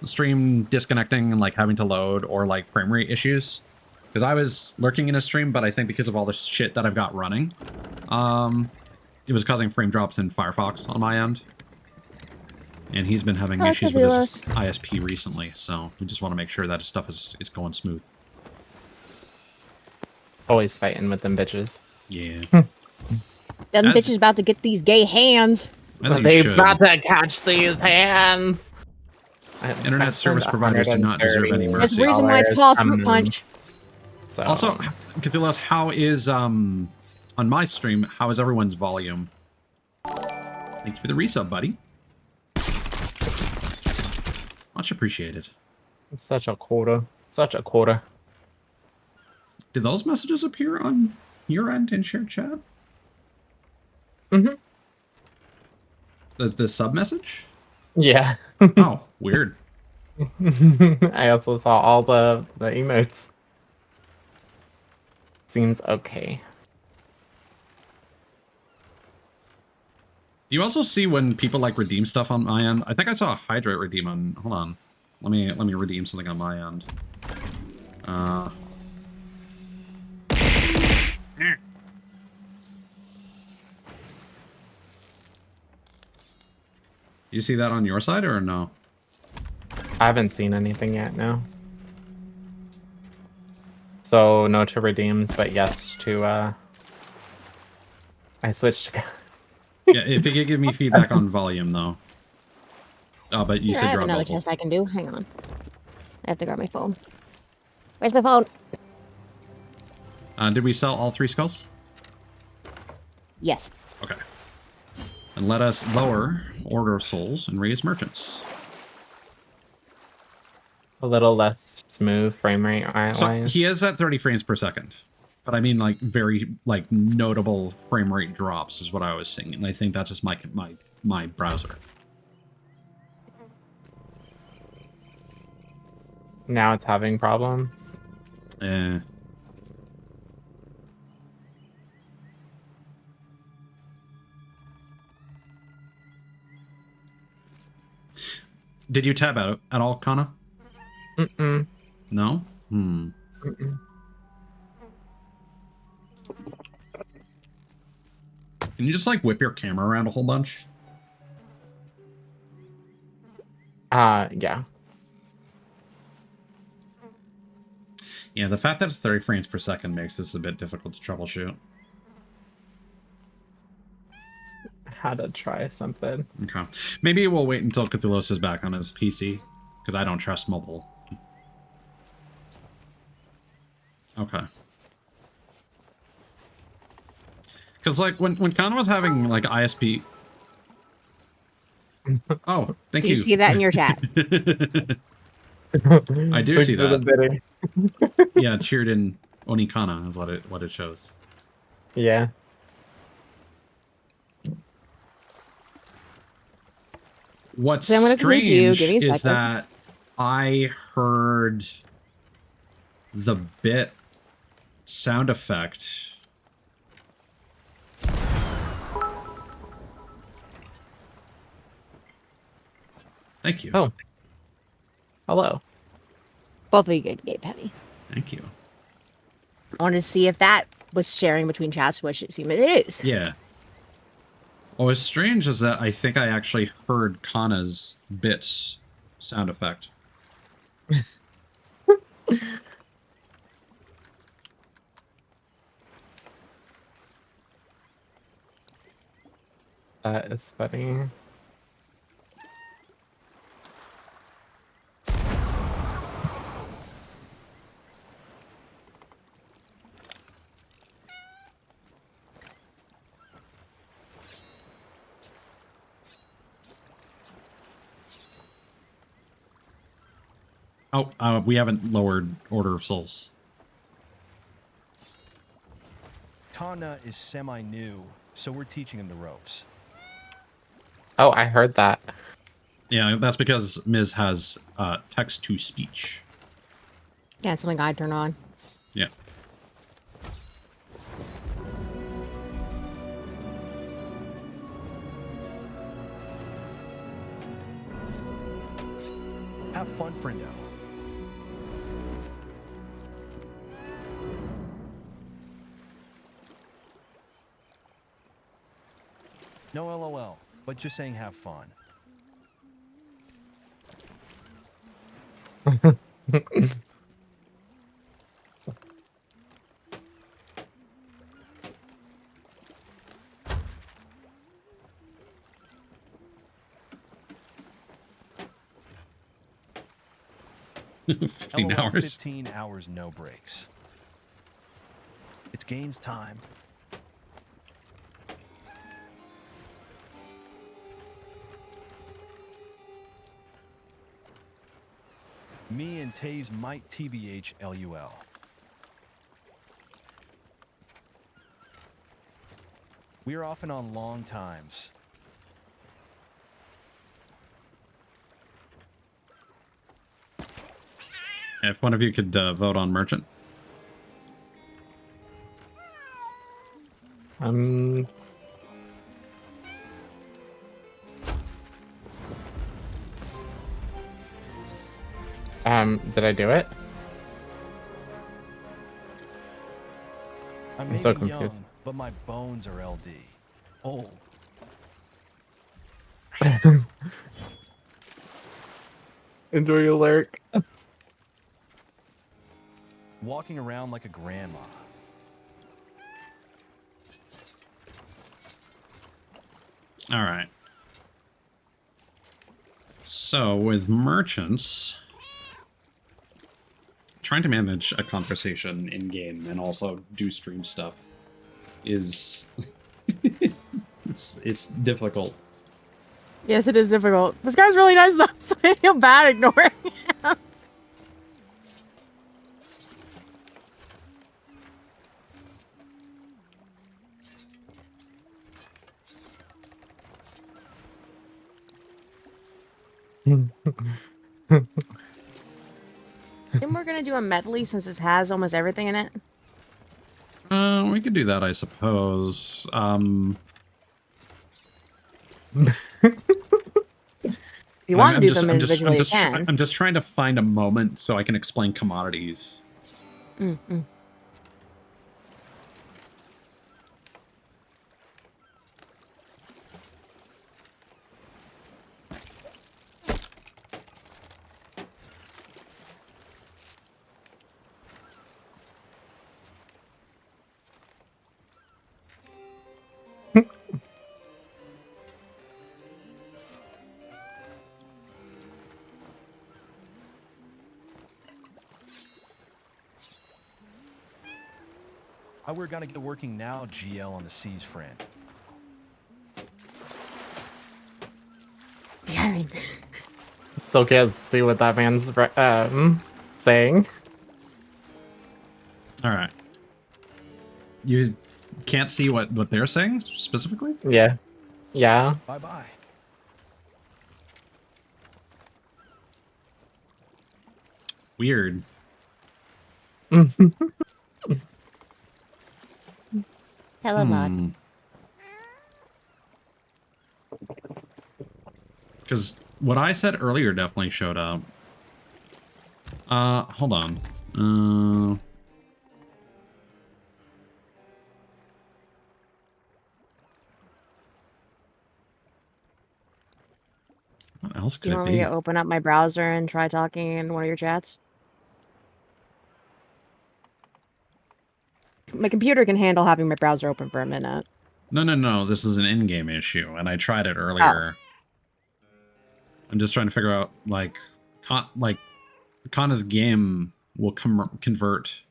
stream disconnecting and like having to load or like frame rate issues? Because I was lurking in a stream, but I think because of all the shit that I've got running, it was causing frame drops in Firefox on my end. And he's been having issues with his ISP recently, so we just want to make sure that his stuff is going smooth. Always fighting with them bitches. Yeah. Them bitches about to get these gay hands. They've got to catch these hands. Internet service providers do not deserve any mercy. That's the reason why it's called Fruit Punch. So. Also, Cthulhu's, how is on my stream? How is everyone's volume? Thank you for the resub, buddy. Much appreciated. Such a quarter. Such a quarter. Did those messages appear on your end in shared chat? Mm-hmm. The sub message? Yeah. Oh, weird. I also saw all the emotes. Seems okay. Do you also see when people like redeem stuff on my end? I think I saw a hydrate redeem on. Hold on, let me redeem something on my end. You see that on your side or no? I haven't seen anything yet. No. So no to redeems, but yes to. I switched. Yeah, if you could give me feedback on volume though. Oh, but you Here, said I have you're on another mobile. test I can do. Hang on. I have to grab my phone. Where's my phone? Did we sell all 3 skulls? Yes. Okay. And let us lower Order of Souls and raise merchants. A little less smooth frame rate wise. So he is at 30 frames per second. But I mean, like, very, like, notable frame rate drops is what I was seeing. And I think that's just my browser. Now it's having problems. Did you tab out at all, Kana? Mm-mm. No? Hmm. Mm-mm. Can you just like whip your camera around a whole bunch? Yeah. Yeah, the fact that it's 30 frames per second makes this a bit difficult to troubleshoot. Had to try something. Okay. Maybe we'll wait until Cthulhu's is back on his PC, because I don't trust mobile. Okay. Because, like, when Kana was having, like, ISP... Oh, thank Do you. you see that in your chat? I do Thanks see for the that. bidding. Yeah, cheered in Onikana is what it shows. Yeah. What's So I'm gonna complete you. Give strange me a is second. that I heard the bit sound effect. Thank you. Oh. Hello. Both of you good, Gabe Penny. Thank you. I wanted to see if that was sharing between chats, which it seemed it is. Yeah. What was strange is that I think I actually heard Kana's bits sound effect. That is funny. Oh, we haven't lowered Order of Souls. Kana is semi-new, so we're teaching him the ropes. Oh, I heard that. Yeah, that's because Miz has text-to-speech. Yeah, it's something I turn on. Yeah. Have fun, friendo. No LOL, but just saying have fun. Fifteen LOL, hours. 15 hours, no breaks. It's Gaines time. Me and Taze might TBH LUL. We're off and on long times. If one of you could vote on Merchant. Did I do it? I I'm may so be confused. young, but my bones are LD. Old. Enjoy your lurk. Walking around like a grandma. All right. So with merchants, trying to manage a conversation in game and also do stream stuff is it's difficult. Yes, it is difficult. This guy's really nice though, so I feel bad ignoring him. And we're gonna do a medley since this has almost everything in it. We could do that, I suppose. you want to do them I'm individually, you just, can. I'm just trying to find a moment so I can explain commodities. Mm-mm. We're gonna get working now, GL on the seas, friend. Darn. Still can't see what that man's saying. All right. You can't see what they're saying specifically? Yeah. Yeah. Bye-bye. Weird. Hello, Mod. Because what I said earlier definitely showed up. Hold on. What else Do you could it want me be? to open up my browser and try talking in one of your chats? My computer can handle having my browser open for a minute. No. This is an in-game issue, and I tried it earlier. I'm just trying to figure out, like, Kana's game will convert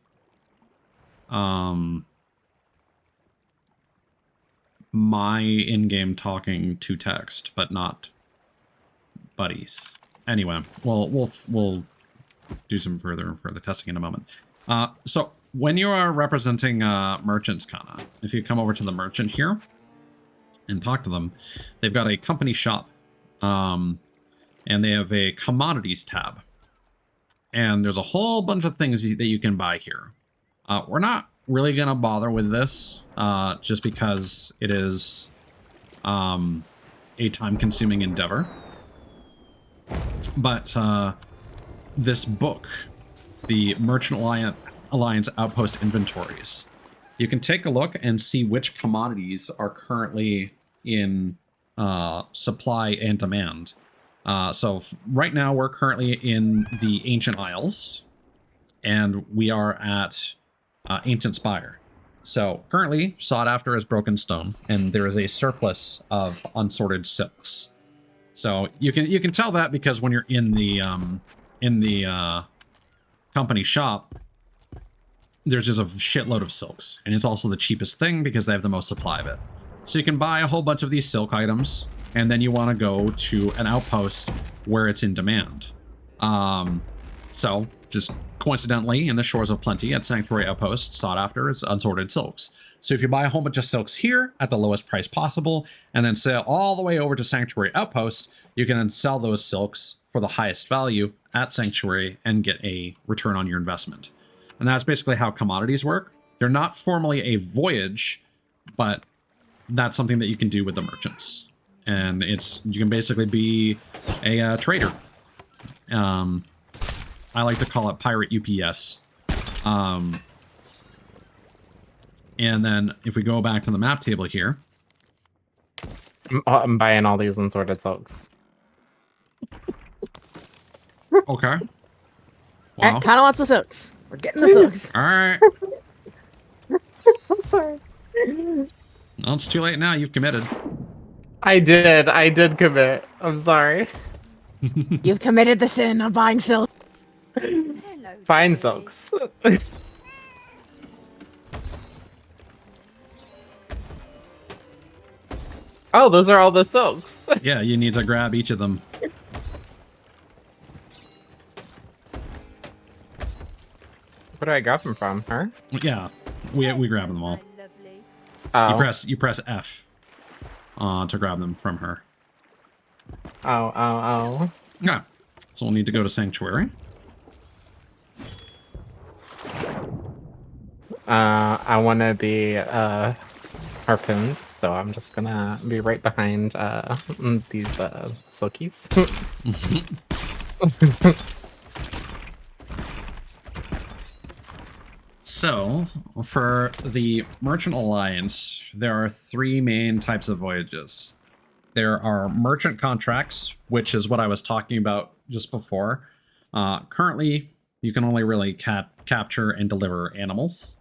my in-game talking to text, but not Buddy's. Anyway, we'll do some further testing in a moment. So when you are representing merchants, Kana, if you come over to the merchant here and talk to them, they've got a company shop, and they have a commodities tab, and there's a whole bunch of things that you can buy here. We're not really gonna bother with this, just because it is a time-consuming endeavor. But this book, the Merchant Alliance Outpost Inventories, you can take a look and see which commodities are currently in supply and demand. So right now we're currently in the Ancient Isles, and we are at Ancient Spire. So currently sought after is broken stone, and there is a surplus of unsorted silks. So you can tell that because when you're in the company shop, there's just a shitload of silks, and it's also the cheapest thing because they have the most supply of it. So you can buy a whole bunch of these silk items, and then you want to go to an outpost where it's in demand. So just coincidentally, in the Shores of Plenty at Sanctuary Outpost, sought after is unsorted silks. So if you buy a whole bunch of silks here at the lowest price possible, and then sail all the way over to Sanctuary Outpost, you can then sell those silks for the highest value at Sanctuary and get a return on your investment. And that's basically how commodities work. They're not formally a voyage, but that's something that you can do with the merchants. And you can basically be a trader. I like to call it Pirate UPS. And then if we go back to the map table here. I'm buying all these unsorted silks. Okay. Wow. Wow. Kind of wants the silks. We're getting the silks. All right. I'm sorry. Well, it's too late now. You've committed. I did commit. I'm sorry. You've committed the sin of buying silk. Fine silks. Oh, those are all the silks. Yeah, you need to grab each of them. Where do I grab them from? Her? Yeah, we grab them all. Oh. You press F to grab them from her. Oh. Yeah. So we'll need to go to Sanctuary. I want to be harpooned. so I'm just gonna be right behind these silkies. So, for the Merchant Alliance, there are 3 main types of voyages. There are merchant contracts, which is what I was talking about just before. Currently, you can only really capture and deliver animals.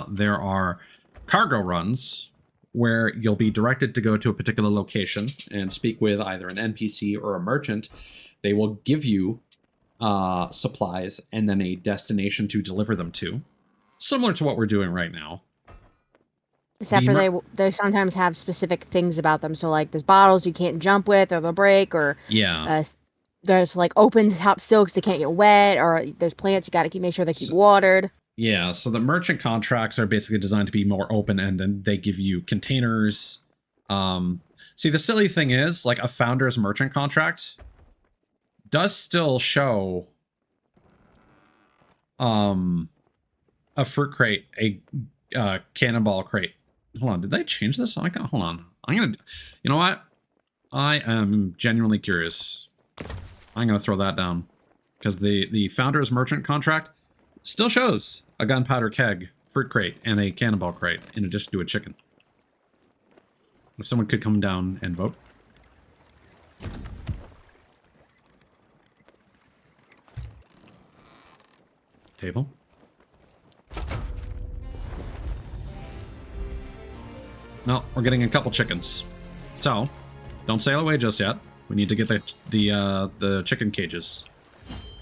There are cargo runs, where you'll be directed to go to a particular location and speak with either an NPC or a merchant. They will give you supplies and then a destination to deliver them to, similar to what we're doing right now. Except for they sometimes have specific things about them. So like there's bottles you can't jump with, or they'll break, or there's like open top stilts they can't get wet, or there's plants you got to make sure they keep watered. Yeah, so the merchant contracts are basically designed to be more open-ended. They give you containers. See, the silly thing is, like, a founder's merchant contract does still show a fruit crate, a cannonball crate. Hold on, did they change this? Hold on. I'm gonna, you know what? I am genuinely curious. I'm gonna throw that down because the founder's merchant contract still shows a gunpowder keg, fruit crate, and a cannonball crate, in addition to a chicken. If someone could come down and vote. Table. No, we're getting a couple chickens. So, don't sail away just yet. We need to get the chicken cages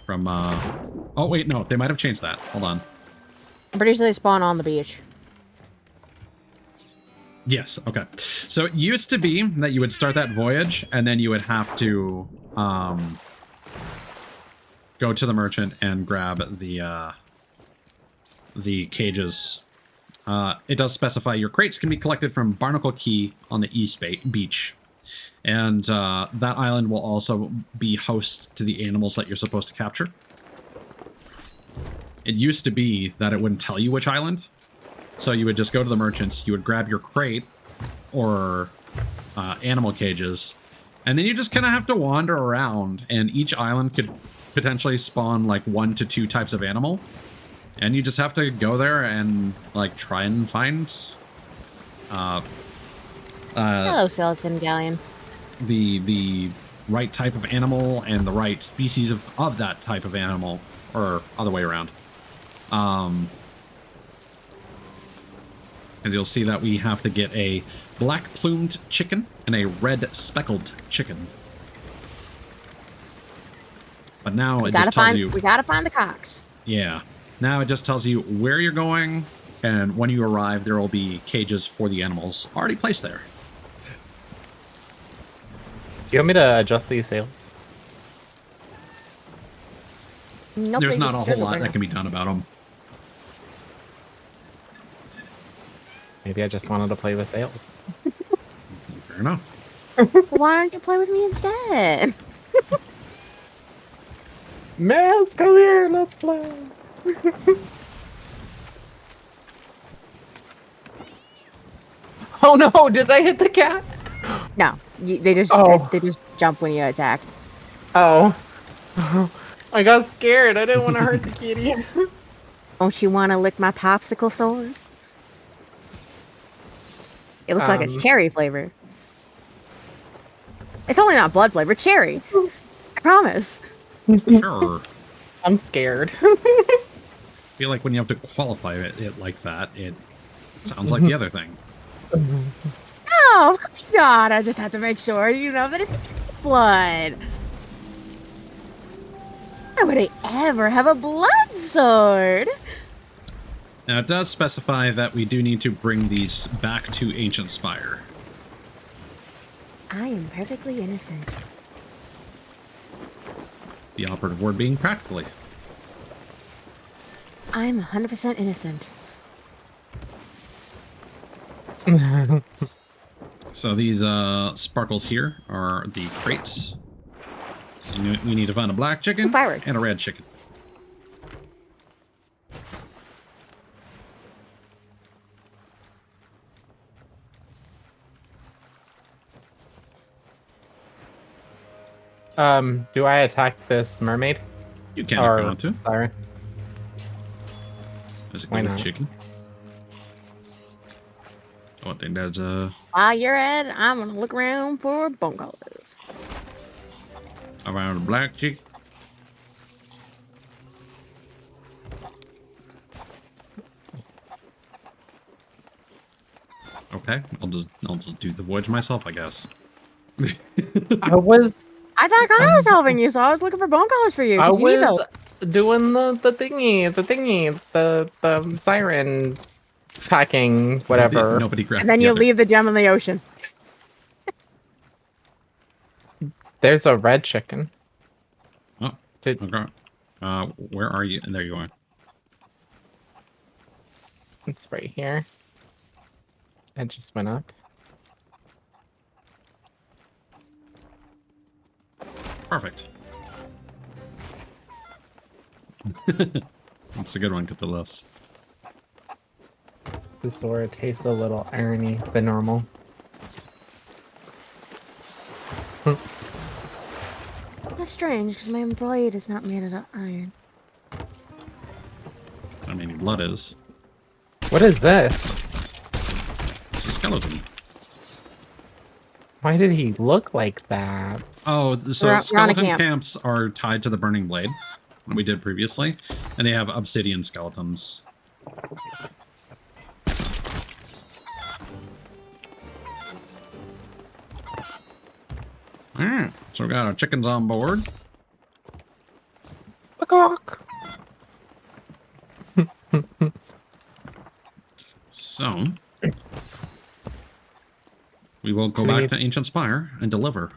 from oh wait, no, they might have changed that. Hold on. I'm pretty sure they spawn on the beach. Yes, okay. So it used to be that you would start that voyage and then you would have to go to the merchant and grab the cages. It does specify your crates can be collected from Barnacle Key on the East Beach. And that island will also be host to the animals that you're supposed to capture. It used to be that it wouldn't tell you which island. So you would just go to the merchants, you would grab your crate or animal cages, and then you just kind of have to wander around, and each island could potentially spawn like 1 to 2 types of animal. And you just have to go there and like try and find hello, Skeleton Galleon. The right type of animal and the right species of that type of animal, or other way around. As you'll see that we have to get a black plumed chicken and a red speckled chicken. But now it just tells you... We gotta find the cocks. Yeah. Now it just tells you where you're going, and when you arrive, there will be cages for the animals already placed there. Do you want me to adjust these sails? Nope, There's not a whole lot that can be done about them. Maybe I just wanted to play with sails. Fair enough. Why don't you play with me instead? Males, come here, let's play. Oh no, did I hit the cat? No, they just jump when you attack. Oh. I got scared. I didn't want to hurt the kitty. Don't you want to lick my popsicle sword? It looks like it's cherry flavor. It's only not blood flavor, cherry. I promise. Sure. I'm scared. I feel like when you have to qualify it like that, it sounds like the other thing. No, of course not. I just have to make sure, that it's blood. Why would I ever have a blood sword? Now, it does specify that we do need to bring these back to Ancient Spire. I am perfectly innocent. The operative word being practically. I'm 100% innocent. So these sparkles here are the crates. So we need to find a black chicken and a red chicken. Do I attack this mermaid? You can if you want to. Sorry. Is it Why good not? chicken? Oh, I think that's While you're at it, I'm gonna look around for bone collars. around the black chick. Okay, I'll just do the voyage myself, I guess. I I thought Connor was helping you, so I was looking for bone collars for you. 'Cause you need was those. doing the thingy, the siren packing, whatever. Nobody grabbed And then the you other. leave the gem in the ocean. There's a red chicken. Oh, Did- okay. Where are you? And there you are. It's right here. It just went up. Perfect. That's a good one, Cthulhu. The sword tastes a little irony than normal. That's strange, because my blade is not made out of iron. I mean, your blood is. What is this? It's a skeleton. Why did he look like that? Oh, so We're on a skeleton camp. camps are tied to the burning blade, that we did previously, and they have obsidian skeletons. Alright, so we got our chickens on board. Peacock. So, we will go Do we back need- to Ancient Spire and deliver.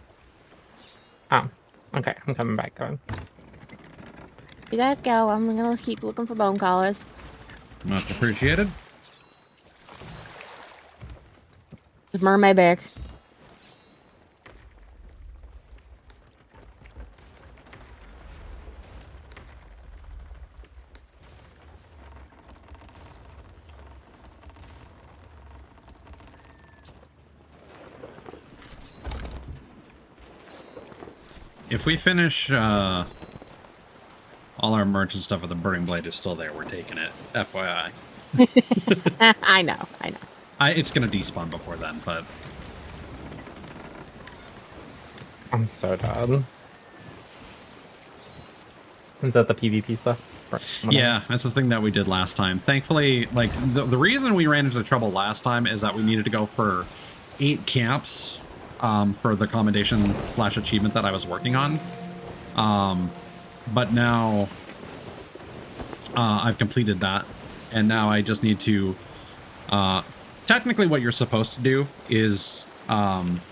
Oh, okay. I'm coming back. Then. You guys go. I'm gonna keep looking for bone collars. Much appreciated. There's mermaid back. If we finish all our merch and stuff with the burning blade is still there, we're taking it. FYI. I know. It's gonna despawn before then, but I'm so done. Is that the PvP stuff? Or whatever? yeah, that's the thing that we did last time. Thankfully, like the reason we ran into trouble last time is that we needed to go for 8 camps for the commendation / achievement that I was working on. But now I've completed that, and now I just need to technically what you're supposed to do is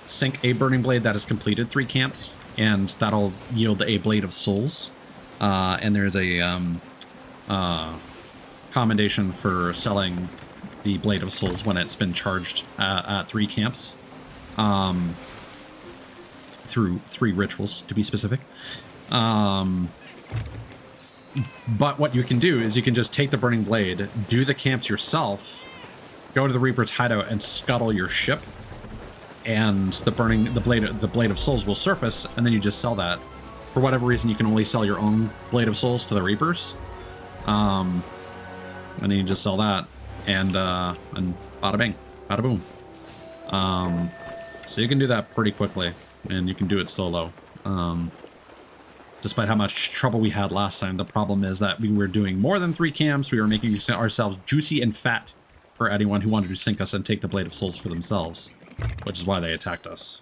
sink a burning blade that has completed 3 camps, and that'll yield a blade of souls. And there's a commendation for selling the blade of souls when it's been charged at 3 camps, through 3 rituals to be specific. But what you can do is you can just take the burning blade, do the camps yourself, go to the Reaper's hideout and scuttle your ship, and the blade of souls will surface, and then you just sell that. For whatever reason, you can only sell your own blade of souls to the Reapers, and then you just sell that, and bada bing, bada boom. So you can do that pretty quickly, and you can do it solo. Despite how much trouble we had last time, the problem is that we were doing more than 3 camps. We were making ourselves juicy and fat for anyone who wanted to sink us and take the blade of souls for themselves, which is why they attacked us.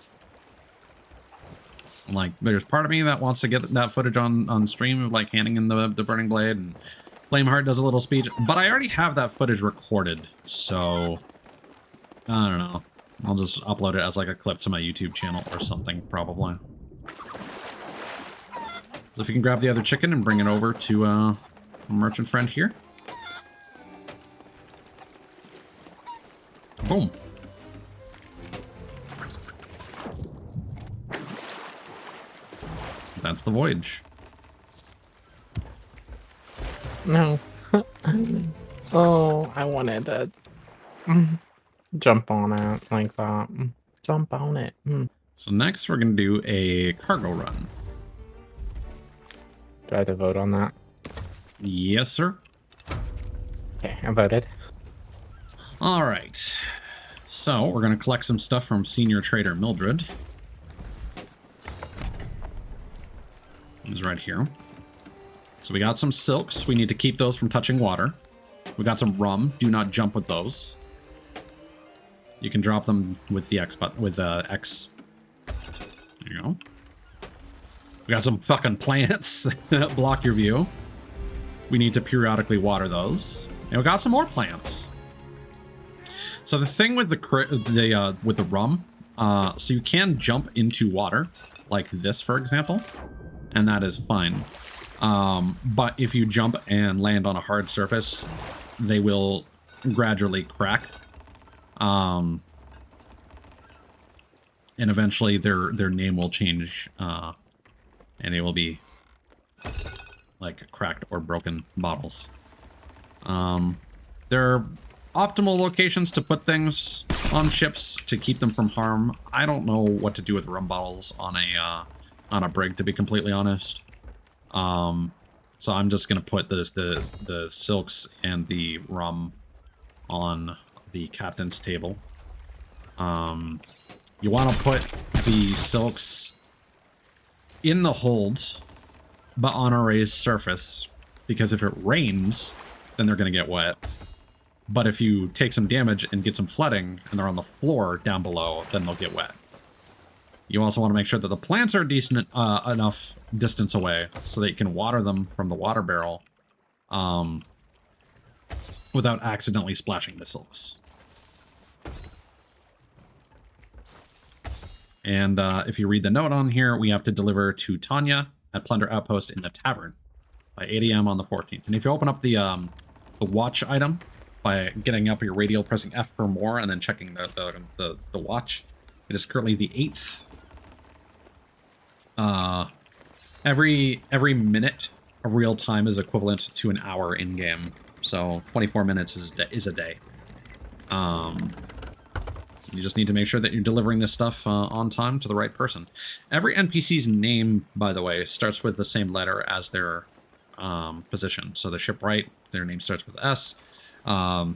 Like, there's part of me that wants to get that footage on stream of like handing in the burning blade, and Flameheart does a little speech, but I already have that footage recorded, so I don't know. I'll just upload it as like a clip to my YouTube channel or something, probably. So if you can grab the other chicken and bring it over to a merchant friend here. Boom. That's the voyage. No. Oh, I wanted to jump on it like that. Jump on it. So next we're going to do a cargo run. Do I have to vote on that? Yes, sir. Okay, I voted. All right. So we're going to collect some stuff from Senior Trader Mildred. He's right here. So we got some silks. We need to keep those from touching water. We got some rum. Do not jump with those. You can drop them with the X button, with X. There you go. We got some fucking plants that block your view. We need to periodically water those. And we got some more plants. So the thing with the rum, so you can jump into water, like this, for example, and that is fine. But if you jump and land on a hard surface, they will gradually crack. And eventually their name will change, and they will be like cracked or broken bottles. There are optimal locations to put things on ships to keep them from harm. I don't know what to do with rum bottles on a brig, to be completely honest. So I'm just gonna put the silks and the rum on the captain's table. You want to put the silks in the hold, but on a raised surface, because if it rains, then they're going to get wet. But if you take some damage and get some flooding, and they're on the floor down below, then they'll get wet. You also want to make sure that the plants are decent enough distance away so that you can water them from the water barrel without accidentally splashing the silks. And if you read the note on here, we have to deliver to Tanya at Plunder Outpost in the Tavern by 8 a.m. on the 14th. And if you open up the watch item by getting up your radio, pressing F for more, and then checking the watch, it is currently the 8th. Every minute of real time is equivalent to an hour in game. So 24 minutes is a day. You just need to make sure that you're delivering this stuff on time to the right person. Every NPC's name, by the way, starts with the same letter as their position. So the shipwright, their name starts with S. The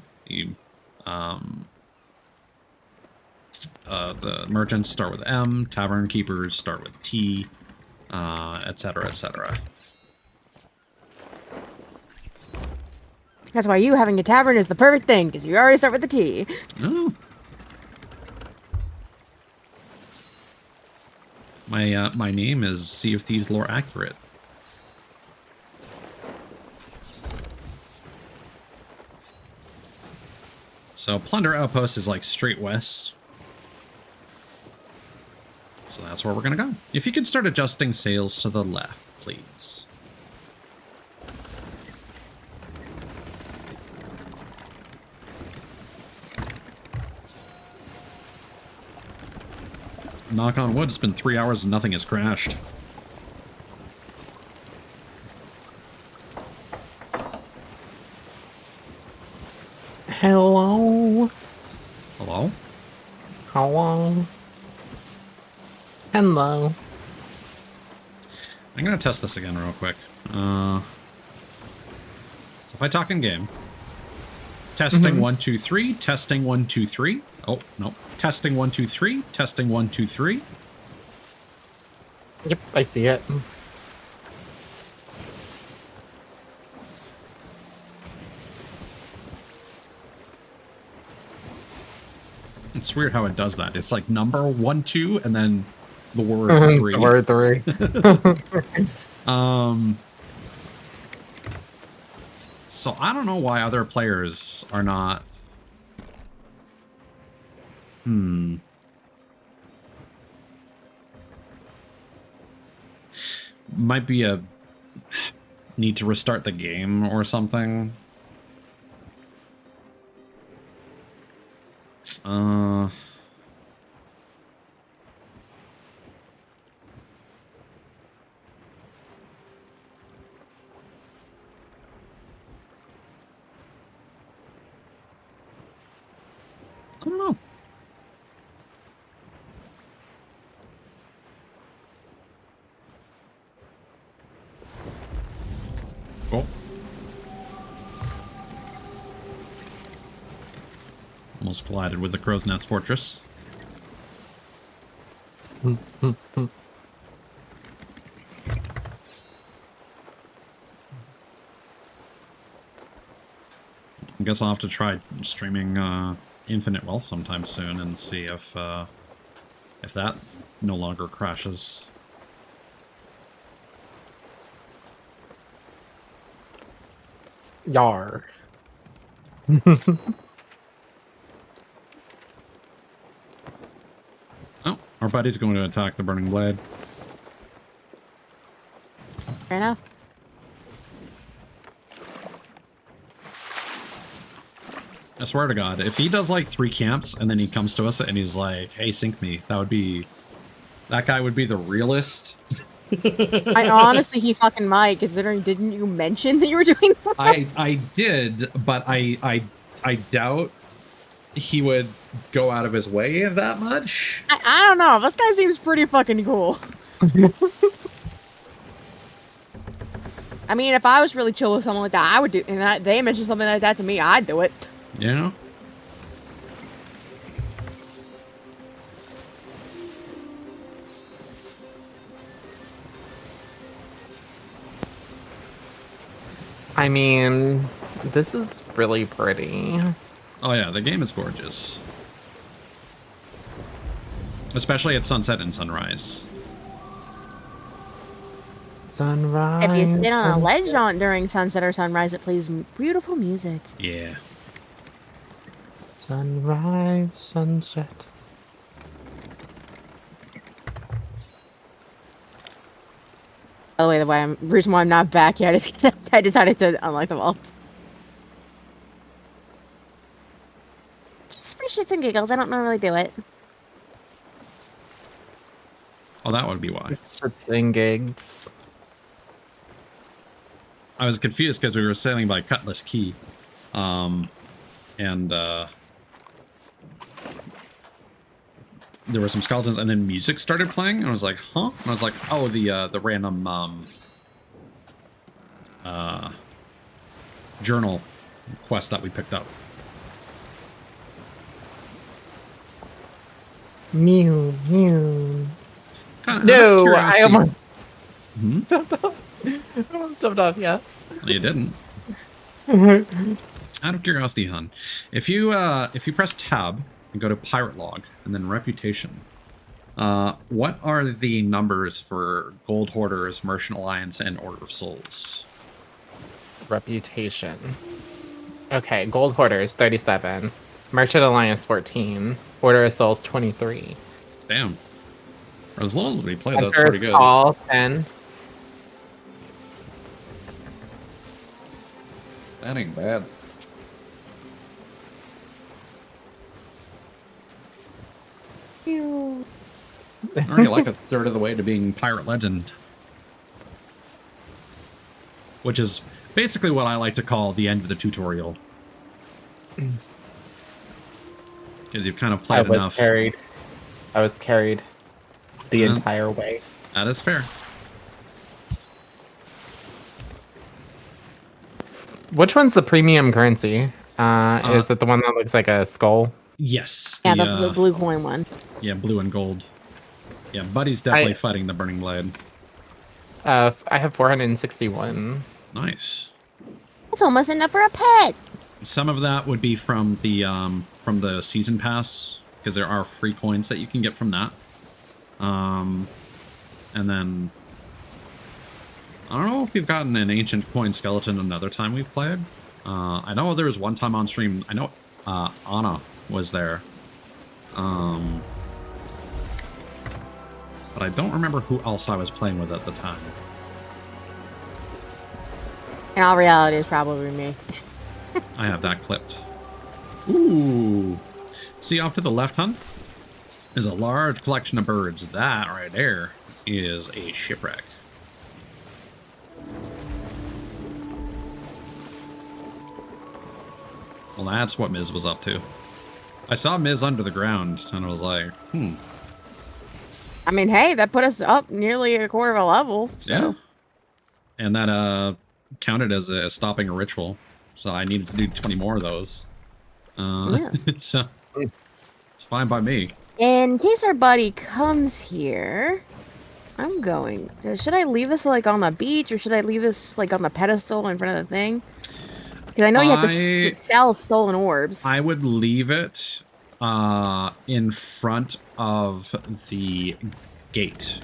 merchants start with M. Tavern keepers start with T, etc., etc. That's why you having a tavern is the perfect thing, because you already start with the T. Oh. My name is Sea of Thieves lore accurate. So Plunder Outpost is like straight west. So that's where we're gonna go. If you could start adjusting sails to the left, please. Knock on wood, it's been 3 hours and nothing has crashed. Hello. Hello? Hello. Hello. I'm gonna test this again real quick. So if I talk in game, testing 1 2 3, testing 1 2 3. Oh no, testing 1 2 3, testing 1 2 3. Yep, I see it. It's weird how it does that. It's like number 1 2 and then the word 3. The word 3. So I don't know why other players are not. Might be a need to restart the game or something. I don't know. Almost collided with the Crow's Nest Fortress. I guess I'll have to try streaming Infinite Wealth sometime soon and see if that no longer crashes. Yar. Oh, our buddy's going to attack the Burning Blade. Fair enough. I swear to God, if he does like 3 camps and then he comes to us and he's like, "Hey, sink me," that guy would be the realist. I honestly, he fucking might, considering didn't you mention that you were doing that? I did, but I doubt he would go out of his way that much. I don't know. This guy seems pretty fucking cool. I mean, if I was really chill with someone like that, I would do. And they mentioned something like that to me, I'd do it. You know? I mean, this is really pretty. Oh yeah, the game is gorgeous. Especially at sunset and sunrise. Sunrise. If you sit on a ledge during sunset or sunrise, it plays beautiful music. Yeah. Sunrise, sunset. By the way, the reason why I'm not back yet is because I decided to unlock the vault. Just for shits and giggles, I don't normally do it. Oh, that would be why. Shits and gigs. I was confused because we were sailing by Cutlass Key. There were some skeletons, and then music started playing, and I was like, "Huh?" And I was like, "Oh, the random journal quest that we picked up." Mew, mew. Kinda, No, I almost Hmm? jumped off. I almost jumped off, yes. You didn't. Out of curiosity, hun, if you press tab and go to pirate log and then reputation, what are the numbers for Gold Hoarders, Merchant Alliance, and Order of Souls? Reputation. Okay, Gold Hoarders 37, Merchant Alliance 14, Order of Souls 23. Damn. For as long as we played, that's Hunter's pretty good. Call 10. That ain't bad. Already like a third of the way to being Pirate Legend. Which is basically what I like to call the end of the tutorial. Because you've kind of played enough. I was carried the entire way. That is fair. Which one's the premium currency? Is it the one that looks like a skull? Yes. Yeah, the blue coin one. Yeah, blue and gold. Yeah, Buddy's definitely fighting the Burning Blade. I have 461. Nice. It's almost enough for a pet. Some of that would be from the season pass, because there are free coins that you can get from that. And then I don't know if we've gotten an ancient coin skeleton another time we've played. I know there was one time on stream. I know Anna was there. But I don't remember who else I was playing with at the time. In all reality, it's probably me. I have that clipped. Ooh. See off to the left, hun? Is a large collection of birds. That right there is a shipwreck. Well, that's what Miz was up to. I saw Miz under the ground, and I was like, I mean, hey, that put us up nearly a quarter of a level. So. Yeah. And that counted as stopping a ritual. So I needed to do 20 more of those. Yes. So It's fine by me. In case our buddy comes here, I'm going. Should I leave this like on the beach, or should I leave this like on the pedestal in front of the thing? Because I know you have to sell stolen orbs. I would leave it in front of the gate.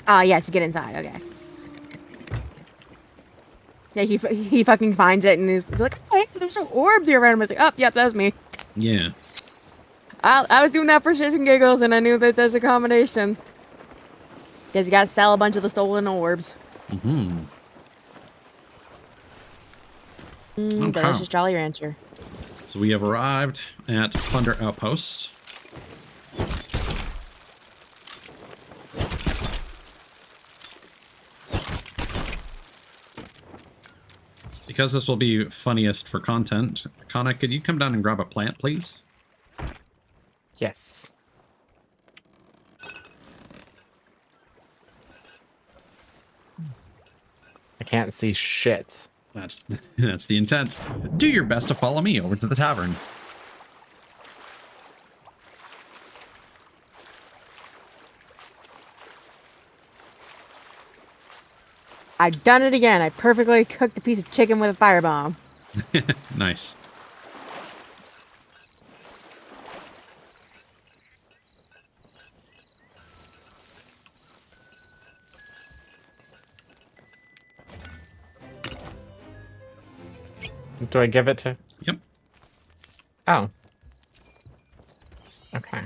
Yeah, to get inside. Okay. Yeah, he fucking finds it and he's like, oh, hey, there's no orbs here around him. I was like, oh, yep, that was me. Yeah. I was doing that for shits and giggles, and I knew that there's a combination. Because you gotta sell a bunch of the stolen orbs. Mm-hmm. Okay. Delicious Jolly Rancher. So we have arrived at Plunder Outpost. Because this will be funniest for content, Kana, could you come down and grab a plant, please? Yes. I can't see shit. That's the intent. Do your best to follow me over to the tavern. I've done it again. I perfectly cooked a piece of chicken with a firebomb. Nice. Do I give it to? Yep. Oh. Okay.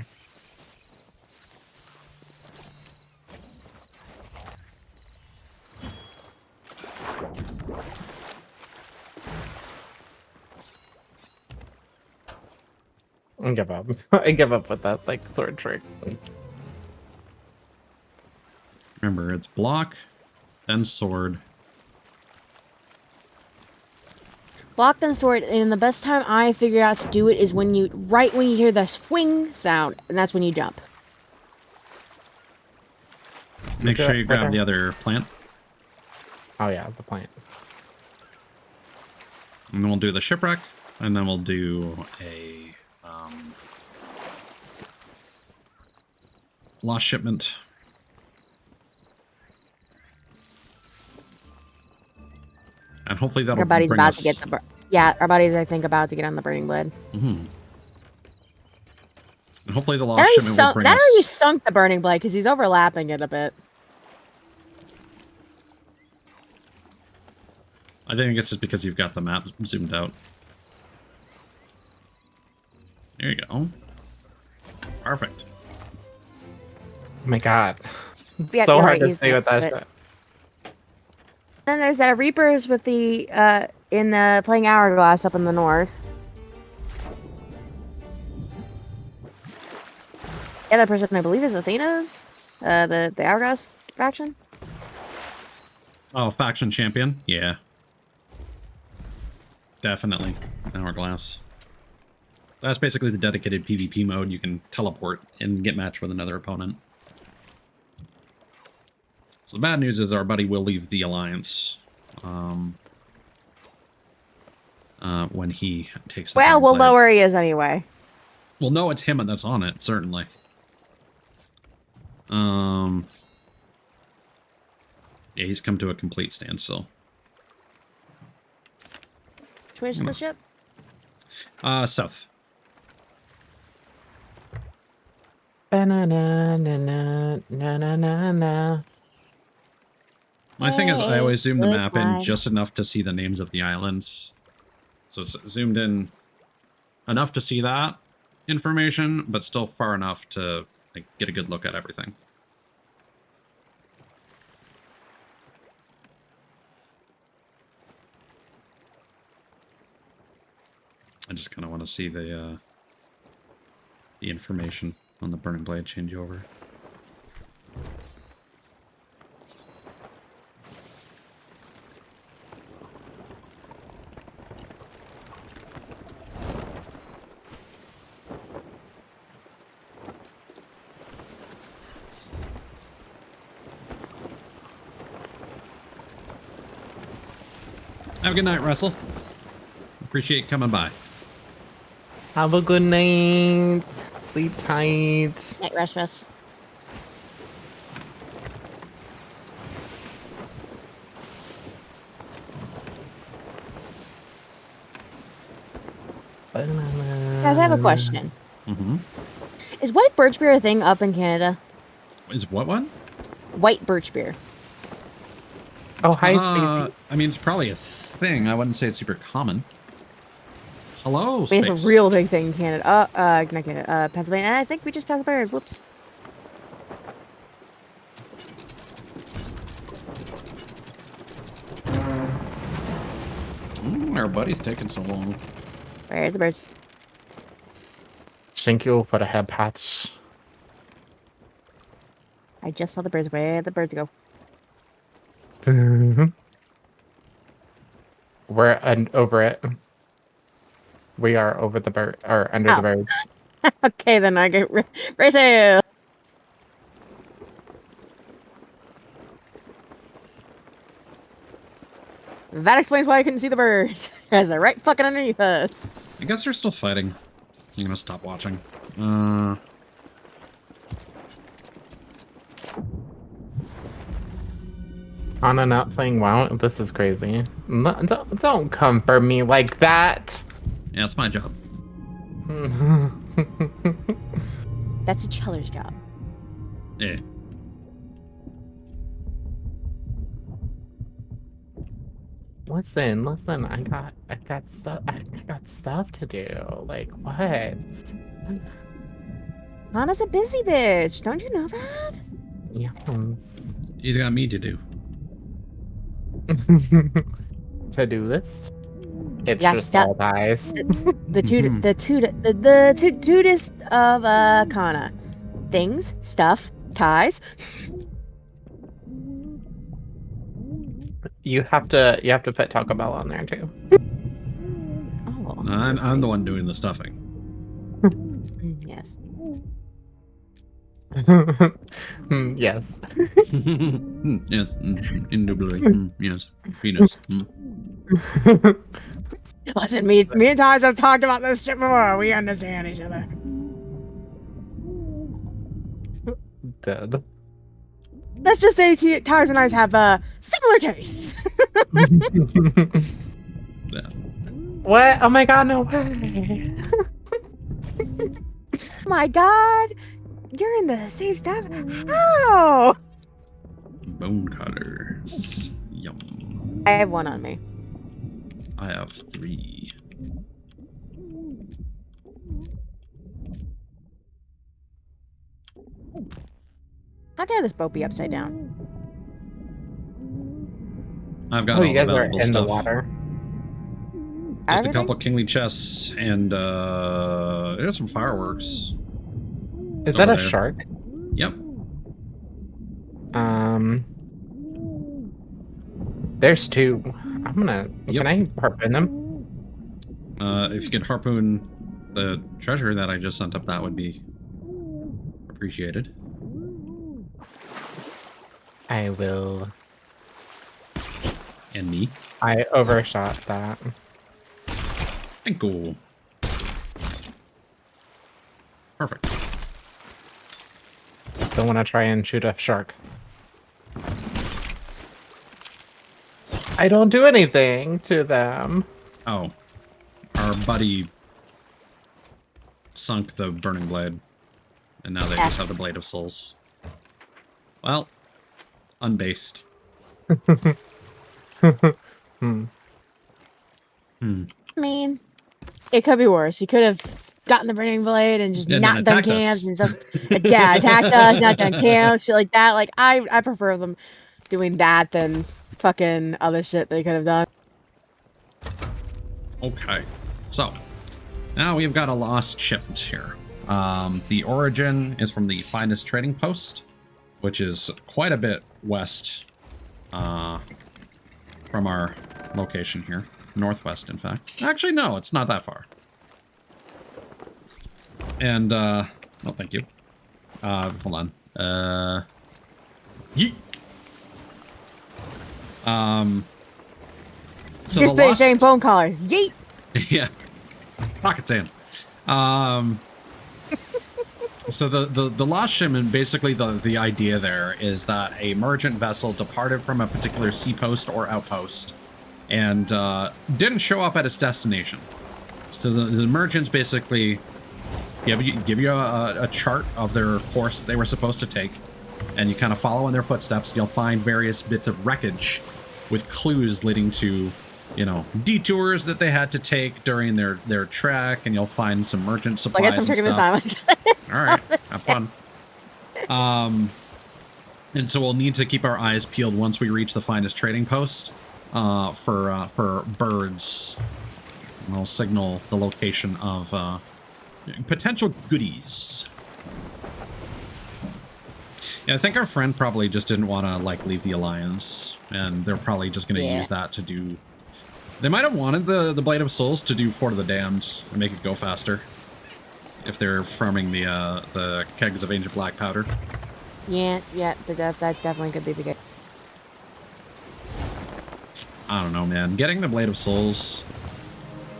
I give up. I give up with that like sword trick. Remember, it's block, then sword. Block then sword, and the best time I figured out to do it is when you hear the swing sound, and that's when you jump. Make sure you grab the other plant. Oh yeah, the plant. And then we'll do the shipwreck, and then we'll do a lost shipment. And hopefully that'll Our buddy's bring about us... to get the... our buddy's, I think, about to get on the Burning Blade. Mm-hmm. And hopefully the lost shipment will bring us... That already sunk the Burning Blade, because he's overlapping it a bit. I think it's just because you've got the map zoomed out. There you go. Perfect. Oh my god. Yeah, So you're hard right, to he's see with next that to it. shit. Then there's that Reapers with the, in the playing Hourglass up in the north. The other person, I believe, is Athena's, the Hourglass faction. Oh, faction champion? Yeah. Definitely. Hourglass. That's basically the dedicated PvP mode. You can teleport and get matched with another opponent. So the bad news is our buddy will leave the Alliance when he takes the Well, Burning we'll Blade. know where he is anyway. Well, no, it's him that's on it, certainly. Yeah, he's come to a complete standstill. Which the ship? South. Ba-na-na-na-na-na-na-na. My thing is, I always zoom the Good map in time. just enough to see the names of the islands. So it's zoomed in enough to see that information, but still far enough to like, get a good look at everything. I just kind of want to see the information on the Burning Blade changeover. Have a good night, Russell. Appreciate you coming by. Have a good night. Sleep tight. Night rest, rest. Guys, I have a question. Mm-hmm. Is white birch beer a thing up in Canada? Is what one? White birch beer. Oh, hi, Stacey. I mean, it's probably a thing. I wouldn't say it's super common. Hello, I mean, Space. it's a real big thing in Canada. Not Canada. Pennsylvania. I think we just passed a bird. Whoops. Our buddy's taking so long. Where's the birds? Thank you for the head pats. I just saw the birds. Where'd the birds go? We're over it. We are over the bird, or under Oh. the birds. Okay, then I get race. That explains why I couldn't see the birds. As they're right fucking underneath us. I guess they're still fighting. I'm gonna stop watching. Anna not playing WoW? This is crazy. No, don't come for me like that. Yeah, it's my job. That's a Cheller's job. Yeah. Listen, I got stuff to do. Like what? Hana's a busy bitch. Don't you know that? Yes. He's got me to do. To-do list. It's Yeah, just stop. all dies. The tootist of Kana. Things, stuff, ties. You have to put Taco Bell on there too. Oh, I'm the one doing the stuffing. yes. Yes. Yes, indubitably. Yes, penis. Listen, me and Ties have talked about this shit before. We understand each other. Dead. Let's just say Ties and I have similar tastes. Yeah. What? Oh my god, no way. Oh my god, you're in the same stuff. How? Bone cutters. Yum. I have one on me. I have 3. How dare this boat be upside down? I've got Oh, all you guys are available in stuff. the water. Just a Everything? couple kingly chests and there's some fireworks. Is that Over a there. shark? Yep. There's 2. I'm gonna. Yep. Can I harpoon them? If you could harpoon the treasure that I just sent up, that would be appreciated. I will. And me. I overshot that. And cool. Perfect. Still want to try and shoot a shark. I don't do anything to them. Oh. Our buddy sunk the burning blade. And now they just have the Blade of Souls. Well, unbased. Hmm. I mean, it could be worse. You could have gotten the burning blade and just And not then done attacked us. camps and stuff. Yeah, attacked us, not done camps, shit like that. Like I prefer them doing that than fucking other shit they could have done. Okay. So, now we've got a lost shipment here. The origin is from the Finest Trading Post, which is quite a bit west from our location here. Northwest, in fact. Actually, no, it's not that far. And, oh, thank you. Hold on. Yeet! So Just the lost... saying phone callers. Yeet! Yeah. Pocket sand. So the lost shipment, basically the idea there is that a merchant vessel departed from a particular seapost or outpost and didn't show up at its destination. So the merchants basically give you a chart of their course that they were supposed to take, and you kind of follow in their footsteps. You'll find various bits of wreckage with clues leading to, you know, detours that they had to take during their trek, and you'll find some merchant supplies. I guess I'm taking this island. All right, have fun. And so we'll need to keep our eyes peeled once we reach the finest trading post for birds. And we'll signal the location of potential goodies. Yeah, I think our friend probably just didn't want to like leave the alliance, and they're probably just going to use that to do. They might have wanted the Blade of Souls to do Fort of the Damned and make it go faster. If they're farming the kegs of ancient black powder. Yeah, that definitely could be the case. I don't know, man. Getting the Blade of Souls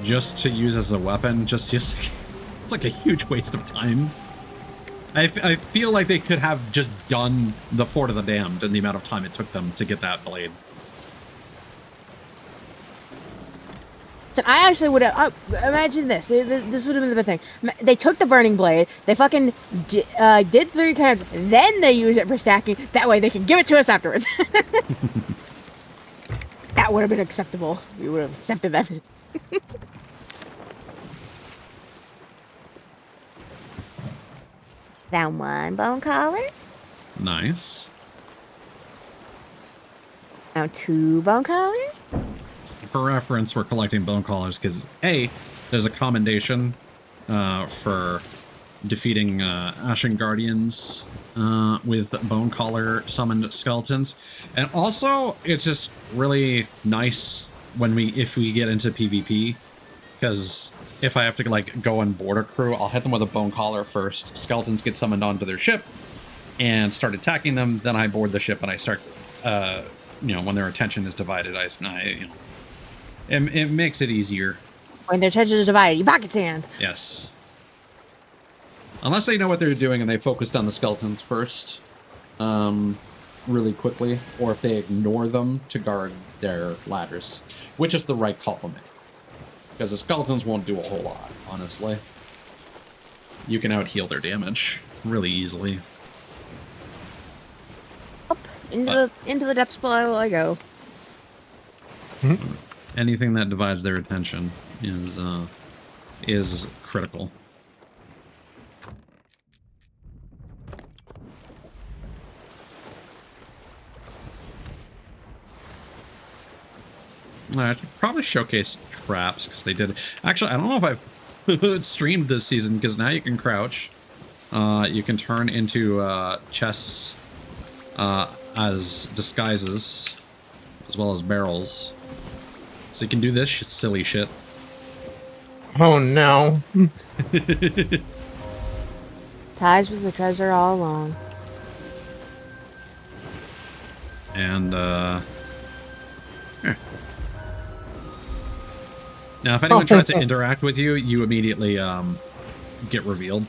just to use as a weapon, it's like a huge waste of time. I feel like they could have just done the Fort of the Damned in the amount of time it took them to get that blade. So I actually would have. Imagine this. This would have been the thing. They took the burning blade. They fucking did 3 times. Then they use it for stacking. That way they can give it to us afterwards. That would have been acceptable. We would have accepted that. Found 1 bone collar. Nice. Found 2 bone collars. For reference, we're collecting bone collars because A, there's a commendation for defeating Ashen Guardians with bone collar summoned skeletons, and also it's just really nice if we get into PvP, because if I have to like go and board a crew, I'll hit them with a bone collar first. Skeletons get summoned onto their ship and start attacking them. Then I board the ship and I start, when their attention is divided, it makes it easier. When their attention is divided, you pocket sand. Yes. Unless they know what they're doing and they focused on the skeletons first, really quickly, or if they ignore them to guard their ladders, which is the right call to make. Because the skeletons won't do a whole lot, honestly. You can out-heal their damage really easily. Up into the depths below I go. Anything that divides their attention is critical. I should probably showcase traps because they did. Actually, I don't know if I've streamed this season because now you can crouch. You can turn into chests as disguises, as well as barrels. So you can do this silly shit. Oh no. Ties with the treasure all along. And here. Now, if anyone tries to interact with you, you immediately get revealed.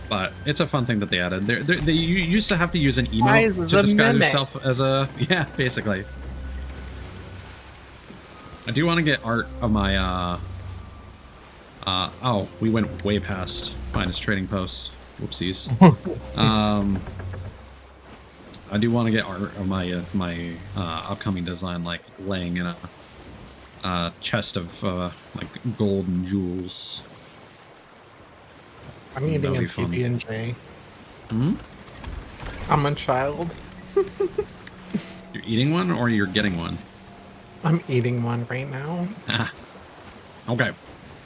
But it's a fun thing that they added. You used to have to use an emote to disguise yourself as a... Yeah, basically. I do want to get art of my... oh, we went way past finest trading post. Whoopsies. I do want to get art of my upcoming design, like laying in a chest of like gold and jewels. I'm eating a PB&J. I'm a child. You're eating one or you're getting one? I'm eating one right now. Okay.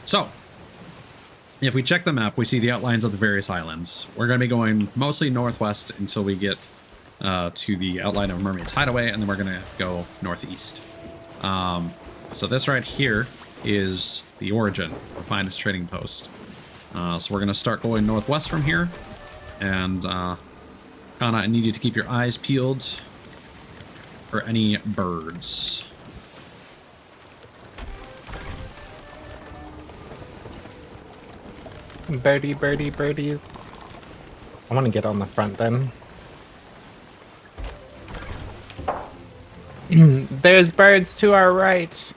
So, if we check the map, we see the outlines of the various islands. We're going to be going mostly northwest until we get to the outline of Mermaid's Hideaway, and then we're going to go northeast. So this right here is the origin of finest trading post. So we're going to start going northwest from here, and Kana, I need you to keep your eyes peeled for any birds. Birdie, birdie, birdies. I want to get on the front then. There's birds to our right.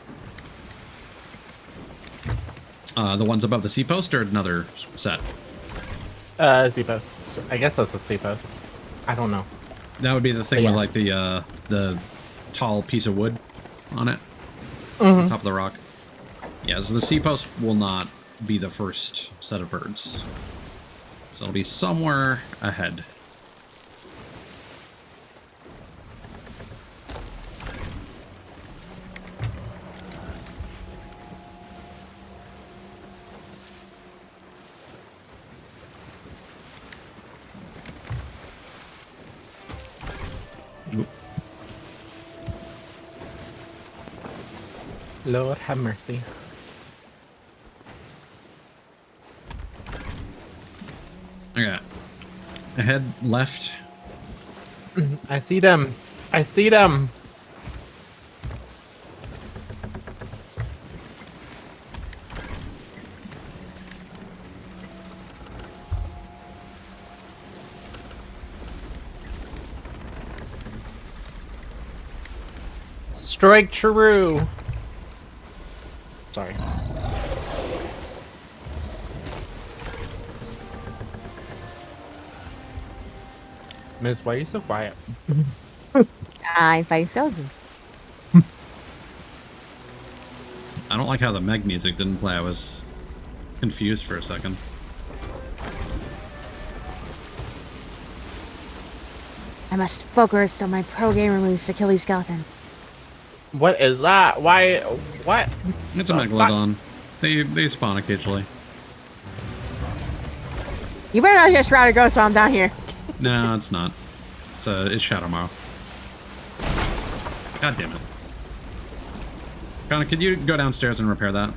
The ones above the sea post or another set? Z-post. I guess that's a C-post. I don't know. That would be the thing Yeah. with like the tall piece of wood on it, Mhm. on top of the rock. Yeah, so the sea post will not be the first set of birds. So it'll be somewhere ahead. Oop. Lord have mercy. Okay. Ahead, left. I see them. I see them. Strike true. Sorry. Miss, why are you so quiet? I'm fighting skeletons. I don't like how the Meg music didn't play. I was confused for a second. I must focus on my pro gamer moves to kill these skeletons. What is that? Why? What? It's a The megalodon. They spawn occasionally. You better not just route a ghost while I'm down here. No, it's not. It's Shadowmaw. God damn it. Connor, could you go downstairs and repair that?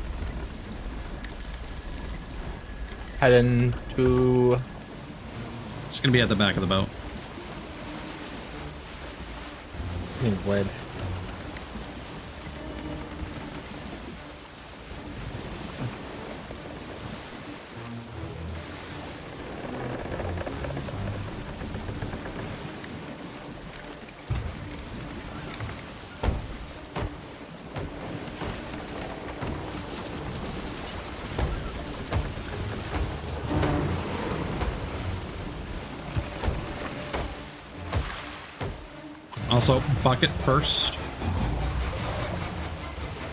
Heading to. It's gonna be at the back of the boat. I need wood. Also, bucket first.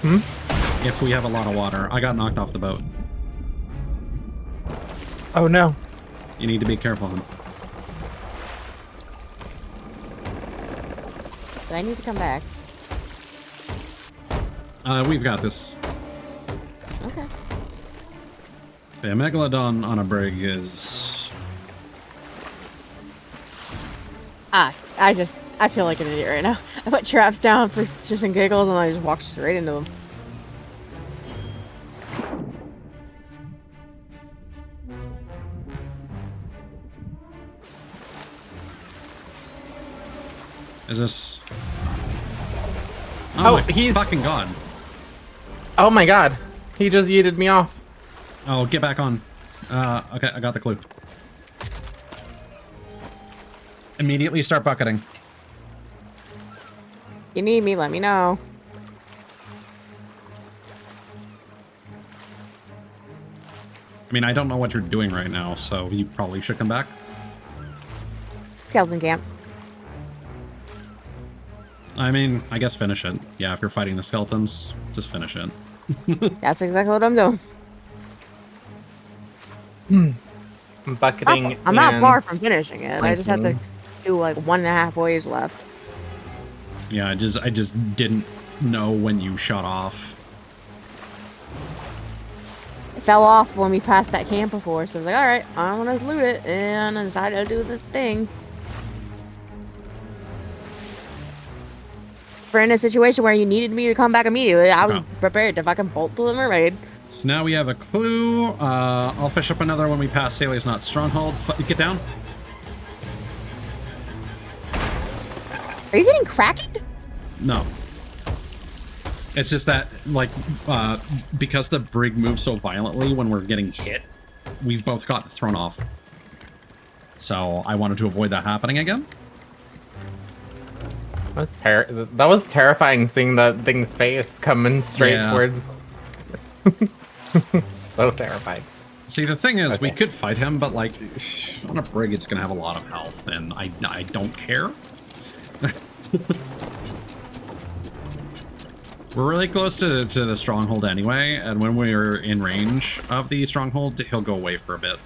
If we have a lot of water. I got knocked off the boat. Oh no. You need to be careful. But I need to come back. We've got this. Okay. Yeah, Megalodon on a brig is... I feel like an idiot right now. I put traps down for just and giggles and I just walked straight into them. Is this... Oh, my he's- fucking god. Oh my god. He just yeeted me off. Oh, get back on. Okay, I got the clue. Immediately start bucketing. You need me, let me know. I mean, I don't know what you're doing right now, so you probably should come back. Skeleton camp. I mean, I guess finish it. Yeah, if you're fighting the skeletons, just finish it. That's exactly what I'm doing. I'm bucketing. I'm not and far from finishing it. I just have to flanking. do like 1.5 waves left. Yeah, I just didn't know when you shut off. It fell off when we passed that camp before, so I was like, alright, I want to loot it, and I decided to do this thing. For in a situation where you needed me to come back immediately, I was Oh. prepared to fucking bolt to the mermaid. So now we have a clue. I'll fish up another when we pass Sally's Not Stronghold. Get down. Are you getting cracked? No. It's just that, like, because the brig moves so violently when we're getting hit, we've both got thrown off. So I wanted to avoid that happening again. That was terrifying seeing that thing's face coming straight towards. So terrifying. See, the thing is, we Okay. could fight him, but like on a brig, it's gonna have a lot of health, and I don't care. We're really close to the stronghold anyway, and when we're in range of the stronghold, he'll go away for a bit.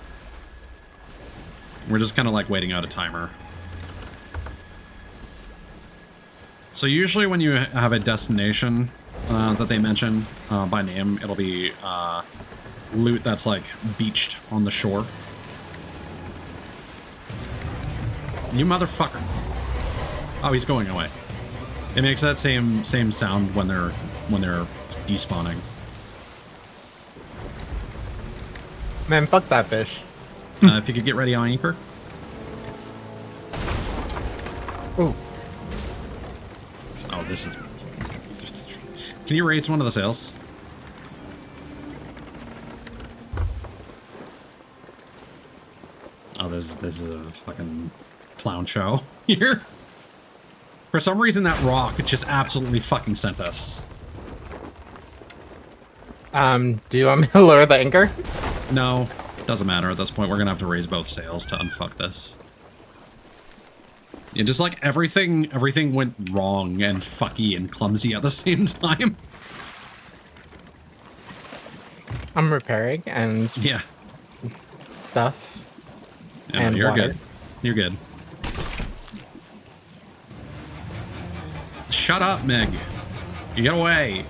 We're just kind of like waiting out a timer. So usually when you have a destination that they mention by name, it'll be loot that's like beached on the shore. You motherfucker. Oh, he's going away. It makes that same sound when they're despawning. Man, fuck that fish. If you could get ready on anchor. Ooh. Oh, this is... Can you raise one of the sails? Oh, this is a fucking clown show here. For some reason, that rock just absolutely fucking sent us. Do you want me to lower the anchor? No, doesn't matter at this point. We're gonna have to raise both sails to unfuck this. Yeah, just like everything went wrong and fucky and clumsy at the same time. I'm repairing and Yeah. stuff. Yeah, And you're water. good. You're good. Shut up, Meg. You get away.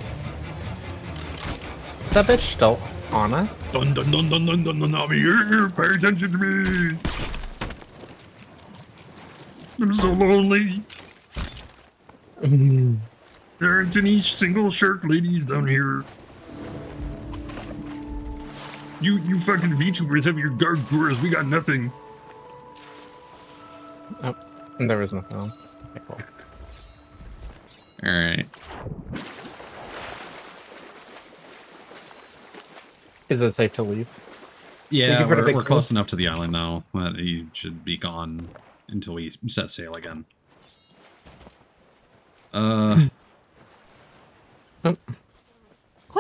Is that bitch still on us? Dun dun dun dun dun dun dun, I'm here, pay attention to me. I'm so lonely. There aren't any single shark ladies down here. You fucking VTubers have your guard tours, we got nothing. Oh, there was nothing else. Okay, cool. Alright. Is it safe to leave? Yeah, you for the big we're clue. close enough to the island now that he should be gone until we set sail again. Quite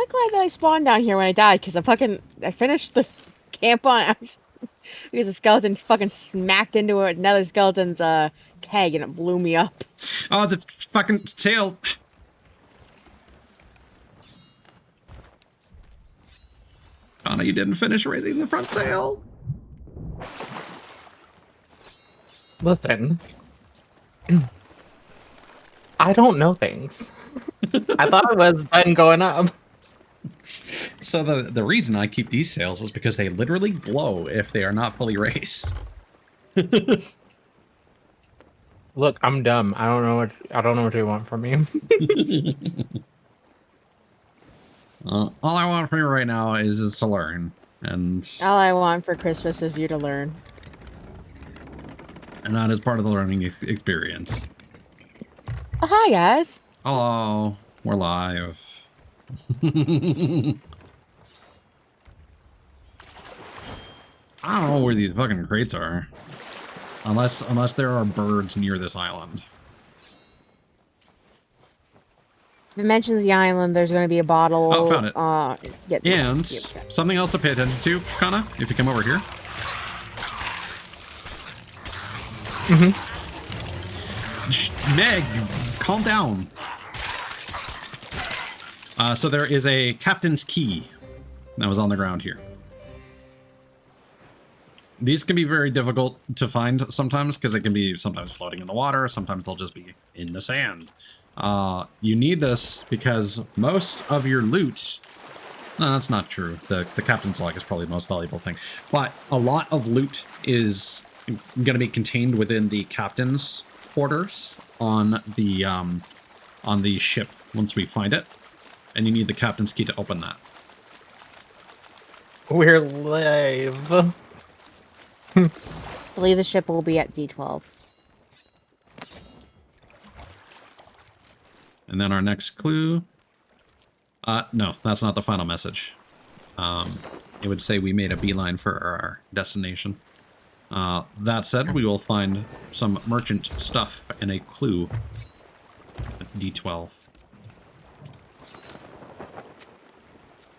glad that I spawned down here when I died, because I finished the camp on because a skeleton fucking smacked into another skeleton's keg and it blew me up. Oh, the fucking sail. Anna, you didn't finish raising the front sail. Listen. I don't know things. I thought it was done going up. So the reason I keep these sails is because they literally glow if they are not fully raised. Look, I'm dumb. I don't know what you want from me. All I want from you right now is to learn, and All I want for Christmas is you to learn. that is part of the learning experience. Oh, hi, guys. Hello, we're live. I don't know where these fucking crates are, unless there are birds near this island. If it mentions the island, there's going to be a bottle. Oh, found it. Yeah, And yeah. something else to pay attention to, Kana, if you come over here. Meg, calm down. So there is a captain's key that was on the ground here. These can be very difficult to find sometimes because they can be sometimes floating in the water, sometimes they'll just be in the sand. You need this because most of your loot... No, that's not true. The captain's log is probably the most valuable thing. But a lot of loot is going to be contained within the captain's quarters on the ship once we find it. And you need the captain's key to open that. We're live. I believe the ship will be at D12. And then our next clue... no, that's not the final message. it would say we made a beeline for our destination. That said, we will find some merchant stuff and a clue at D12.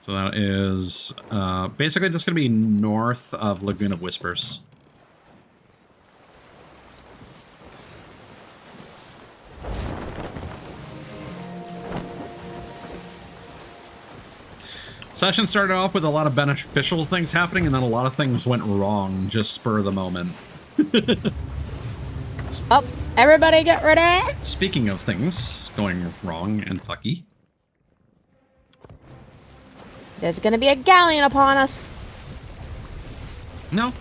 So that is basically just going to be north of Lagoon of Whispers. Session started off with a lot of beneficial things happening, and then a lot of things went wrong, just spur of the moment. Oh, everybody get ready! Speaking of things going wrong and fucky. There's gonna be a galleon upon us. No.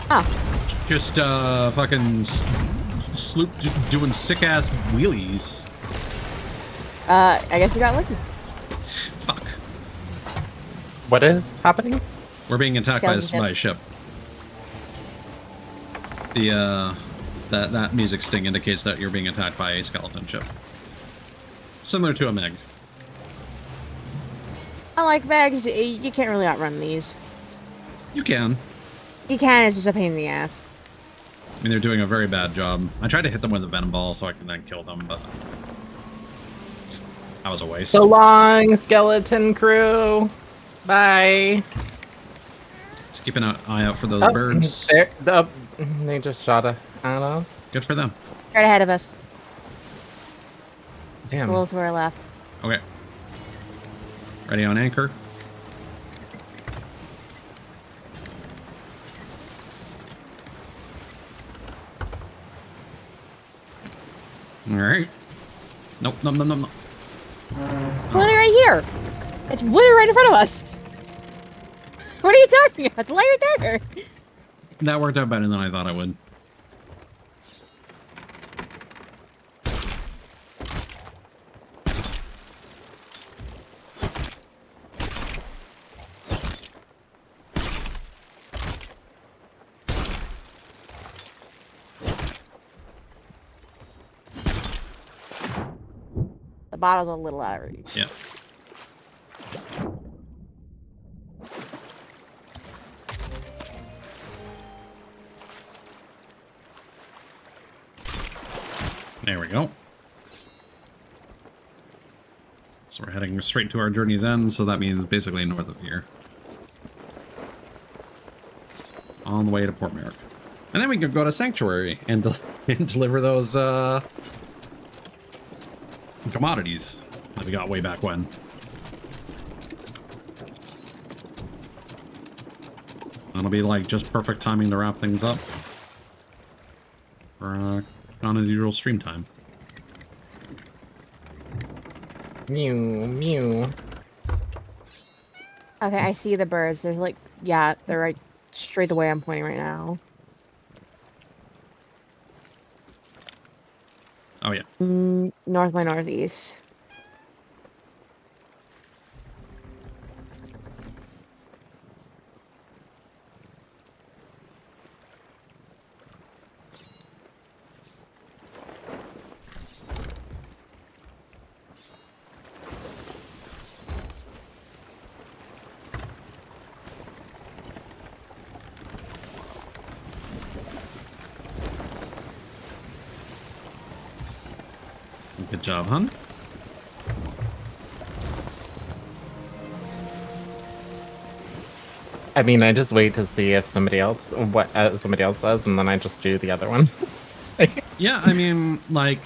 Oh. Just fucking sloop doing sick-ass wheelies. I guess we got lucky. Fuck. What is happening? We're being attacked by Skeleton a ship. The that music sting indicates that you're being attacked by a skeleton ship. Similar to a Meg. I like bags. You can't really outrun these. You can. You can, it's just a pain in the ass. I mean, they're doing a very bad job. I tried to hit them with a venom ball so I can then kill them, but that was a waste. So long, skeleton crew. Bye. Just keeping an eye out for those Oh, birds. They just shot at us. Good for them. Right ahead of us. Damn. A little to our left. Okay. Ready on anchor. All right. Nope, nope, nope, nope, nope. Literally right here. It's literally right in front of us. What are you talking about? It's right there. That worked out better than I thought it would. The bottle's a little out of reach. Yeah. There we go. So we're heading straight to our journey's end, so that means basically north of here. On the way to Port Merrick. And then we can go to Sanctuary and, and deliver those commodities that we got way back when. That'll be like just perfect timing to wrap things up for on his usual stream time. Mew, mew. Okay, I see the birds. There's like, yeah, they're right straight the way I'm pointing right now. Oh yeah. North by northeast. Good job, hon. I mean, I just wait to see if somebody else says, and then I just do the other one. Yeah, I mean, like,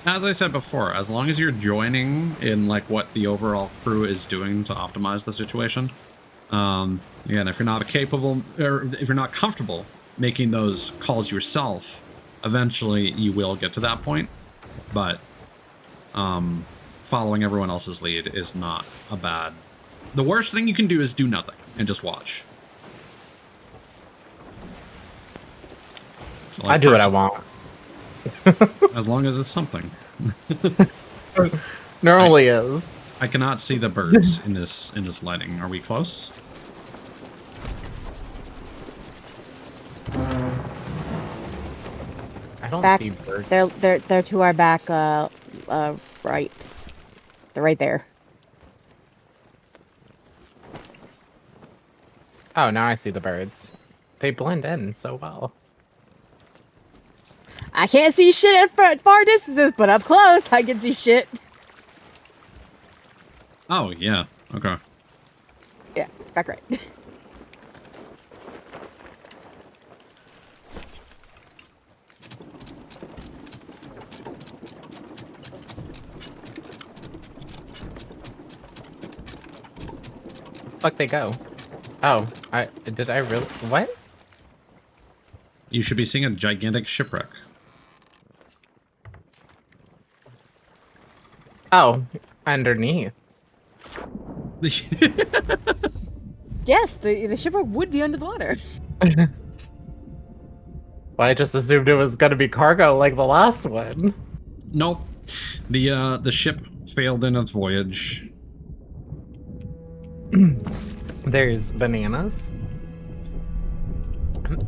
as I said before, as long as you're joining in, like, what the overall crew is doing to optimize the situation, again, if you're not capable, or if you're not comfortable making those calls yourself, eventually you will get to that point, but following everyone else's lead is not a bad... The worst thing you can do is do nothing and just watch. So, like, I do what I want. as long as it's something. Normally is. I cannot see the birds in this lighting. Are we close? I don't Back, see birds. they're to our back, right. They're right there. Oh, now I see the birds. They blend in so well. I can't see shit at far distances, but up close, I can see shit. Oh, yeah. Okay. Yeah, back right. Fuck they go. Oh, did I really what? You should be seeing a gigantic shipwreck. Oh, underneath. Yes, the shipwreck would be under the water. Well, I just assumed it was gonna be cargo like the last one. Nope. The ship failed in its voyage. There's bananas.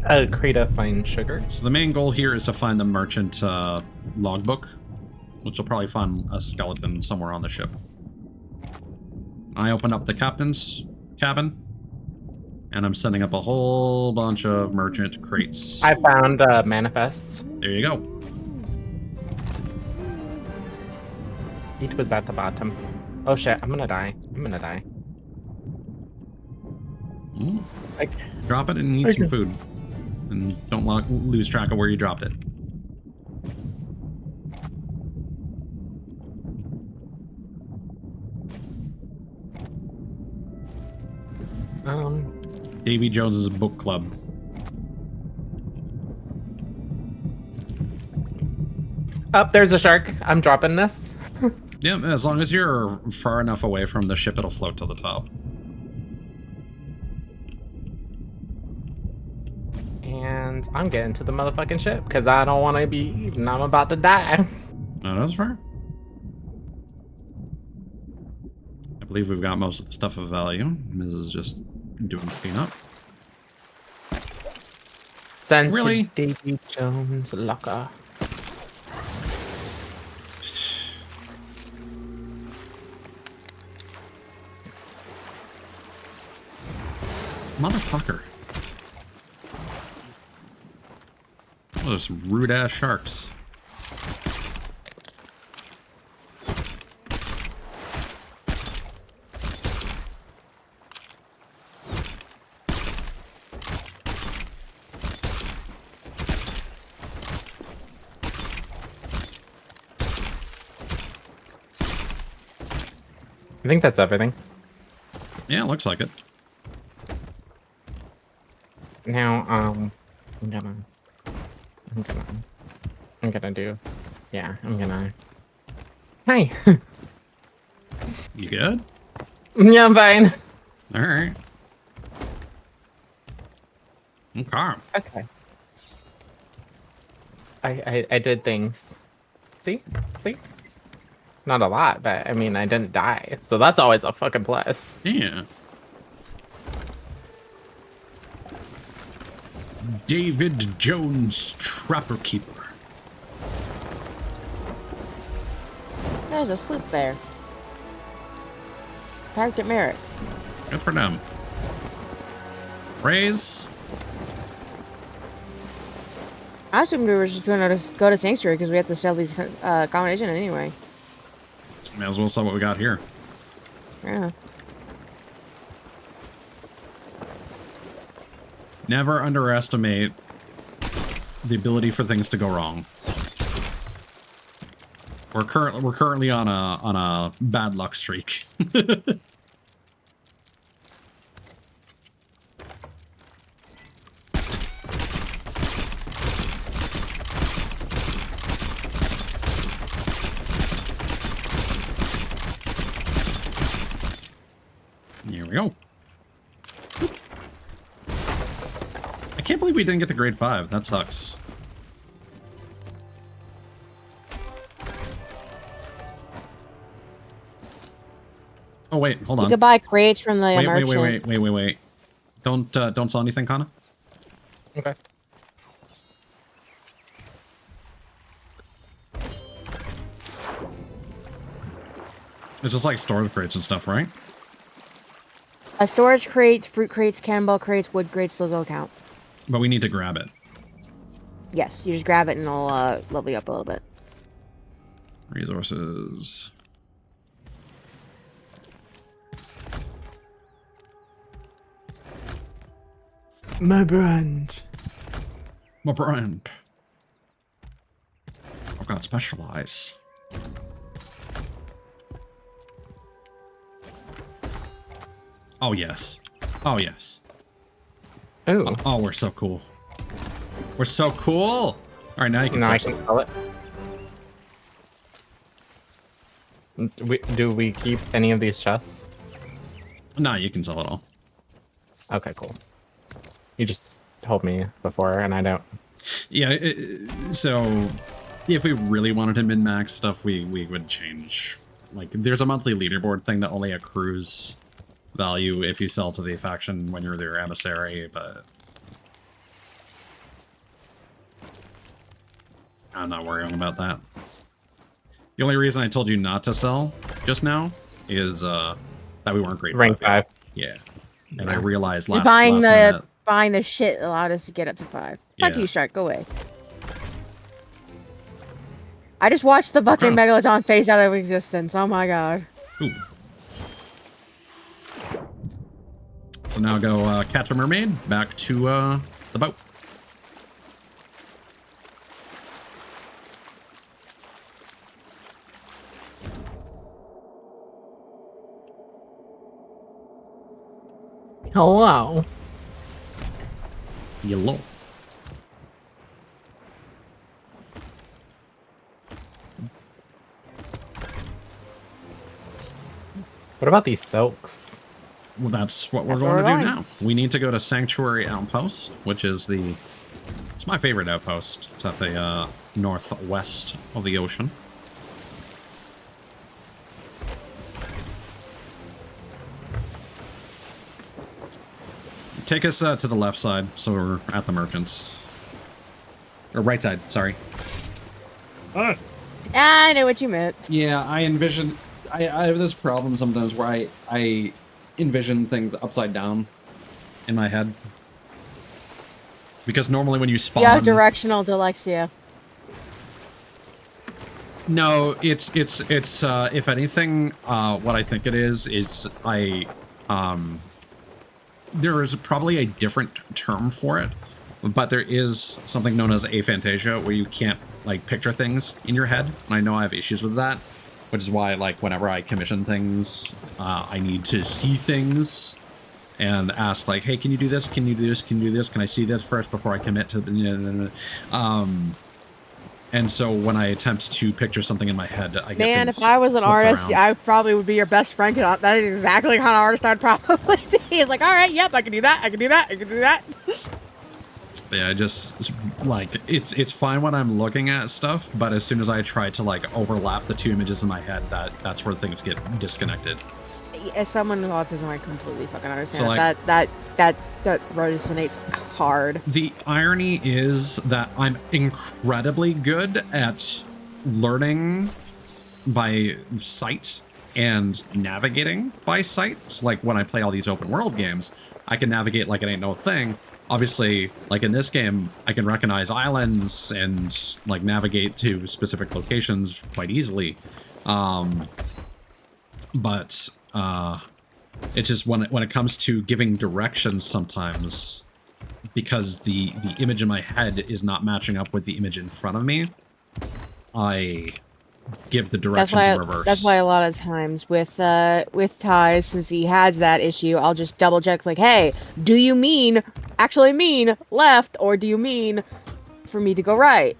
A crate of fine sugar. So the main goal here is to find the merchant logbook, which will probably find a skeleton somewhere on the ship. I opened up the captain's cabin, and I'm setting up a whole bunch of merchant crates. I found a manifest. There you go. It was at the bottom. Oh shit, I'm gonna die. I'm gonna die. Mm. Like, Drop it and eat some food. And don't lose track of where you dropped it. Davy Jones's book club. oh, there's a shark. I'm dropping this. Yeah, as long as you're far enough away from the ship, it'll float to the top. And I'm getting to the motherfucking ship because I don't want to be eaten. I'm about to die. No, that's fair. I believe we've got most of the stuff of value. Miz is just doing cleanup. Sent Really? to Davy Jones' locker. Motherfucker. Oh, there's some rude ass sharks. I think that's everything. Yeah, looks like it. Now, I'm gonna do, yeah, Hi. You good? Yeah, I'm fine. Alright. Okay. Okay. I did things. See? Not a lot, but I mean, I didn't die. So that's always a fucking plus. Yeah. David Jones, Trapper Keeper. There's a sloop there. Parked at Merritt. Good for them. Raise. I assumed we were just going to go to Sanctuary because we have to sell these accommodation anyway. May as well sell what we got here. Yeah. Never underestimate the ability for things to go wrong. We're currently on a bad luck streak. Here we go. I can't believe we didn't get to grade 5. That sucks. Oh wait, hold on. You could buy crates from the merchant. Wait. Don't sell anything, Kana. Okay. It's just like storage crates and stuff, right? Storage crates, fruit crates, cannonball crates, wood crates, those all count. But we need to grab it. Yes, you just grab it and it'll level you up a little bit. Resources. My brand. My brand. I've got specialize. Oh, yes. Oh, yes. Ooh. Oh, we're so cool. We're so cool. All right, now you can Now I sell can sell it. Do we keep any of these chests? No, you can sell it all. Okay, cool. You just told me before, and I don't. Yeah, so if we really wanted to min-max stuff, we would change. Like, there's a monthly leaderboard thing that only accrues value if you sell to the faction when you're their emissary, but I'm not worrying about that. The only reason I told you not to sell just now is that we weren't grade Rank 5. Yeah. And I realized last buying minute. the shit allowed us to get up to 5. Fuck Yeah. you, Shark. Go away. I just watched the fucking Megalodon phase out of existence. Oh my god. Ooh. So now go catch a mermaid back to the boat. Hello. Yellow. What about these silks? Well, that's what we're That's going where to we're do going. now. We need to go to Sanctuary Outpost, which is it's my favorite outpost. It's at the northwest of the ocean. Take us to the left side, so we're at the merchants. Or right side, sorry. I know what you meant. Yeah, I envision... I have this problem sometimes where I envision things upside down in my head. Because normally when you spawn... You have directional dyslexia. No, it's if anything, what I think it is there is probably a different term for it, but there is something known as aphantasia where you can't like picture things in your head. And I know I have issues with that, which is why like whenever I commission things, I need to see things and ask like, hey, can you do this? Can you do this? Can you do this? Can I see this first before I commit to the and so when I attempt to picture something in my head, I get Man, things if I was an flipped artist, around. I probably would be your best friend. That is exactly the kind of artist I'd probably be. He's like, all right, yep, I can do that. I can do that. I can do that. But yeah, I just like it's fine when I'm looking at stuff, but as soon as I try to like overlap the two images in my head, that's where things get disconnected. As someone with autism, I completely fucking understand So, like- that resonates hard. The irony is that I'm incredibly good at learning by sight and navigating by sight. So like when I play all these open world games, I can navigate like it ain't no thing. Obviously, like in this game, I can recognize islands and like navigate to specific locations quite easily. But it's just when it comes to giving directions sometimes, because the image in my head is not matching up with the image in front of me, I give the directions in reverse. That's why a lot of times with Ties, since he has that issue, I'll just double check like, hey, do you actually mean left, or do you mean for me to go right?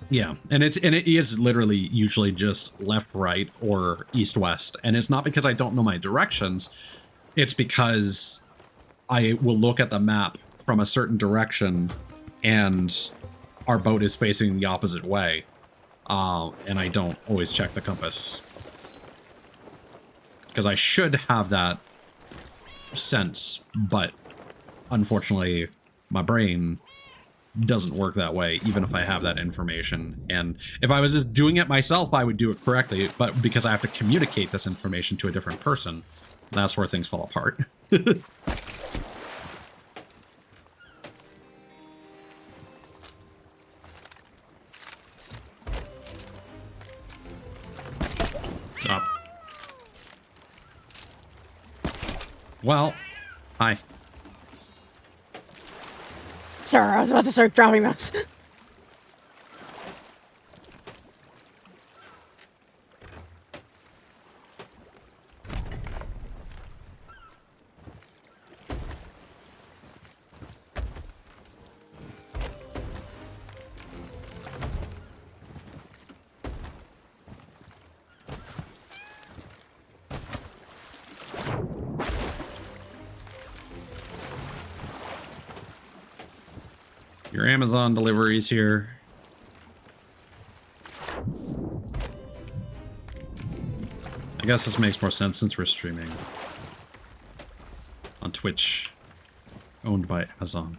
Yeah, and it is literally usually just left, right, or east, west, and it's not because I don't know my directions. It's because I will look at the map from a certain direction, and our boat is facing the opposite way, and I don't always check the compass because I should have that sense, but unfortunately, my brain doesn't work that way, even if I have that information. And if I was just doing it myself, I would do it correctly, but because I have to communicate this information to a different person, that's where things fall apart. Up. Well, hi. Sir, I was about to start dropping those. Your Amazon deliveries here. I guess this makes more sense since we're streaming on Twitch, owned by Amazon.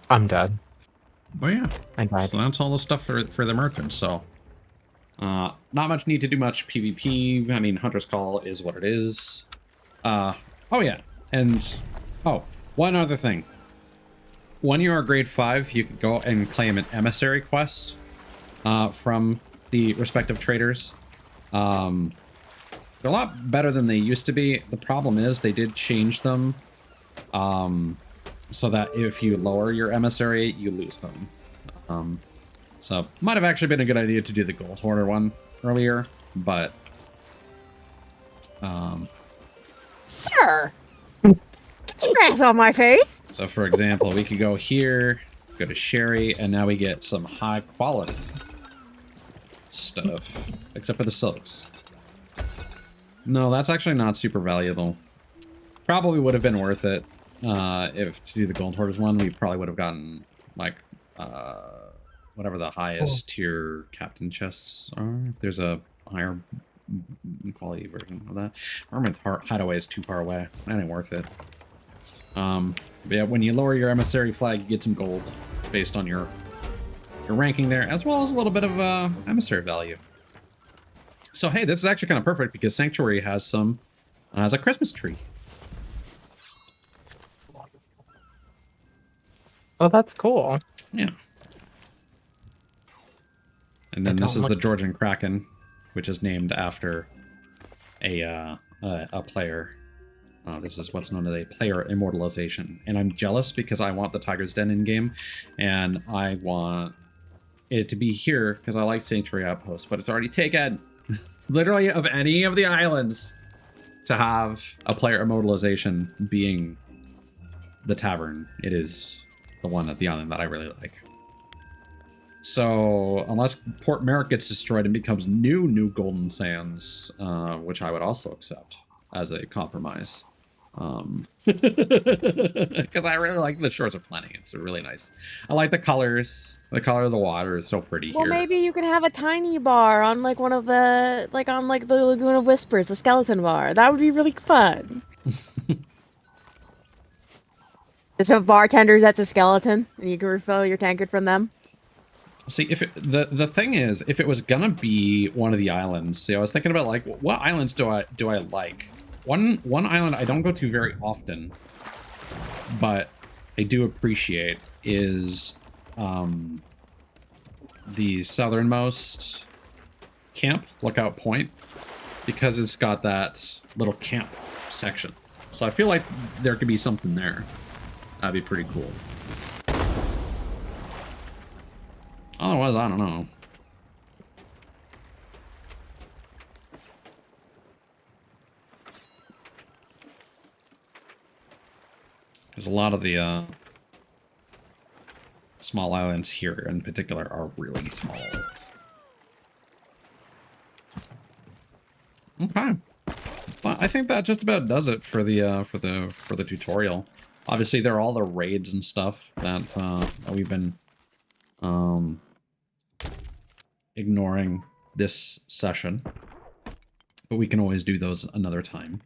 I'm dead. Oh yeah, I died. so that's all the stuff for the merchants. So, not much need to do much PvP. I mean, Hunter's Call is what it is. Oh yeah, and oh, one other thing. When you are grade 5, you can go and claim an emissary quest from the respective traders. They're a lot better than they used to be. The problem is they did change them so that if you lower your emissary, you lose them. So might have actually been a good idea to do the Gold Hoarder one earlier, but Sir! Get your ass off my face! so for example, we could go here, go to Sherry, and now we get some high quality stuff, except for the silks. No, that's actually not super valuable. Probably would have been worth it if to do the Gold Hoarders one. We probably would have gotten like whatever the highest tier captain chests are. If there's a higher quality version of that. Mermaid's hideaway is too far away. That ain't worth it. But yeah, when you lower your emissary flag, you get some gold based on your ranking there, as well as a little bit of emissary value. So hey, this is actually kind of perfect because Sanctuary has some has a Christmas tree. Oh, that's cool. Yeah. And then this is the Georgian Kraken, which is named after a player. This is what's known as a player immortalization. And I'm jealous because I want the Tiger's Den in game, and I want it to be here because I like Sanctuary Outpost, but it's already taken. Literally, of any of the islands, to have a player immortalization being the tavern, it is the one at the island that I really like. So unless Port Merrick gets destroyed and becomes new Golden Sands, which I would also accept as a compromise, because I really like the Shores of Plenty. It's really nice. I like the colors. The color of the water is so pretty Well, here. maybe you can have a tiny bar on like one of the, like on like the Lagoon of Whispers, a skeleton bar. That would be really fun. Just have bartenders that's a skeleton, and you can refill your tankard from them. See, if the thing is, if it was gonna be one of the islands, see, I was thinking about like, what islands do I like? One island I don't go to very often, but I do appreciate is the southernmost camp, Lookout Point, because it's got that little camp section. So I feel like there could be something there. That'd be pretty cool. Otherwise, I don't know. Because a lot of the small islands here in particular are really small. Okay. Well, I think that just about does it for the tutorial. Obviously, there are all the raids and stuff that we've been ignoring this session, but we can always do those another time.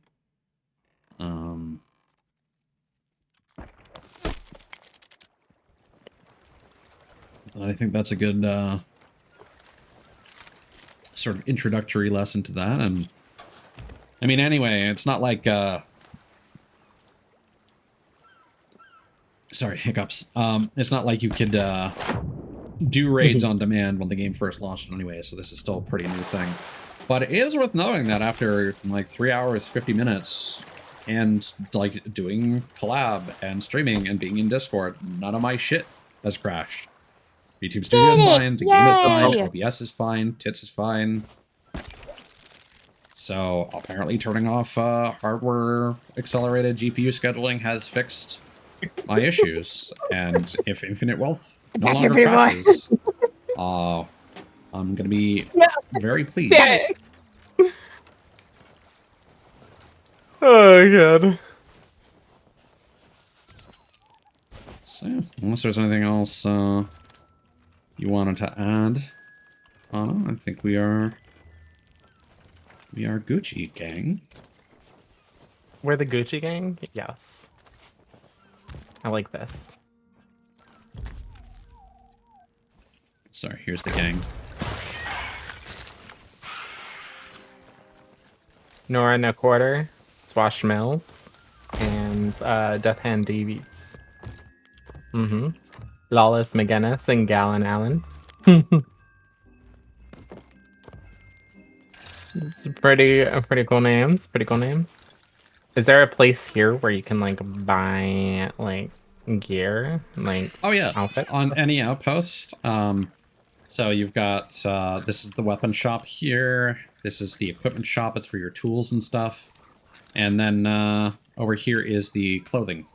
I think that's a good sort of introductory lesson to that. And I mean, anyway, it's not like sorry, hiccups. It's not like you could do raids on demand when the game first launched anyway, so this is still a pretty new thing. But it is worth knowing that after like 3 hours, 50 minutes, and like doing collab and streaming and being in Discord, none of my shit has crashed. YouTube Studio is fine, the game is fine, Yay! OBS is fine, Tits is fine. So apparently turning off hardware accelerated GPU scheduling has fixed my issues. And if Infinite Wealth no Gotcha, longer pretty boy. crashes, I'm gonna be very pleased. Yeah. Oh god. So yeah, unless there's anything else you wanted to add, Anna, I think we are Gucci gang. We're the Gucci gang? Yes. I like this. Sorry, here's the gang. Nora No Quarter, Swash Mills, and Death Hand Davies. Mm-hmm. Lawless McGinnis and Gallon Allen. It's pretty cool names. Pretty cool names. Is there a place here where you can like buy like gear, like Oh yeah, outfit? on any outpost. So you've got this is the weapon shop here. This is the equipment shop. It's for your tools and stuff. And then over here is the clothing.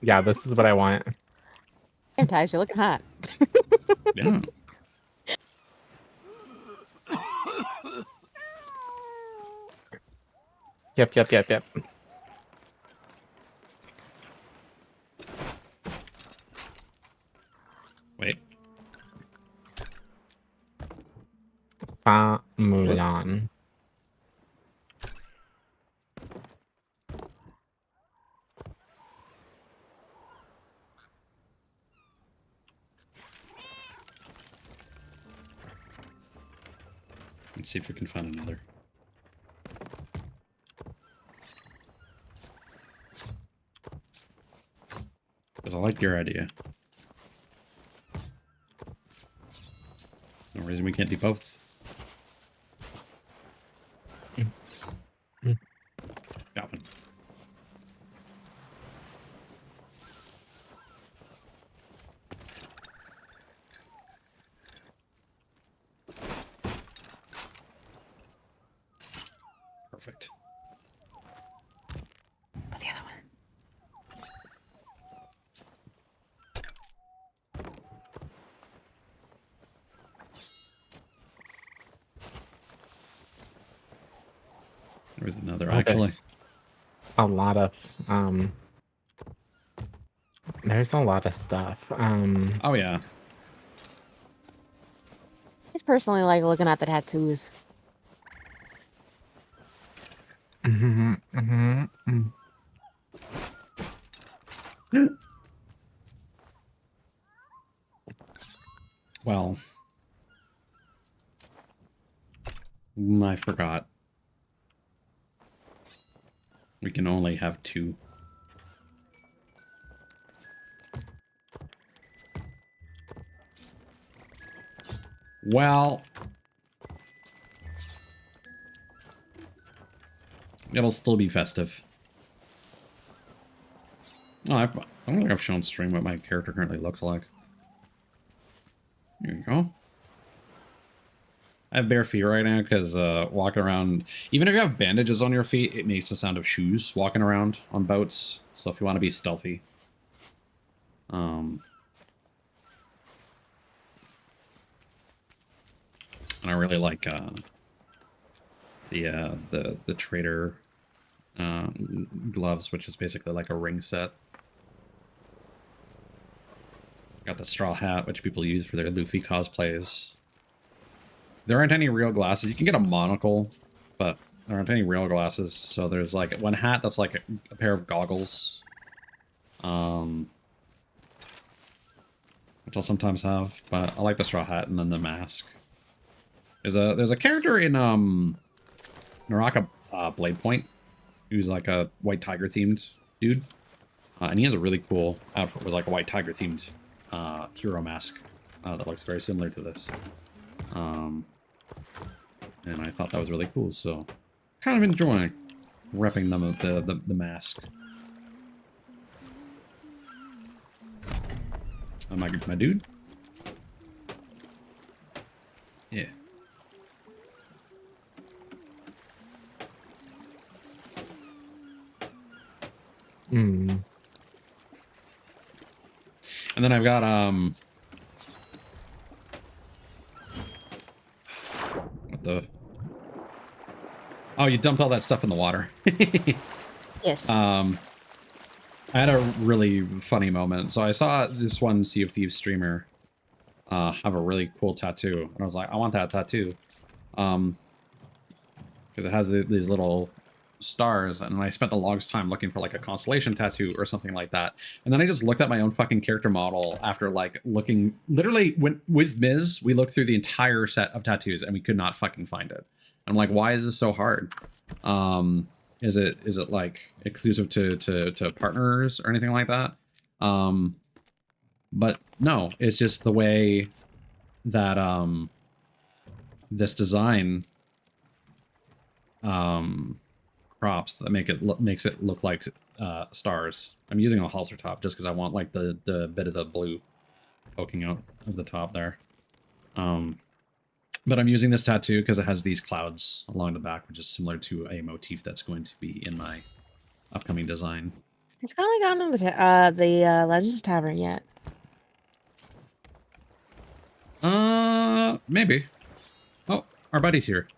Yeah, this is what I want. And Taj, you're looking hot. Yeah. Yep. Wait. Fa Mulan. Let's see if we can find another. Because I like your idea. No reason we can't do both. Got one. Perfect. What's the other one? There was another, Oh, actually. there's a lot of there's a lot of stuff. Oh, yeah. I just personally like looking at the tattoos. Well, I forgot. We can only have 2. Well, it'll still be festive. Oh, I don't think I've shown stream what my character currently looks like. There you go. I have bare feet right now because walking around, even if you have bandages on your feet, it makes the sound of shoes walking around on boats. So if you want to be stealthy, and I really like the trader gloves, which is basically like a ring set. Got the straw hat, which people use for their Luffy cosplays. There aren't any real glasses. You can get a monocle, but there aren't any real glasses. So there's like one hat that's like a pair of goggles. Which I'll sometimes have, but I like the straw hat and then the mask. There's a character in Naraka Blade Point who's like a white tiger themed dude, and he has a really cool outfit with like a white tiger themed hero mask that looks very similar to this. And I thought that was really cool, so kind of enjoying repping the mask. My dude. Yeah. Mm. And then I've got what the? Oh, you dumped all that stuff in the water. Yes. I had a really funny moment. So I saw this one Sea of Thieves streamer have a really cool tattoo, and I was like, I want that tattoo, because it has these little stars, and I spent the longest time looking for like a constellation tattoo or something like that. And then I just looked at my own fucking character model after like looking literally with Miz, we looked through the entire set of tattoos and we could not fucking find it. I'm like, why is this so hard? Is it like exclusive to partners or anything like that? But no, it's just the way that this design crops that makes it look like stars. I'm using a halter top just because I want like the bit of the blue poking out of the top there. But I'm using this tattoo because it has these clouds along the back, which is similar to a motif that's going to be in my upcoming design. It's kind of gone on the Legends Tavern yet. Maybe. Oh, our buddy's here.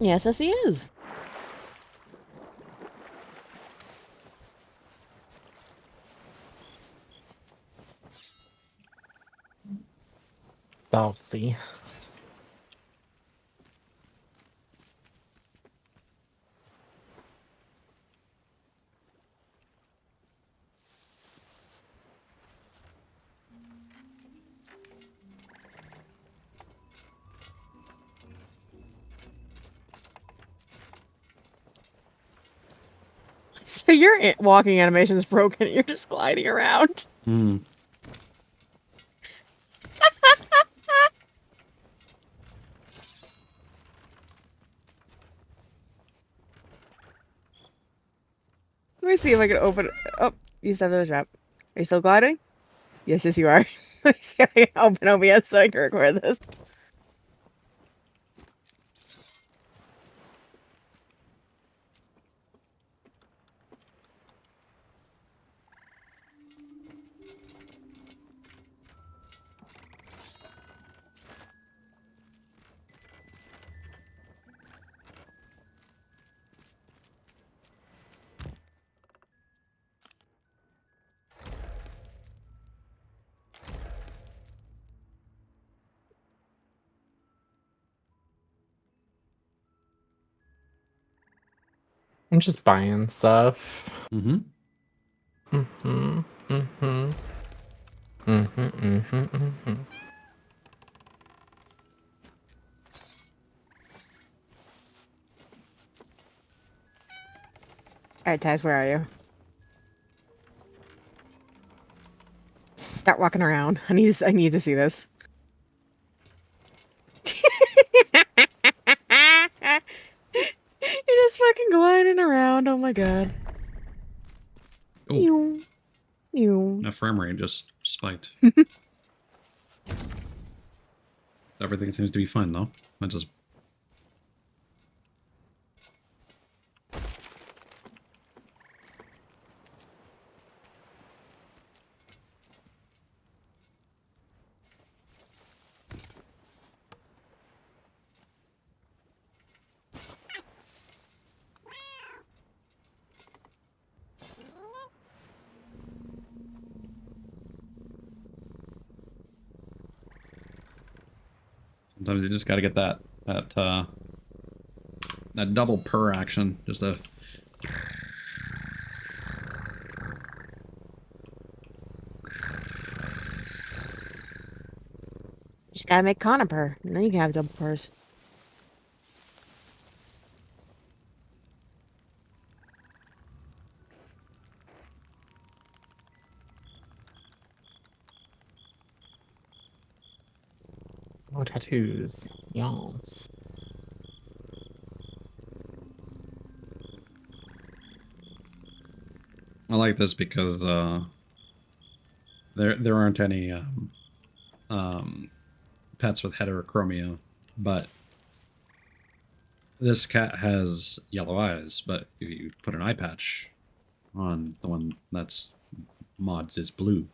Yes, he is. Saucy. So your walking animation is broken. You're just gliding around. Hmm. Let me see if I can open it. Oh, you stepped in the trap. Are you still gliding? Yes, yes, you are. Let me see if I can open OBS so I can record this. I'm just buying stuff. Mm-hmm. Mm-hmm. Mm-hmm. Mm-hmm. Mm-hmm. Mm-hmm. Alright, Taz, where are you? Start walking around. I need to see this. You're just fucking gliding around. Oh my god. Oh, Ew. Ew. my frame rate just spiked. Everything seems to be fine though. I just sometimes you just got to get that double purr action, just a. Just gotta make coniper, and then you can have double purrs. Oh, tattoos. Yes. I like this because there aren't any pets with heterochromia, but this cat has yellow eyes. But if you put an eye patch on the one that's mods is blue,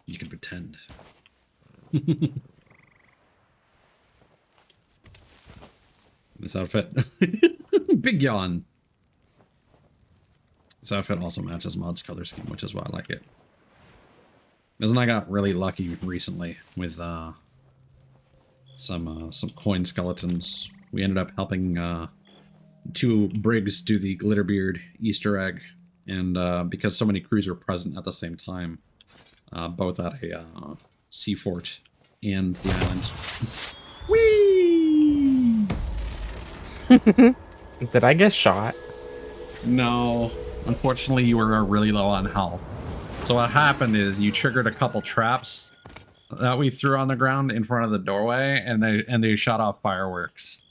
you can pretend. This outfit, big yawn. This outfit also matches mod's color scheme, which is why I like it. Isn't I got really lucky recently with some coin skeletons. We ended up helping 2 Briggs do the Glitterbeard Easter egg, and because so many crews were present at the same time, both at a sea fort and the island. Whee! Did I get shot? No, unfortunately, you were really low on health. So what happened is you triggered a couple traps that we threw on the ground in front of the doorway, and they shot off fireworks.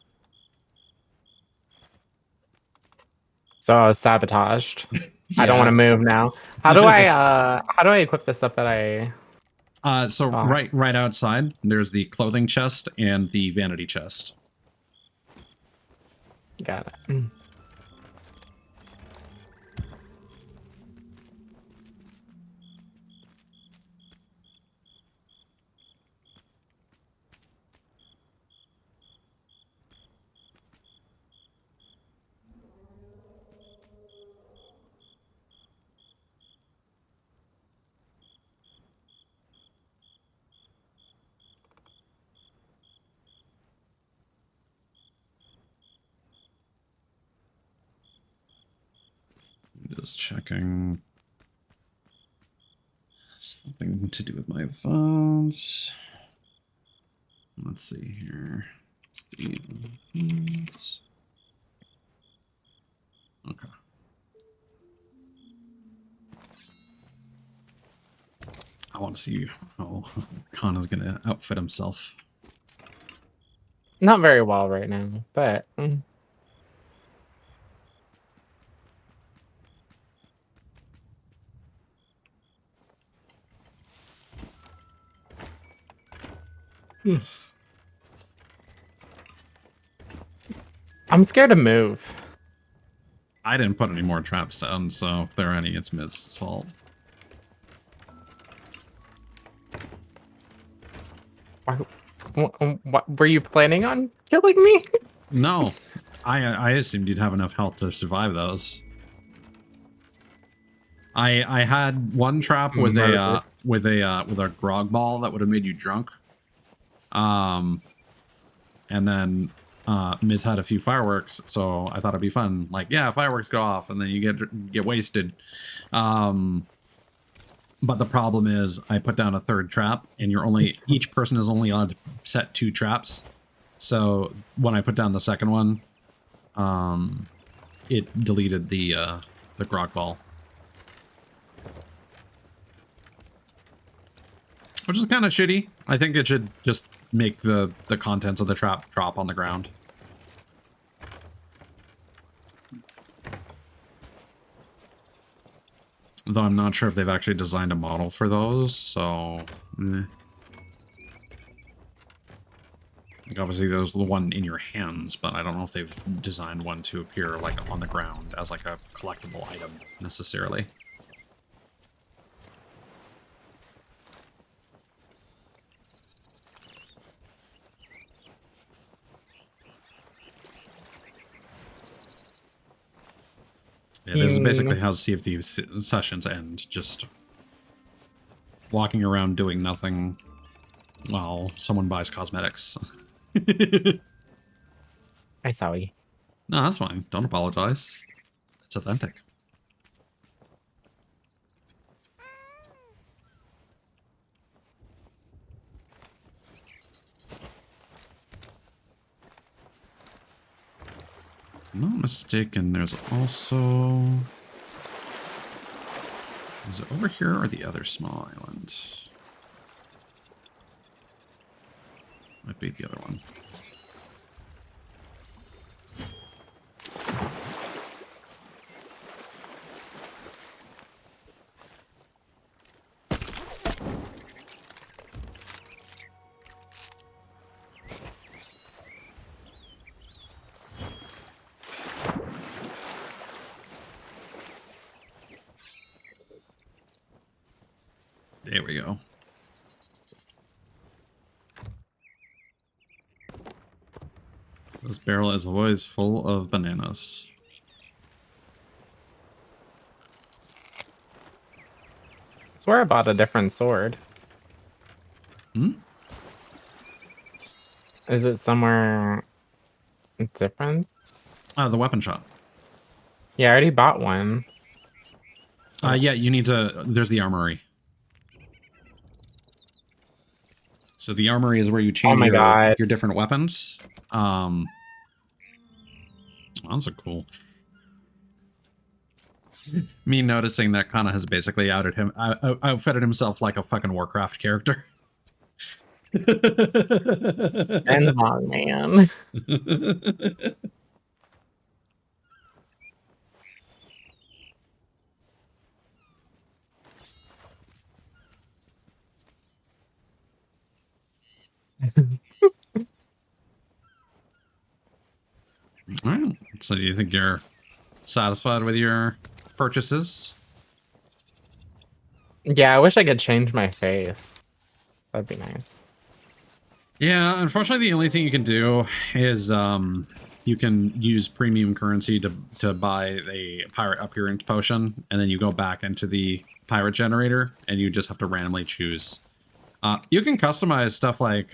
So I was sabotaged. Yeah. I don't want to move now. How do I equip the stuff that I So Oh. right outside, there's the clothing chest and the vanity chest. got it? Mm. Just checking. Something to do with my phones. Let's see here. Thieves. Okay. I want to see how Kana's gonna outfit himself. Not very well right now, but I'm scared to move. I didn't put any more traps down, so if there are any, it's Miz's fault. What were you planning on killing me? No, I assumed you'd have enough health to survive those. I had one trap with a grog ball that would have made you drunk. And then Miz had a few fireworks, so I thought it'd be fun. Like, yeah, fireworks go off, and then you get wasted. But the problem is, I put down a 3rd trap, and each person is only allowed to set 2 traps. So when I put down the 2nd one, it deleted the grog ball, which is kind of shitty. I think it should just make the contents of the trap drop on the ground. Though I'm not sure if they've actually designed a model for those, so... Like obviously there's the one in your hands, but I don't know if they've designed one to appear like on the ground as like a collectible item necessarily. Yeah, this is basically how Sea of Thieves sessions end, just walking around doing nothing while someone buys cosmetics. Hi, Sally. No, that's fine. Don't apologize. It's authentic. I'm not mistaken, there's also... Is it over here or the other small island? Might be the other one. There we go. This barrel is always full of bananas. I swear I bought a different sword. Hmm? Is it somewhere different? The weapon shop. Yeah, I already bought one. Yeah, you need to... There's the armory. So the armory is where you change my God. your different weapons. Those are cool. Me noticing that Kana has basically outfitted himself like a fucking Warcraft character. And long man. All right. So do you think you're satisfied with your purchases? Yeah, I wish I could change my face. That'd be nice. Yeah, unfortunately, the only thing you can do is you can use premium currency to buy a pirate appearance potion, and then you go back into the pirate generator, and you just have to randomly choose. You can customize stuff like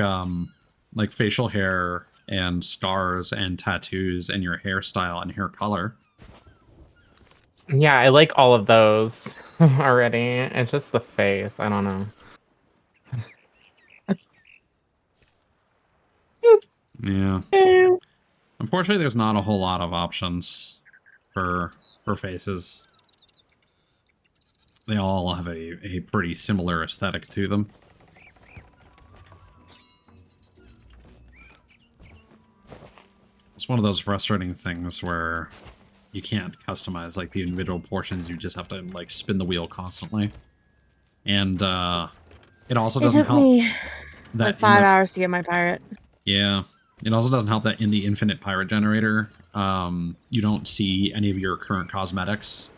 facial hair and scars and tattoos and your hairstyle and hair color. Yeah, I like all of those already. It's just the face. I don't know. Yeah. Unfortunately, there's not a whole lot of options for faces. They all have a pretty similar aesthetic to them. It's one of those frustrating things where you can't customize like the individual portions. You just have to like spin the wheel constantly, and it also doesn't help me that like 5 hours to get my pirate. Yeah, it also doesn't help that in the infinite pirate generator, you don't see any of your current cosmetics.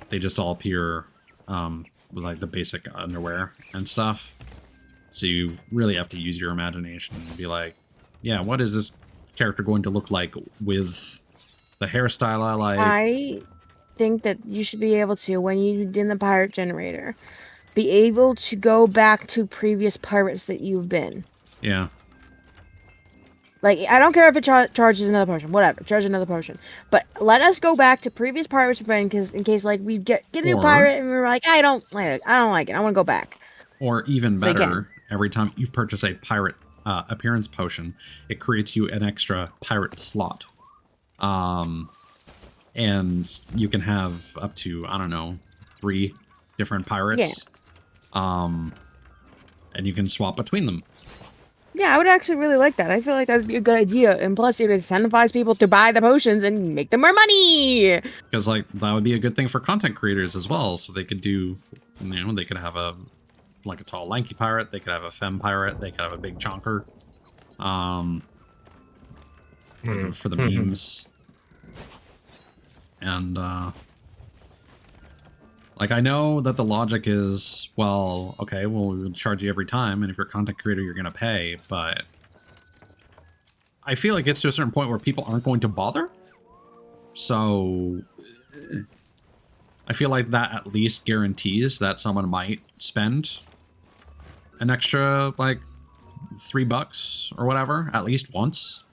They just all appear with like the basic underwear and stuff. So you really have to use your imagination and be like, yeah, what is this character going to look like with the hairstyle I like? I think that you should be able to, when you in the pirate generator, be able to go back to previous pirates that you've been. Yeah. Like, I don't care if it charges another potion, whatever, charge another potion. But let us go back to previous pirates we've been, because in case like we get a new pirate and we're like, I don't like it, I want to go back. Or even better, every time you purchase a pirate appearance potion, it creates you an extra pirate slot. And you can have up to, I don't know, 3 different pirates. Yeah. And you can swap between them. Yeah, I would actually really like that. I feel like that'd be a good idea. And plus, it incentivizes people to buy the potions and make them more money. Because, like, that would be a good thing for content creators as well. So they could do, you know, they could have a tall, lanky pirate. They could have a femme pirate. They could have a big chonker. For the memes. And, like, I know that the logic is, well, okay, well, we'll charge you every time, and if you're a content creator, you're going to pay, but I feel like it's to a certain point where people aren't going to bother. So I feel like that at least guarantees that someone might spend an extra, like, $3 or whatever, at least once.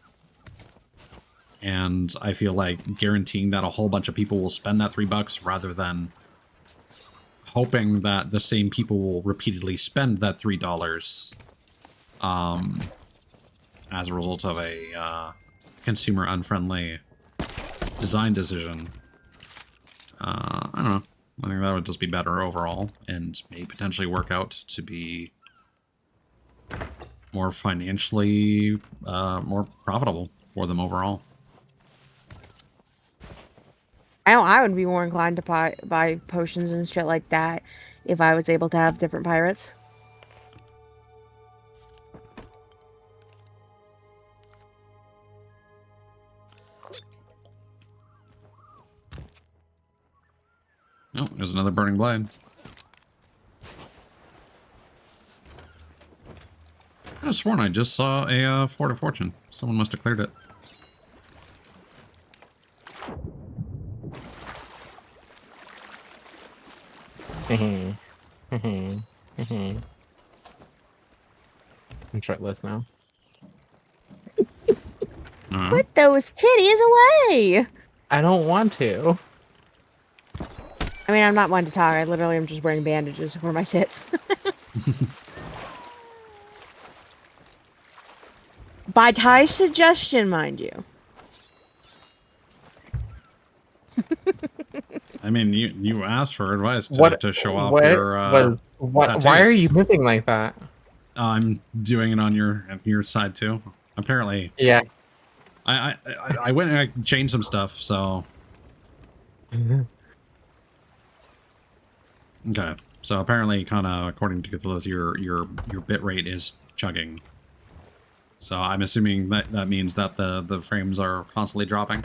And I feel like guaranteeing that a whole bunch of people will spend that $3 rather than hoping that the same people will repeatedly spend that $3 as a result of a consumer unfriendly design decision. I don't know. I think that would just be better overall, and may potentially work out to be more financially, more profitable for them overall. I know I would be more inclined to buy potions and shit like that if I was able to have different pirates. Oh, there's another burning blade. I could have sworn I just saw a Fort of Fortune. Someone must have cleared it. I'm shirtless now. Put those titties away! I don't want to. I mean, I'm not one to talk. I literally am just wearing bandages for my tits. By Ty's suggestion, mind you. I mean, you asked for advice to show off what your what? Why are you moving like that? I'm doing it on your side too. Apparently, Yeah. I went and I changed some stuff, so okay. So apparently, kind of according to Cthulhu's, your bit rate is chugging. So I'm assuming that means that the frames are constantly dropping.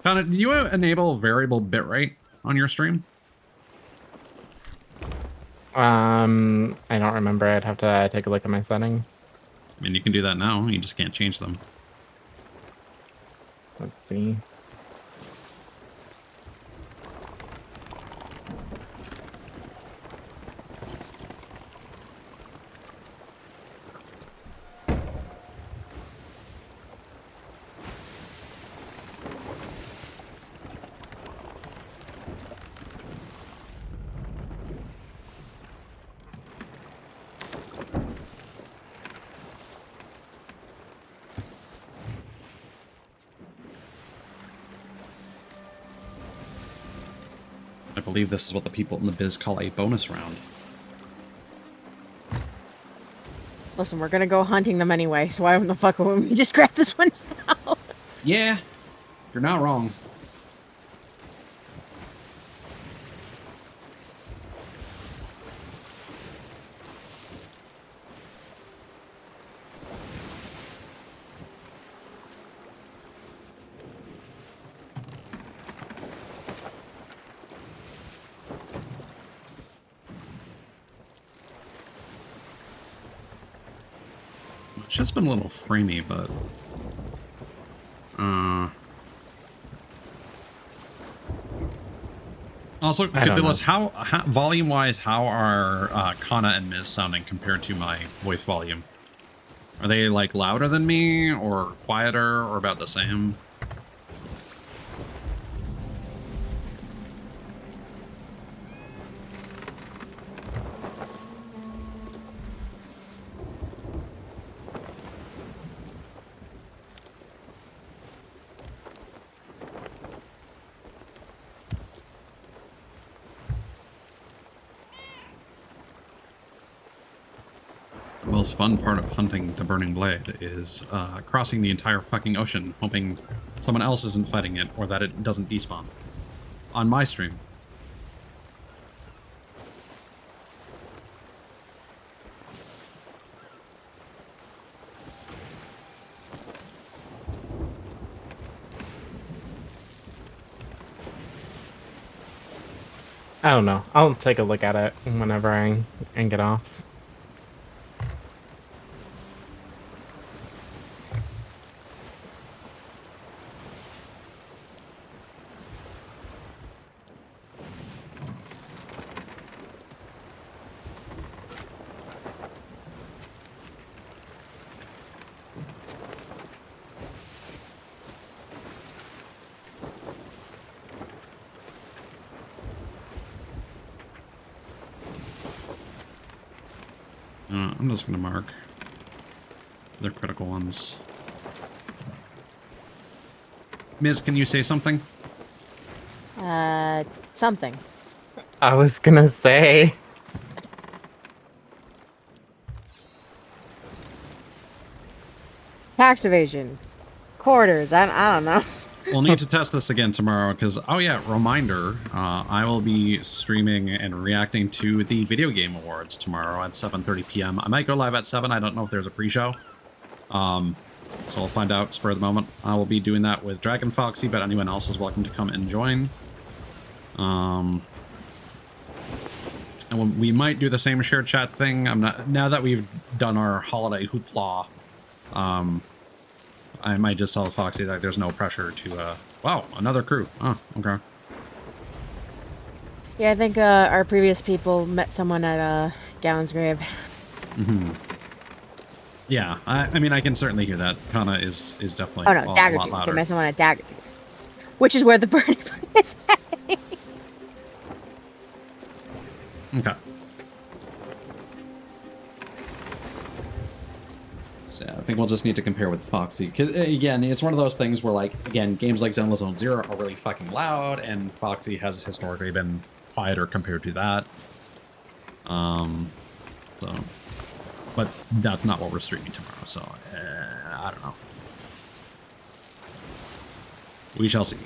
Connor, do you enable variable bit rate on your stream? I don't remember. I'd have to take a look at my settings. I mean, you can do that now. You just can't change them. Let's see. I believe this is what the people in the biz call a bonus round. Listen, we're gonna go hunting them anyway, so why the fuck wouldn't we just grab this one now? Yeah, you're not wrong. It's just been a little framey, but also, Cthulhu's, how volume-wise, how are Kana and Miz sounding compared to my voice volume? Are they like louder than me, or quieter, or about the same? The most fun part of hunting the Burning Blade is crossing the entire fucking ocean, hoping someone else isn't fighting it or that it doesn't despawn. On my stream. I don't know. I'll take a look at it whenever I get off. I'm just going to mark their critical ones. Miz, can you say something? Something. I was gonna say. Tax evasion. Quarters. I don't know. We'll need to test this again tomorrow because, oh yeah, reminder, I will be streaming and reacting to the Video Game Awards tomorrow at 7:30 p.m. I might go live at 7. I don't know if there's a pre-show. So we'll find out spur of the moment. I will be doing that with Dragon Foxy, but anyone else is welcome to come and join. And we might do the same shared chat thing. Now that we've done our holiday hoopla. I might just tell Foxy that there's no pressure to, wow, another crew. Oh, okay. Yeah, I think our previous people met someone at Gowan's grave. Mm-hmm. Yeah, I mean, I can certainly hear that. Kana is definitely Oh no, Dagger a lot Tooth. louder. They met someone at Dagger Tooth, which is where the burning place is. Okay. So I think we'll just need to compare with Foxy. Because, again, it's one of those things where, like, again, games like Zenless Zone Zero are really fucking loud, and Foxy has historically been quieter compared to that. So... But that's not what we're streaming tomorrow, so I don't know. We shall see.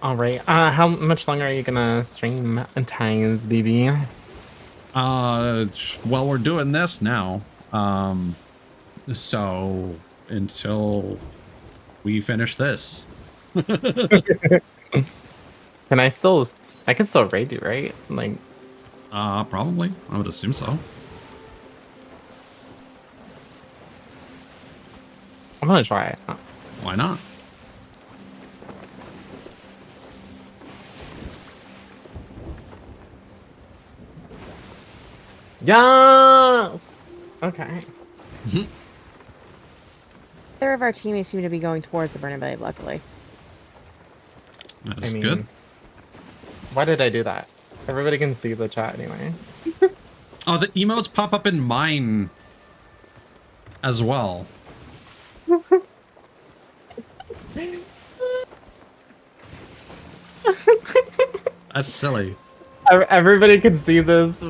All right. How much longer are you gonna stream Times, BB? Well, we're doing this now. So until we finish this. Can I still? I can still raid you, right? Like, Probably. I would assume so. I'm gonna try it. Why not? Yes. Okay. Third of our teammates seem to be going towards the burning blade. Luckily. That is good. Why did I do that? Everybody can see the chat anyway. Oh, the emotes pop up in mine as well. That's silly. Everybody can see this.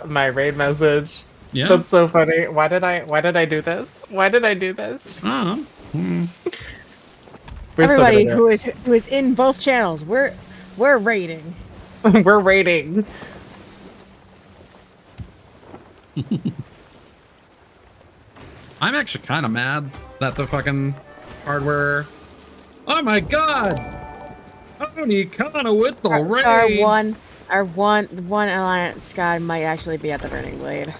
My raid message. Yeah. That's so funny. Why did I do this? Why did I do this? I don't know. We're still Everybody gonna who is in both channels, we're raiding. We're raiding. I'm actually kind of mad that the fucking hardware. Oh my god! Tony Kana with the raid. So our one alliance guy might actually be at the burning blade.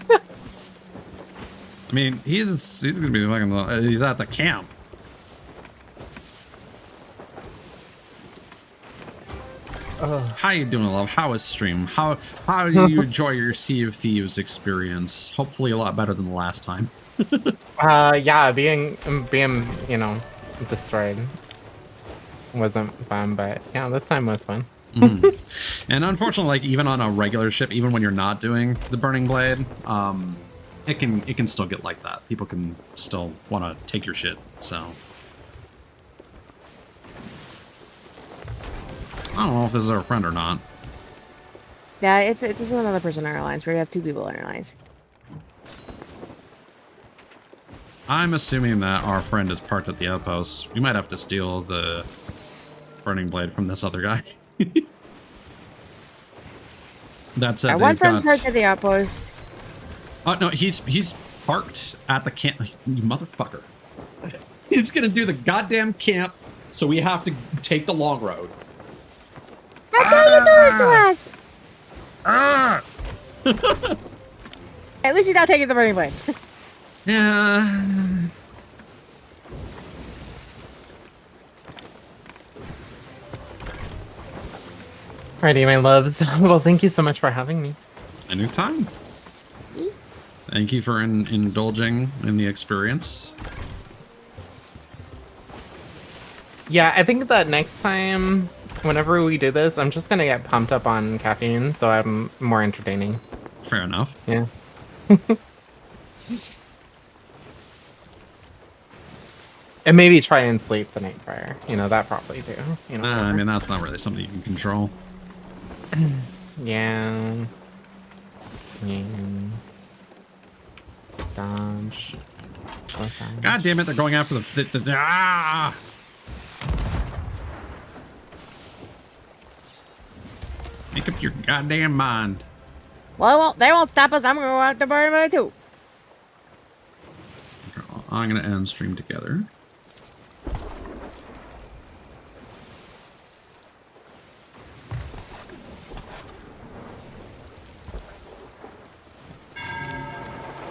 I mean, he's gonna be fucking. He's at the camp. How you doing, love? How is stream? How do you enjoy your Sea of Thieves experience? Hopefully, a lot better than the last time. Yeah, being destroyed wasn't fun, but yeah, this time was fun. And unfortunately, like even on a regular ship, even when you're not doing the burning blade, it can still get like that. People can still want to take your shit. So I don't know if this is our friend or not. Yeah, it's another person in our alliance. We have two people in our alliance. I'm assuming that our friend is parked at the outpost. We might have to steal the burning blade from this other guy. That's it. One friend's parked at the outpost. Oh no, he's parked at the camp. You motherfucker! He's gonna do the goddamn camp, so we have to take the long road. How can you do this to us? Ah! At least he's not taking the burning blade. Yeah. Alrighty, my loves. Well, thank you so much for having me. Anytime. Thank you for indulging in the experience. Yeah, I think that next time, whenever we do this, I'm just gonna get pumped up on caffeine, so I'm more entertaining. Fair enough. Yeah. And maybe try and sleep the night prior. You know, that probably too. You know, I mean, that's not really something you can control. yeah. Yeah. Dodge. God damn it, they're going after the ah! Make up your goddamn mind. Well, they won't stop us. I'm gonna go out to burn my too. I'm gonna end stream together.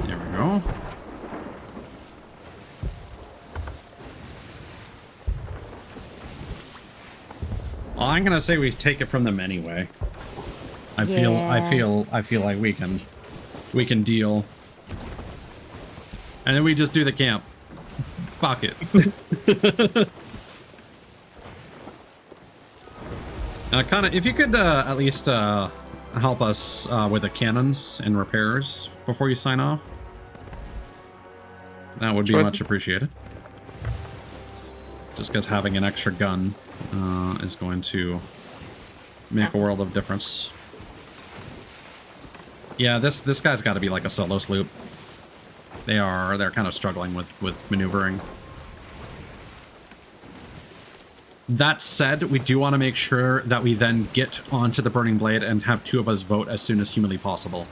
There we go. Well, I'm gonna say we take it from them anyway. I feel like we can deal. And then we just do the camp. Fuck it. Kinda, if you could at least help us with the cannons and repairs before you sign off, that would be much appreciated. Just because having an extra gun is going to make a world of difference. Yeah, this guy's got to be like a solo sloop. They're kind of struggling with maneuvering. That said, we do want to make sure that we then get onto the Burning Blade and have 2 of us vote as soon as humanly possible.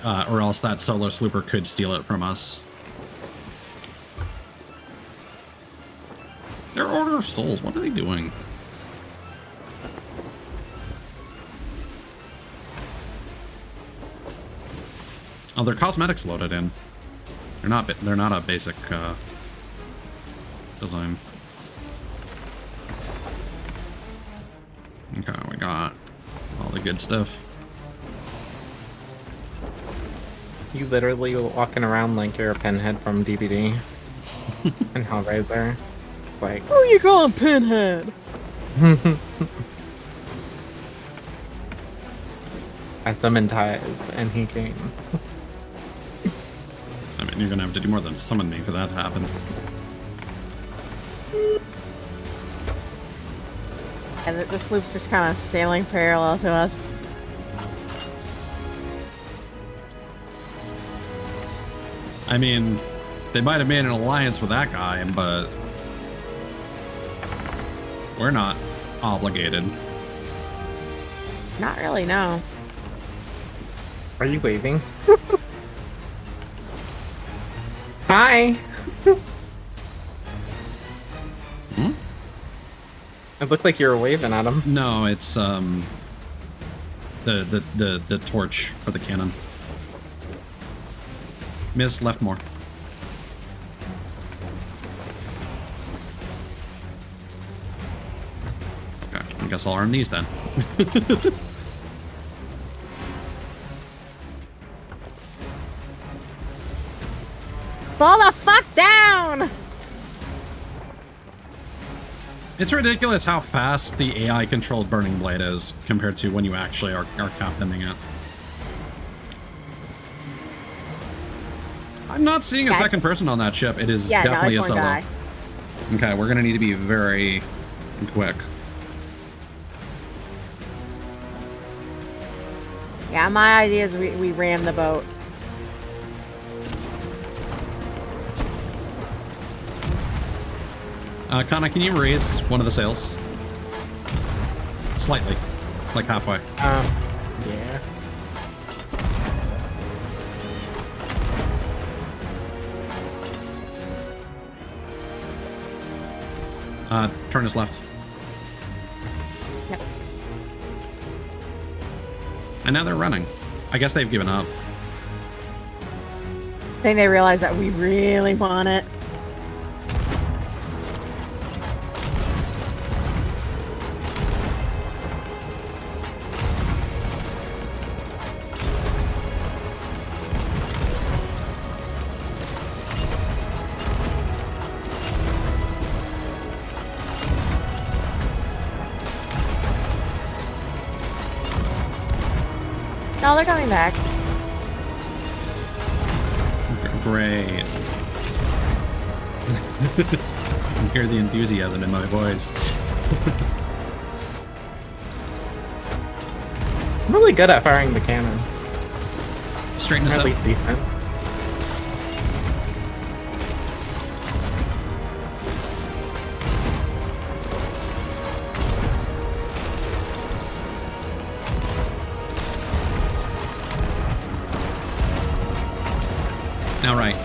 Or else that solo slooper could steal it from us. Their Order of Souls, what are they doing? Oh, their cosmetics loaded in. They're not a basic design. Okay, we got all the good stuff. You literally walking around like you're a pinhead from DVD and Hellraiser. It's like, Who you calling Pinhead? I summoned Ties and he came. I mean, you're gonna have to do more than summon me for that to happen. And the sloop's just kind of sailing parallel to us. I mean, they might have made an alliance with that guy, but we're not obligated. Not really, no. Are you waving? Hi! Hmm? It looked like you were waving at him. No, it's the torch for the cannon. Miss left more. Okay, I guess I'll arm these then. Slow the fuck down! It's ridiculous how fast the AI-controlled Burning Blade is compared to when you actually are captaining it. I'm not seeing a second person on that ship. It is definitely a solo. Okay, we're gonna need to be very quick. Yeah, my idea is we ram the boat. Kana, can you raise one of the sails? Slightly. Like halfway. Yeah. Turn us left. Yep. And now they're running. I guess they've given up. I think they realize that we really want it. No, they're coming back. Great. I can hear the enthusiasm in my voice. I'm really good at firing the cannon. Straighten us At up. least defense. All right.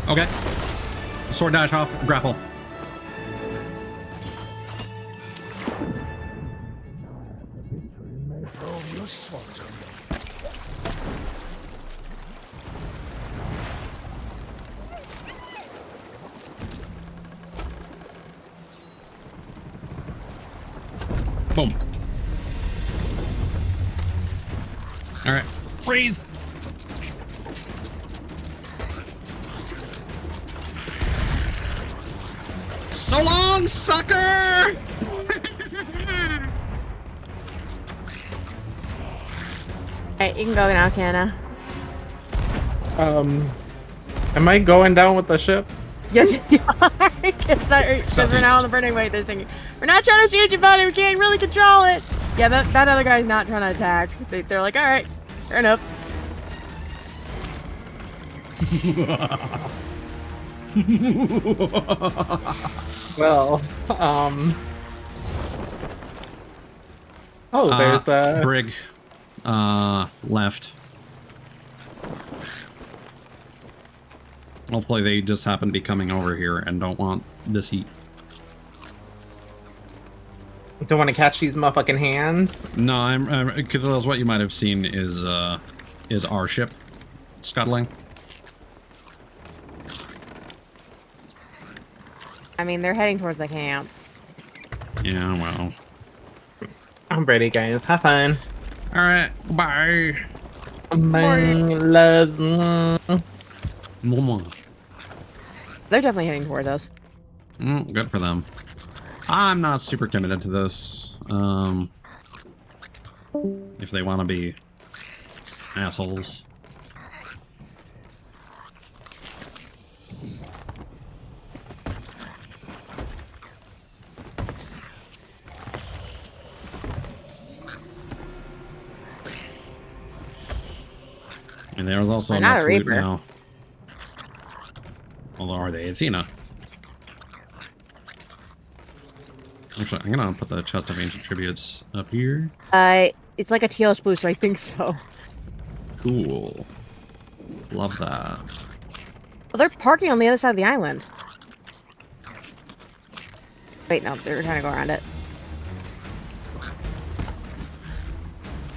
Okay. Sword dash off, grapple. Boom. All right. Freeze. So long, sucker! Alright, you can go now, Canna. Am I going down with the ship? Yes, you are. Because we're now on the burning way. They're singing, we're not trying to shoot you, buddy. We can't really control it. Yeah, that other guy's not trying to attack. They're like, all right, fair enough. Well, oh, there's Brig left. Hopefully they just happen to be coming over here and don't want this heat. don't want to catch these motherfucking hands. No, I'm because what you might have seen is our ship scuttling. I mean, they're heading towards the camp. Yeah, well. I'm ready, guys. Have fun. All right, bye. Bye, loves. Mwah. They're definitely heading towards us. Good for them. I'm not super committed to this. If they want to be assholes. And there was also They're not enough a loot Reaper. now. Although, are they Athena? Actually, I'm gonna put the chest of ancient tributes up here. It's like a tealish blue, so I think so. Cool. Love that. Well, they're parking on the other side of the island. Wait, no, they're trying to go around it.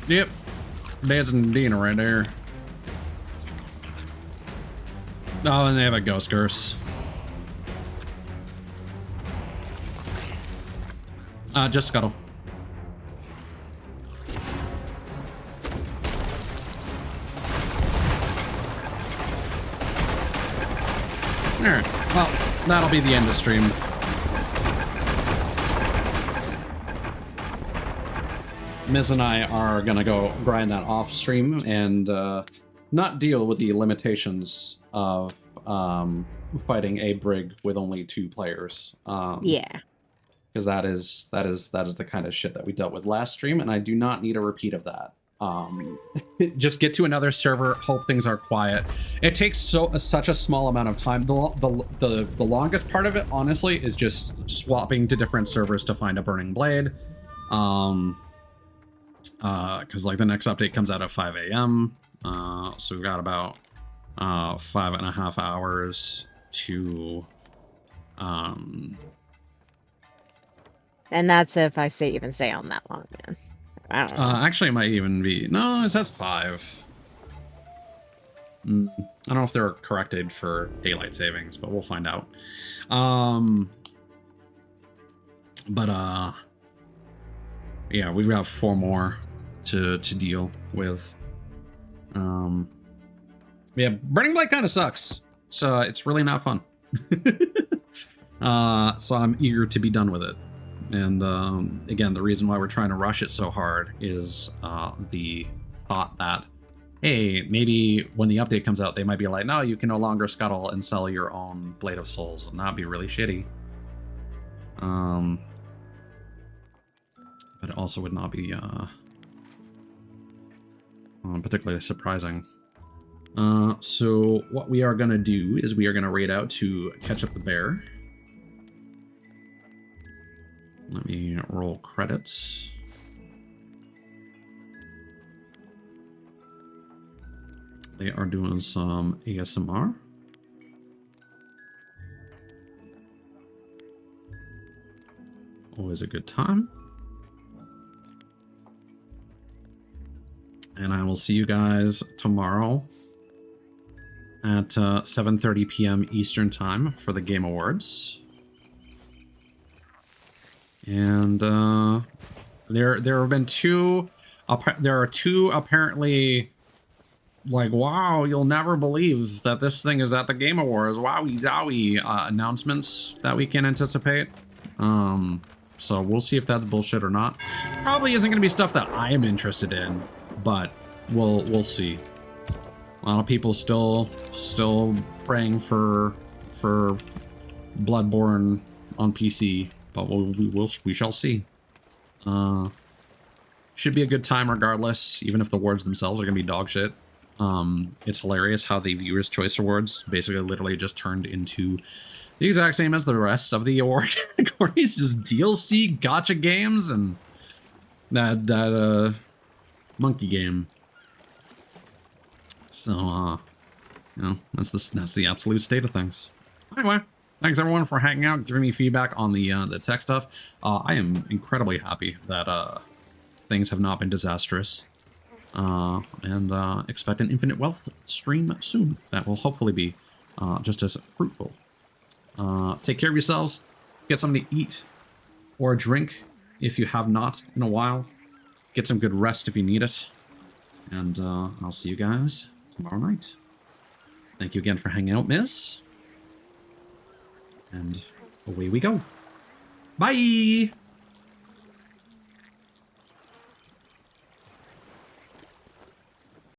Yep. Daz and Dina right there. Oh, and they have a ghost curse. Just scuttle. Alright, well, that'll be the end of stream. Miz and I are gonna go grind that off stream and not deal with the limitations of fighting a brig with only 2 players. Yeah. Because that is the kind of shit that we dealt with last stream, and I do not need a repeat of that. Just get to another server, hope things are quiet. It takes such a small amount of time. The longest part of it, honestly, is just swapping to different servers to find a burning blade. Because like the next update comes out at 5 a.m. So we've got about 5.5 hours to And that's if I even stay on that long, man. I don't know. actually it might even be, no, it says 5. I don't know if they're corrected for daylight savings, but we'll find out. Yeah, we've got 4 more to deal with. Yeah, burning blade kind of sucks, so it's really not fun. So I'm eager to be done with it. And again, the reason why we're trying to rush it so hard is the thought that, hey, maybe when the update comes out, they might be like, no, you can no longer scuttle and sell your own Blade of Souls, and that'd be really shitty. But it also would not be particularly surprising. So what we are going to do is we are going to raid out to catch up the bear. Let me roll credits. They are doing some ASMR. Always a good time. And I will see you guys tomorrow at 7:30 p.m. Eastern Time for the Game Awards. And there have been two. There are two apparently, like, wow, you'll never believe that this thing is at the Game Awards. Wowie zowie announcements that we can anticipate. So we'll see if that's bullshit or not. Probably isn't going to be stuff that I am interested in, but we'll see. A lot of people still praying for Bloodborne on PC, but we shall see. Should be a good time regardless, even if the awards themselves are gonna be dog shit. It's hilarious how the Viewers' Choice Awards basically literally just turned into the exact same as the rest of the award categories, just DLC gacha games and that monkey game. So you know, that's the absolute state of things. Anyway, thanks everyone for hanging out, giving me feedback on the tech stuff. I am incredibly happy that things have not been disastrous. And expect an Infinite Wealth stream soon that will hopefully be just as fruitful. Take care of yourselves. Get something to eat or a drink if you have not in a while. Get some good rest if you need it. And I'll see you guys tomorrow night. Thank you again for hanging out, miss. And away we go. Bye!